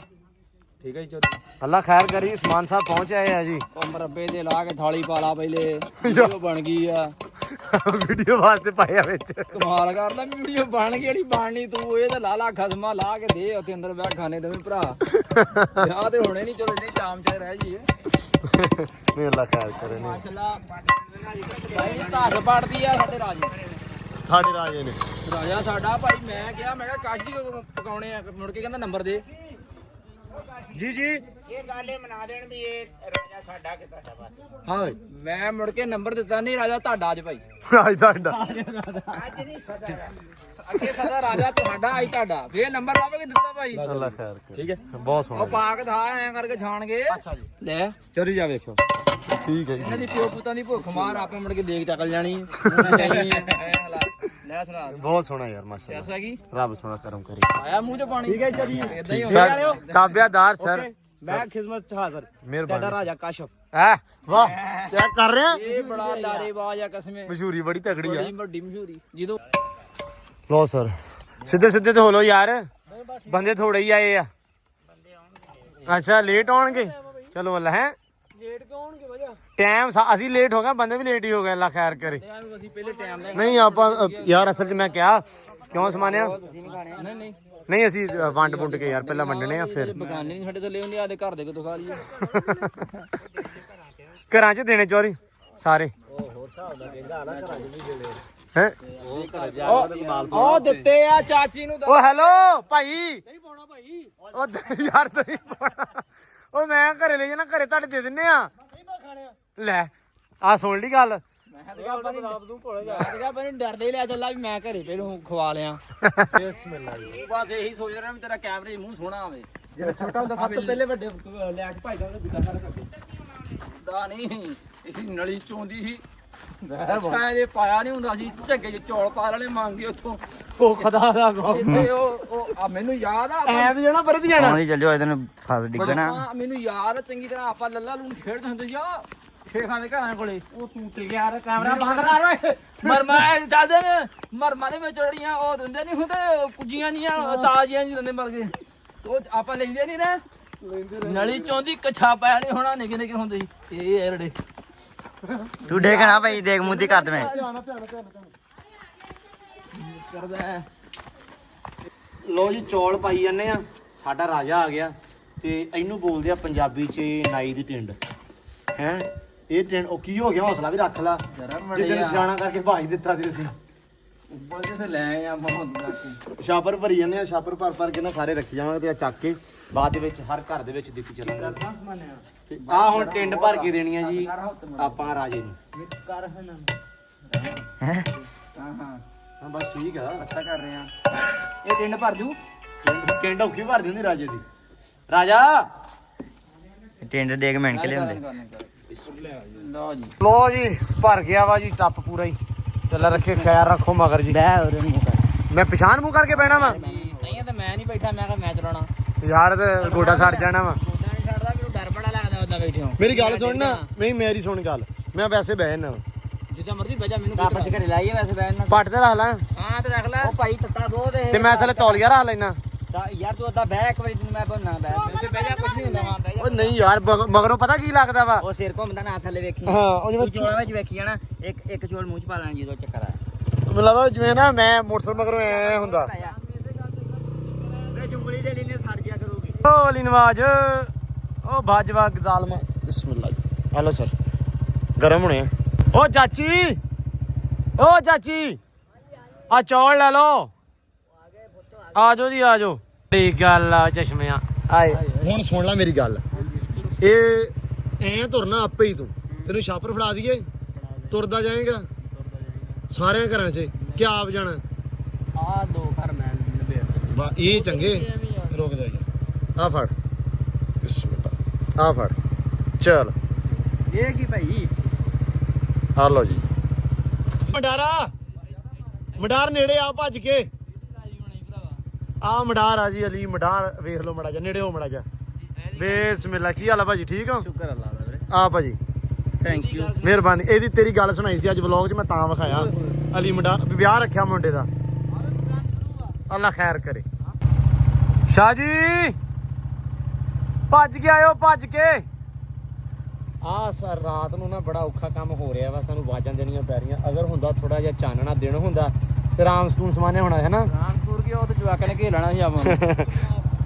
ਠੀਕ ਹੈ ਜੀ ਚੋਰੀ ਅੱਲਾ ਖੈਰ ਕਰੀ ਉਸਮਾਨ ਸਾਹਿਬ ਪਹੁੰਚ ਆਏ ਆ ਜੀ ਉਹ ਮਰੱਬੇ ਤੇ ਲਾ ਕੇ ਥਾਲੀ ਪਾ ਲਾ ਪਹਿਲੇ ਵੀਡੀਓ ਬਣ ਗਈ ਆ ਵੀਡੀਓ ਵਾਸਤੇ ਪਾਇਆ ਵਿੱਚ ਕਮਾਲ ਕਰਦਾ ਵੀਡੀਓ ਬਣ ਗਈ ਜਿਹੜੀ ਬਣਨੀ ਤੂੰ ਇਹ ਤਾਂ ਲਾ ਖਸਮਾ ਲਾ ਕੇ ਦੇ ਉੱਥੇ ਅੰਦਰ ਬਹਿ ਖਾਣੇ ਦੋਵੇਂ ਭਰਾ ਵਿਆਹ ਤੇ ਹੋਣੇ ਨਹੀਂ ਚਲੋ ਇੰਨੇ ਚਾਮ ਚ ਰਹਿ ਜੀਏ ਨਹੀਂ ਅੱਲਾ ਖੈਰ ਕਰੇ ਨਹੀਂ ਮਾਸ਼ਾਅੱਲਾ ਭਾਈ ਧਾਰ ਪੜਦੀ ਆ ਸਾਡੇ ਰਾਜੇ ਸਾਡੇ ਰਾਜੇ ਨੇ ਰਾਜਾ ਸਾਡਾ ਭਾਈ ਮੈਂ ਕਿਹਾ ਕਾਸ਼ ਦੀ ਪਕਾਉਣੇ ਆ ਮੁੜ ਕੇ ਕਹਿੰਦਾ ਨੰਬਰ ਦੇ ਜੀ ਜੀ ਇਹ ਗਾਲੇ ਮਨਾ ਦੇਣ ਵੀ ਇਹ ਰਾਜਾ ਸਾਡਾ ਕਿ ਤੁਹਾਡਾ ਬਸ ਹਾਂ ਮੈਂ ਮੁੜ ਕੇ ਨੰਬਰ ਦਿੱਤਾ ਨਹੀਂ ਰਾਜਾ ਤੁਹਾਡਾ ਅੱਜ ਭਾਈ ਅੱਜ ਤੁਹਾਡਾ ਅੱਜ ਨਹੀਂ ਸਦਾ ਅੱਗੇ ਸਦਾ ਰਾਜਾ ਤੁਹਾਡਾ ਅੱਜ ਤੁਹਾਡਾ ਫੇਰ ਨੰਬਰ ਲੱਭ ਕੇ ਦਿੱਤਾ ਭਾਈ ਅੱਲਾ ਖੈਰ ਕਰੇ ਠੀਕ ਹੈ ਬਹੁਤ ਉਹ ਸੋਹਣਾ ਪਾਕ ਦਾ ਐ ਕਰਕੇ ਛਾਣ ਗਏ ਅੱਛਾ ਜੀ ਲੈ ਚੋਰੀ ਜਾ ਵੇਖਿਓ ਠੀਕ ਹੈ ਇਹਨਾਂ ਜੀ ਦੀ ਪਿਓ ਪੁੱਤਾਂ ਦੀ ਭੁੱਖ ਮਾਰ ਆਪੇ ਮੁੜ ਕੇ ਦੇਖ ਚੱਕਲ ਜਾਣੀ ਐ ਹਾਲਾਤ ਲੈ ਸੁਣਾ ਬਹੁਤ ਸੋਹਣਾ ਯਾਰ ਮਾਸ਼ਾਅੱਲਾ ਐਸਾ ਕੀ ਰੱਬ ਸੋਹਣਾ ਕਰਮ ਕਰੇ ਆਇਆ ਮੂੰਹ ਚ ਪਾਣੀ ਠੀਕ ਹੈ ਚਲੀ ਇਦਾਂ ਹੀ ਸਰ ਤਾਬਿਆਦਾਰ ਸਰ ਮੈਂ ਖਿਦਮਤ ਹਾਜ਼ਰ ਮਿਹਰਬਾਨੀ ਰਾਜਾ ਕਾਸ਼ਫ ਹੈ ਵਾਹ ਕੀ ਕਰ ਰਹੇ ਆ ਇਹ ਬੜਾ ਲਾਰੇਬਾਜ਼ ਆ ਕਸਮੇ ਮਸ਼ਹੂਰੀ ਬੜੀ ਤਗੜੀ ਆ ਬੜੀ ਵੱਡੀ ਮਸ਼ਹੂਰੀ ਜਦੋਂ ਲੋ ਸਰ ਸਿੱਧੇ ਸਿੱਧੇ ਤੇ ਹੋ ਲੋ ਯਾਰ ਬੰਦੇ ਥੋੜੇ ਹੀ ਆਏ ਆ ਅੱਛਾ ਲੇਟ ਆਉਣਗੇ ਚਲੋ ਅੱਲਾ ਹੈ ਲੇਟ ਕਿਉਂ ਹੋਣਗੇ ਵਜਾ ਟਾਈਮ ਅਸੀਂ ਲੇਟ ਹੋ ਗਏ ਬੰਦੇ ਵੀ ਲੇਟ ਹੀ ਹੋ ਗਏ ਅੱਲਾ ਖੈਰ ਕਰੇ ਅਸੀਂ ਪਹਿਲੇ ਟਾਈਮ ਦਾ ਨਹੀਂ ਆਪਾਂ ਯਾਰ ਅਸਲ 'ਚ ਮੈਂ ਕਿਹਾ ਕਿਉਂ ਸਮਾਨਿਆ ਨਹੀਂ ਨਹੀਂ ਅਸੀਂ ਵੰਡ ਵੁੰਡ ਕੇ ਯਾਰ ਪਹਿਲਾਂ ਵੰਡਣੇ ਆ ਫਿਰ ਬਗਾਨੇ ਨਹੀਂ ਸਾਡੇ ਥੱਲੇ ਹੁੰਦੇ ਆਦੇ ਘਰ ਦੇ ਕਿਤੋਂ ਖਾ ਲਈਏ ਘਰਾਂ 'ਚ ਦੇਣੇ ਚੋਰੀ ਸਾਰੇ ਹੈ ਉਹ ਦਿੱਤੇ ਆ ਚਾਚੀ ਨੂੰ ਓ ਹੈਲੋ ਭਾਈ ਨਹੀਂ ਪਾਉਣਾ ਭਾਈ ਉਹ ਯਾਰ ਤੁਸੀਂ ਉਹ ਮੈਂ ਘਰੇ ਲੈ ਜਾਣਾ ਘਰੇ ਤੁਹਾਡੇ ਦੇ ਦਿੰਨੇ ਆ ਨਹੀਂ ਮੈਂ ਖਾਣੇ ਲੈ ਆ ਸੁਣ ਲਈ ਗੱਲ ਮੈਂ ਤੇ ਕਿਹਾ ਬਣੀ ਡਰਦੇ ਲਿਆ ਚੱਲਾ ਵੀ ਮੈਂ ਘਰੇ ਪਹਿਲੋਂ ਖਵਾ ਲਿਆ ਬਿਸਮਿਲ੍ਲਾ ਜੀ ਬਸ ਇਹੀ ਸੋਚ ਰਿਹਾ ਵੀ ਤੇਰਾ ਕੈਮਰੇ 'ਚ ਮੂੰਹ ਸੋਹਣਾ ਆਵੇ ਜਿਹੜਾ ਛੋਟਾ ਹੁੰਦਾ ਸਭ ਤੋਂ ਪਹਿਲੇ ਵੱਡੇ ਲੈ ਕੇ ਭਾਈ ਸਾਹਿਬ ਦਾ ਬਿੱਟਾ ਸਾਰਾ ਕਰਦੇ ਦਾ ਨਹੀਂ ਇਹ ਨਲੀ ਚੋਂਦੀ ਸੀ ਅੱਛਾ ਇਹਦੇ ਪਾਇਆ ਨਹੀਂ ਹੁੰਦਾ ਸੀ ਝੱਗੇ 'ਚ ਚੌਲ ਪਾ ਲੈਣੇ ਮੰਗੇ ਉੱਥੋਂ ਉਹ ਖੁਦਾ ਦਾ ਕੋ ਇੱਥੇ ਉਹ ਮੈਨੂੰ ਯਾਦ ਆ ਐ ਵੀ ਜਾਣਾ ਪਰਦੀ ਜਾਣਾ ਚੱਲਿਓ ਇਹਦੇ ਨੂੰ ਫਸ ਮੈਨੂੰ ਯਾਦ ਆ ਚੰਗੀ ਤਰ੍ਹਾਂ ਆਪਾਂ ਲੱਲਾ ਲੂਣ ਖੇਡਦੇ ਹੁੰਦੇ ਸੀ ਆ ਸ਼ੇਖਾਂ ਦੇ ਘਰਾਂ ਕੋਲੇ ਉਹ ਟੁੱਟ ਗਿਆ ਯਾਰ ਕੈਮਰਾ ਬੰਦ ਕਰ ਓਏ ਮਰਮਾ ਚੱਲਦੇ ਨੇ ਮਰਮਾ ਦੇ ਵਿੱਚ ਜਿਹੜੀਆਂ ਉਹ ਦਿੰਦੇ ਨਹੀਂ ਹੁੰਦੇ ਕੁੱਜੀਆਂ ਜੀਆਂ ਤਾਜ਼ੀਆਂ ਜੀ ਦਿੰਦੇ ਮਰ ਗਏ ਉਹ ਆਪਾਂ ਲੈਂਦੇ ਨਹੀਂ ਨਾ ਨਲੀ ਚੋਂਦੀ ਕੱਛਾ ਪਾਇਆ ਨਹੀਂ ਹੋਣਾ ਨਿੱਕੇ ਨਿੱਕੇ ਹੁੰਦੇ ਸੀ ਇਹ ਐਰੜੇ ਤੂੰ ਦੇਖਣਾ ਭਾਈ ਦੇਖ ਮੂੰਹ ਕਰ ਦਵੇਂ ਕਰਦਾ ਲੋ ਜੀ ਚੌਲ ਪਾਈ ਜਾਂਦੇ ਆ ਸਾਡਾ ਰਾਜਾ ਆ ਗਿਆ ਤੇ ਇਹਨੂੰ ਬੋਲਦੇ ਆ ਪੰਜਾਬੀ ਚ ਨਾਈ ਦੀ ਟਿੰਡ ਹੈ ਇਹ ਟਿੰਡ ਉਹ ਕੀ ਹੋ ਗਿਆ ਹੌਸਲਾ ਵੀ ਰੱਖ ਲਾ ਜਿੱਦਣ ਸਿਆਣਾ ਕਰਕੇ ਭਾਈ ਦਿੱਤਾ ਤੇ ਅਸੀਂ ਉੱਪਰ ਜਿੱਥੇ ਲੈ ਆ ਬਹੁਤ ਦਾ ਛਾਪਰ ਭਰੀ ਜਾਂਦੇ ਆ ਛਾਪਰ ਭਰ ਕੇ ਨਾ ਸਾਰੇ ਰੱਖੀ ਜਾਵਾਂਗੇ ਤੇ ਆ ਚੱਕ ਕੇ ਬਾਅਦ ਦੇ ਵਿੱਚ ਹਰ ਘਰ ਦੇ ਵਿੱਚ ਦਿੱਤੀ ਚੱਲਾਂਗੇ ਤੇ ਆ ਹੁਣ ਟਿੰਡ ਭਰ ਕੇ ਦੇਣੀ ਆ ਜੀ ਆਪਾਂ ਰਾਜੇ ਨੂੰ ਮਿਕਸ ਕਰ ਹਾਂ ਹਾਂ ਬਸ ਠੀਕ ਆ ਅੱਛਾ ਕਰ ਰਹੇ ਆ ਇਹ ਟਿੰਡ ਭਰ ਜੂ ਟਿੰਡ ਔਖੀ ਭਰਦੀ ਹੁੰਦੀ ਰਾਜੇ ਦੀ ਰਾਜਾ ਟਿੰਡ ਦੇਖ ਮਿੰਟ ਕੇ ਲਿਆਉਂਦੇ ਲਓ ਜੀ ਲੋ ਜੀ ਭਰ ਗਿਆ ਵਾ ਜੀ ਟੱਪ ਪੂਰਾ ਹੀ ਚੱਲ ਰੱਖੇ ਖਿਆਲ ਰੱਖੋ ਮਗਰ ਜੀ ਬਹਿ ਉਹਦੇ ਮੂੰਹ ਕਰ ਮੈਂ ਪਛਾਣ ਮੂੰਹ ਕਰਕੇ ਬਹਿਣਾ ਵਾ ਨਹੀਂ ਤਾਂ ਮੈਂ ਨਹੀਂ ਬੈਠਾ ਮੈਂ ਕਿਹਾ ਮੈਂ ਚਲਾਉਣਾ ਯਾਰ ਤੇ ਗੋਡਾ ਸੜ ਜਾਣਾ ਵਾ ਕੋਟਾ ਨਹੀਂ ਛੱਡਦਾ ਮੈਨੂੰ ਡਰ ਬੜਾ ਲੱਗਦਾ ਉਦਾਂ ਬੈਠੇ ਹੋ ਮੇਰੀ ਗੱਲ ਸੁਣ ਨਾ ਨਹੀਂ ਮੇਰੀ ਸੁਣ ਗੱਲ ਮੈਂ ਵੈਸੇ ਬਹਿ ਨਾ ਜਿੱਦਾਂ ਮਰਜ਼ੀ ਬਹਿ ਜਾ ਮੈਨੂੰ ਆਪਾਂ ਚ ਘਰੇ ਲਾਈਏ ਵੈਸੇ ਬਹਿਣ ਨਾਲ ਪੱਟ ਤੇ ਰੱਖ ਲਾਂ ਹਾਂ ਤੇ ਰੱਖ ਲੈ ਉਹ ਭਾਈ ਤੱਤਾ ਬਹੁਤ ਹੈ ਤੇ ਮੈਂ ਥੱਲੇ ਤੌਲੀਆ ਰੱਖ ਲੈਣਾ ਯਾਰ ਤੂੰ ਉਦਾਂ ਬਹਿ ਇੱਕ ਵਾਰੀ ਤੈਨੂੰ ਮੈਂ ਬੋਲਣਾ ਬਹਿ ਵੈਸੇ ਬਹਿ ਜਾ ਕੁਝ ਨਹੀਂ ਹੁੰਦਾ ਹਾਂ ਬਹਿ ਜਾ ਓ ਨਹੀਂ ਯਾਰ ਮਗਰੋਂ ਪਤਾ ਕੀ ਲੱਗਦਾ ਵਾ ਉਹ ਸਿਰ ਘੁੰਮਦਾ ਨਾ ਥੱਲੇ ਵੇਖੀ ਹਾਂ ਉਹ ਤੂੰ ਜਿਵੇਂ ਚੋਲਾ ਵਿੱਚ ਵੇਖੀ ਜਾਣਾ ਇੱਕ ਚੋਲ ਮੂੰਹ ਚ ਪਾ ਲੈਣਾ ਜਦੋਂ ਚੱਕਰ ਆਇਆ ਮੈਨੂੰ ਲੱਗਦਾ ਜਿਵੇਂ ਨਾ ਮੈਂ ਮੋਟਰਸਾਈਕਲ ਮਗਰੋਂ ਐ ਹੁੰਦਾ ਵੇ ਜੁੰਗਲੀ ਦੇ ਲਈ ਨੇ ਸੜ ਜਾ ਕਰੂਗੀ ਓ ਅਲੀ ਨਵਾਜ਼ ਓ ਬਾਜਵਾ ਜ਼ਾਲਮਾ ਬਿਸਮਿਲ੍ਲਾ ਹਲੋ ਸਰ ਗਰਮ ਹੋਣੇ ਓ ਚਾਚੀ ਆ ਚੌਲ ਲੈ ਲਓ ਆ ਜਾਓ ਜੀ ਆ ਜਾਓ ਠੀਕ ਗੱਲ ਆ ਚਸ਼ਮਿਆਂ ਆਏ ਹੁਣ ਸੁਣ ਲੈ ਮੇਰੀ ਗੱਲ ਇਹ ਐਂ ਤੁਰਨਾ ਆਪੇ ਹੀ ਤੂੰ ਤੈਨੂੰ ਛਾਪਰ ਫੜਾ ਦਈਏ ਤੁਰਦਾ ਜਾਏਗਾ ਸਾਰਿਆਂ ਘਰਾਂ 'ਚ ਕਿ ਆਪ ਜਾਣਾ? ਆ 2 ਘਰ ਮੈਂ ਨਿਬੇੜ ਵਾਹ ਇਹ ਚੰਗੇ। ਰੁਕ ਜਾ ਯਾਰ, ਆ ਫੜ ਬਿਸਮਿਲ੍ਲਾ, ਆ ਫੜ ਚਲ ਇਹ ਕੀ ਭਾਈ? ਆ ਲਓ ਜੀ। ਮਡਾਰ ਨੇੜੇ ਆ ਭੱਜ ਕੇ। ਆ ਮਡਾਰ ਆ ਜੀ ਅਲੀ ਮਡਾਰ, ਵੇਖ ਲਓ ਮੜਾ ਜਾ ਨੇੜੇ ਹੋ ਮੜਾ ਜਾ। ਬਿਸਮਿਲ੍ਲਾ, ਕੀ ਹਾਲ ਆ ਭਾਜੀ, ਠੀਕ ਹੋ? ਸ਼ੁਕਰ ਅੱਲਾ ਦਾ ਵੀਰੇ, ਆ ਭਾਜੀ ਥੈਂਕ ਯੂ। ਮਿਹਰਬਾਨੀ। ਇਹਦੀ ਤੇਰੀ ਗੱਲ ਸੁਣਾਈ ਸੀ ਅੱਜ ਵਲੌਗ 'ਚ, ਮੈਂ ਤਾਂ ਵਿਖਾਇਆ। ਅਲੀ ਮਡਾਰ ਵਿਆਹ ਰੱਖਿਆ ਮੁੰਡੇ ਦਾ, ਅੱਲਾ ਖੈਰ ਕਰੇ। ਸ਼ਾਹ ਜੀ ਭੱਜ ਕੇ ਆਇਓ, ਭੱਜ ਕੇ। ਆ ਸਰ ਰਾਤ ਨੂੰ ਨਾ ਬੜਾ ਔਖਾ ਕੰਮ ਹੋ ਰਿਹਾ ਵਾ, ਸਾਨੂੰ ਆਵਾਜ਼ਾਂ ਦੇਣੀਆਂ ਪੈ ਰਹੀਆਂ। ਅਗਰ ਹੁੰਦਾ ਥੋੜਾ ਜਿਹਾ ਚਾਨਣਾ ਦਿਨ ਹੁੰਦਾ ਤੇ ਰਾਮ ਸਕੂਨ ਸਮਾਨਿਆ ਹੋਣਾ ਹੈ ਨਾ। ਰਾਮਪੁਰ ਕੇ ਉਹ ਤੇ ਜਵਾਕਾਂ ਨੇ ਘੇਲਣਾ ਸੀ ਆਪਾਂ ਨੂੰ।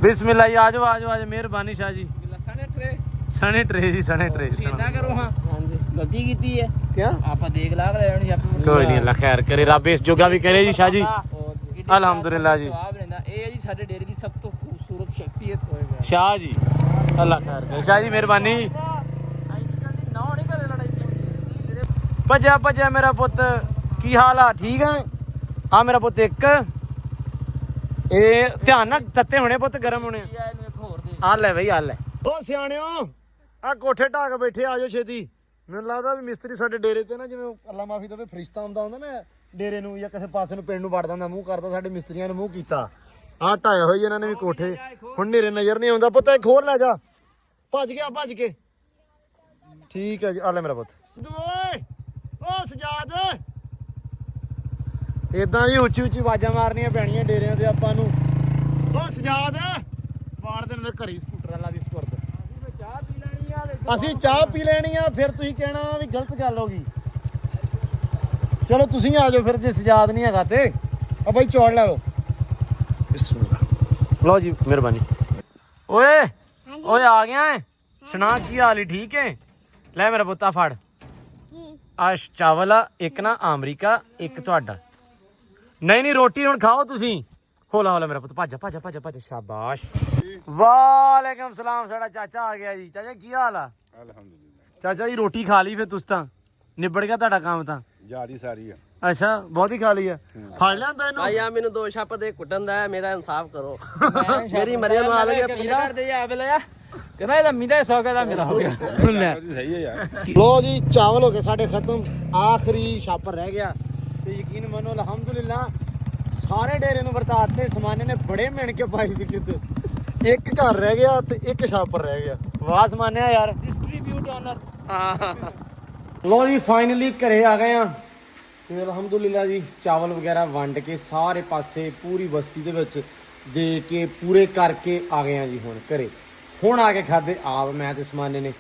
ਬਿਸਮਿਲ੍ਲਾ ਜੀ, ਆਜੋ ਆਜੋ ਆਜੋ, ਮਿਹਰਬਾਨੀ ਸ਼ਾਹ ਜੀ। ਸਣੇ ਟਰੇ ਸਣੇ ਟਰੇ ਜੀ, ਸਣੇ ਟਰੇ। ਇੰਨਾ ਕਰੋ ਹਾਂ, ਹਾਂਜੀ ਗਲਤੀ ਕੀਤੀ ਹੈ ਕਿਆ? ਆਪਾਂ ਦੇਖ ਲਾ ਲੈ ਹੁਣ ਆਪਾਂ ਕੋਈ ਨਹੀਂ, ਅੱਲਾ ਖੈਰ ਕਰੇ, ਰੱਬ ਇਸ ਜੋਗਾ ਵੀ ਕਰੇ ਜੀ ਸ਼ਾਹ ਜੀ। ਅਲਹਮਦੁਲਿਲਾ ਜੀ। ਸਵਾਬ ਲੈਂਦਾ। ਇਹ ਹੈ ਜੀ ਸਾਡੇ ਡੇਰੇ ਦੀ ਸਭ ਤੋਂ ਖੂਬਸੂਰਤ ਸ਼ਖਸੀਅਤ ਸ਼ਾਹ ਜੀ ਅੱਲਾ ਖੈਰ ਕਰੇ। ਸ਼ਾਹ ਜੀ ਮਿਹਰਬਾਨੀ। ਭੱਜਿਆ ਭੱਜਿਆ ਮੇਰਾ ਪੁੱਤ, ਕੀ ਹਾਲ ਆ? ਠੀਕ ਆ? ਆ ਮੇਰਾ ਪੁੱਤ ਇੱਕ, ਇਹ ਧਿਆਨ ਨਾਲ ਤੱਤੇ ਹੋਣੇ ਪੁੱਤ, ਗਰਮ ਹੋਣੇ ਆ। ਲੈ ਬਈ ਆ ਲੈ। ਉਹ ਸਿਆਣਿਓ ਆ ਕੋਠੇ ਢਾਕ ਬੈਠੇ, ਆਜੋ ਛੇਤੀ। ਮੈਨੂੰ ਲੱਗਦਾ ਵੀ ਮਿਸਤਰੀ ਸਾਡੇ ਡੇਰੇ ਤੇ ਨਾ, ਜਿਵੇਂ ਅੱਲਾ ਮਾਫੀ ਦੇਵੇ ਫਰਿਸ਼ਤਾ ਹੁੰਦਾ ਨਾ ਡੇਰੇ ਨੂੰ, ਜਾਂ ਕਿਸੇ ਪਾਸੇ ਨੂੰ ਪਿੰਡ ਨੂੰ ਵੜਦਾ ਹੁੰਦਾ, ਮੂੰਹ ਕਰਦਾ, ਸਾਡੇ ਮਿਸਤਰੀਆਂ ਨੇ ਮੂੰਹ ਕੀਤਾ। ਆ ਢਾਏ ਹੋਏ ਇਹਨਾਂ ਨੇ ਵੀ ਕੋਠੇ, ਹੁਣ ਨੇਰੇ ਨਜ਼ਰ ਨਹੀਂ ਆਉਂਦਾ। ਪੁੱਤ ਇੱਕ ਹੋਰ ਲੈ ਜਾ, ਭੱਜ ਗਿਆ ਭੱਜ ਕੇ। ਠੀਕ ਹੈ ਜੀ, ਆ ਲੈ ਮੇਰਾ ਪੁੱਤ। ਓਏ ਓ ਸਜਾਦ, ਇਦਾਂ ਜੀ ਉੱਚੀ ਉੱਚੀ ਆਵਾਜ਼ਾਂ ਮਾਰਨੀਆਂ ਪੈਣੀਆਂ ਡੇਰਿਆਂ ਤੇ ਆਪਾਂ ਨੂੰ। ਓ ਸਜਾਦ, ਵਾੜ ਦੇ ਨਾਲ ਘਰੀ ਸਕੂਟਰ ਵਾਲਾ ਦੀ ਸਪੁਰਦ। ਅਸੀਂ ਚਾਹ ਪੀ ਲੈਣੀ ਆ, ਫਿਰ ਤੁਸੀਂ ਕਹਿਣਾ ਵੀ ਗਲਤ ਗੱਲ ਹੋ ਗਈ। ਚਲੋ ਤੁਸੀਂ ਆ ਜਾਓ ਫਿਰ, ਜੇ ਸਜਾਦ ਨਹੀਂ ਹੈਗਾ ਤੇ। ਆ ਬਾਈ ਚੌੜ ਲੈ ਲਓ। ਬਿਸਮਿਲ੍ਲਾ, ਲਓ ਜੀ ਮਿਹਰਬਾਨੀ। ਓਏ ਓਏ ਆ ਗਿਆ ਹੈ, ਸੁਣਾ ਕੀ ਹਾਲ ਈ? ਠੀਕ ਹੈ। ਲੈ ਮੇਰਾ ਪੁੱਤਾ ਫੜ, ਆ ਚਾਵਲ ਆ ਇੱਕ, ਨਾ ਅਮਰੀਕਾ ਇੱਕ ਤੁਹਾਡਾ। ਨਹੀਂ ਨਹੀਂ ਰੋਟੀ ਹੁਣ ਖਾਓ ਤੁਸੀਂ। ਹੋਲਾ ਹੋਲਾ ਮੇਰਾ ਪੁੱਤ, ਭੱਜ ਭੱਜ ਭੱਜ ਭੱਜ। ਸ਼ਾਬਾਸ਼। ਵਾਲੇਕਮ ਸਲਾਮ, ਸਾਡਾ ਚਾਚਾ ਆ ਗਿਆ ਜੀ। ਚਾਚਾ ਕੀ ਹਾਲ ਆ? ਅਲਹਮਦੁਲਿਲਾ। ਚਾਚਾ ਜੀ ਰੋਟੀ ਖਾ ਲਈ ਫਿਰ ਤੁਸੀਂ ਤਾਂ? ਨਿਬੜ ਗਿਆ ਤੁਹਾਡਾ ਕੰਮ ਤਾਂ? ਯਾਰੀ ਸਾਰੀ ਆ। ਅੱਛਾ ਬਹੁਤ ਹੀ ਖਾ ਲਈ ਆ। ਫੜ ਲਿਆਂਦਾ ਇਹਨੂੰ? ਆਇਆ ਮੈਨੂੰ 2 ਛੱਪ ਦੇ ਕੁੱਟਣ ਦਾ, ਮੇਰਾ ਇਨਸਾਫ ਕਰੋ। ਮੇਰੀ ਮਰਿਆ ਨੂੰ ਆਵੇਗਾ ਪੀਰਾ ਕਰਦੇ ਆ ਬਲੇ ਆ ਕਹਿੰਦਾ ਇਹਦਾ ਮੀਂਦਾ 100 ਦਾ ਮੇਰਾ ਹੋ ਗਿਆ। ਲੈ ਸਹੀ ਹੈ ਯਾਰ। ਲੋ ਜੀ ਚਾਵਲ ਹੋ ਗਏ ਸਾਡੇ ਖਤਮ, ਆਖਰੀ ਛਾਪਰ ਰਹਿ ਗਿਆ। ਤੇ ਯਕੀਨ ਮੰਨੋ ਅਲਹਮਦੁਲਿਲਾ ਸਾਰੇ ਡੇਰੇ ਨੂੰ ਵਰਤਾਤੇ। ਸਮਾਨੇ ਨੇ ਬੜੇ ਮਿਣ ਕੇ ਪਾਈ ਸੀ ਕਿਤੇ। ਇੱਕ ਘਰ ਰਹਿ ਗਿਆ ਤੇ ਇੱਕ ਛਾਪਰ ਰਹਿ ਗਿਆ। ਵਾਹ ਸਮਾਨਿਆ ਯਾਰ। Distribute honour. ਲੋ ਜੀ ਫਾਈਨਲੀ ਘਰੇ ਆ ਗਏ ਆ ਤੇ ਅਲਹਮਦੁਲਿਲਾ ਜੀ ਚਾਵਲ ਵਗੈਰਾ ਵੰਡ ਕੇ ਸਾਰੇ ਪਾਸੇ ਪੂਰੀ ਬਸਤੀ ਦੇ ਵਿੱਚ ਦੇ ਕੇ ਪੂਰੇ ਕਰਕੇ ਆ ਗਏ ਆ ਜੀ ਹੁਣ ਘਰੇ। ਹੁਣ ਆ ਕੇ ਖਾਦੇ ਆਪ ਮੈਂ ਤੇ ਸਮਾਨੇ ਨੇ।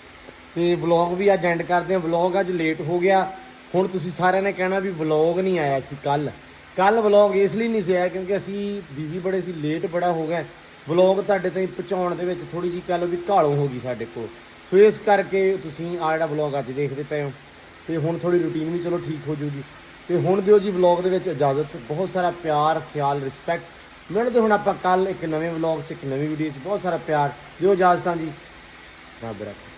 ਤੇ ਵਲੌਗ ਵੀ ਅੱਜ ਐਂਡ ਕਰਦੇ ਆ। ਵਲੌਗ ਅੱਜ ਲੇਟ ਹੋ ਗਿਆ। ਹੁਣ ਤੁਸੀਂ ਸਾਰਿਆਂ ਨੇ ਕਹਿਣਾ ਵੀ ਵਲੌਗ ਨਹੀਂ ਆਇਆ ਸੀ ਕੱਲ ਵਲੌਗ ਇਸ ਲਈ ਨਹੀਂ ਸੀ ਆਇਆ ਕਿਉਂਕਿ ਅਸੀਂ ਬਿਜ਼ੀ ਬੜੇ ਸੀ, ਲੇਟ ਬੜਾ ਹੋ ਗਏ। ਵਲੌਗ ਤੁਹਾਡੇ ਤਾਈਂ ਪਹੁੰਚਾਉਣ ਦੇ ਵਿੱਚ ਥੋੜੀ ਜਿਹੀ ਕਹਿ ਲਓ ਵੀ ਘਾਲੋ ਹੋ ਗਈ ਸਾਡੇ ਕੋਲ। ਸੋ ਇਸ ਕਰਕੇ ਤੁਸੀਂ ਆ ਜਿਹੜਾ ਵਲੌਗ ਅੱਜ ਦੇਖਦੇ ਪਏ ਹੋ। ਤੇ ਹੁਣ ਥੋੜੀ ਰੂਟੀਨ ਵੀ ਚਲੋ ਠੀਕ ਹੋ ਜੂਗੀ। ਤੇ ਹੁਣ ਦਿਓ ਜੀ ਵਲੌਗ ਦੇ ਵਿੱਚ ਇਜਾਜ਼ਤ। ਬਹੁਤ ਸਾਰਾ ਪਿਆਰ, ਖਿਆਲ, ਰਿਸਪੈਕਟ। ਮਿਲਦੇ ਹੁਣ ਆਪਾਂ ਕੱਲ ਇੱਕ ਨਵੇਂ ਵਲੌਗ 'ਚ, ਇੱਕ ਨਵੀਂ ਵੀਡੀਓ 'ਚ। ਬਹੁਤ ਸਾਰਾ ਪਿਆਰ ਦਿਓ, ਇਜਾਜ਼ਤਾਂ ਜੀ। ਰੱਬ ਰੱਖੇ।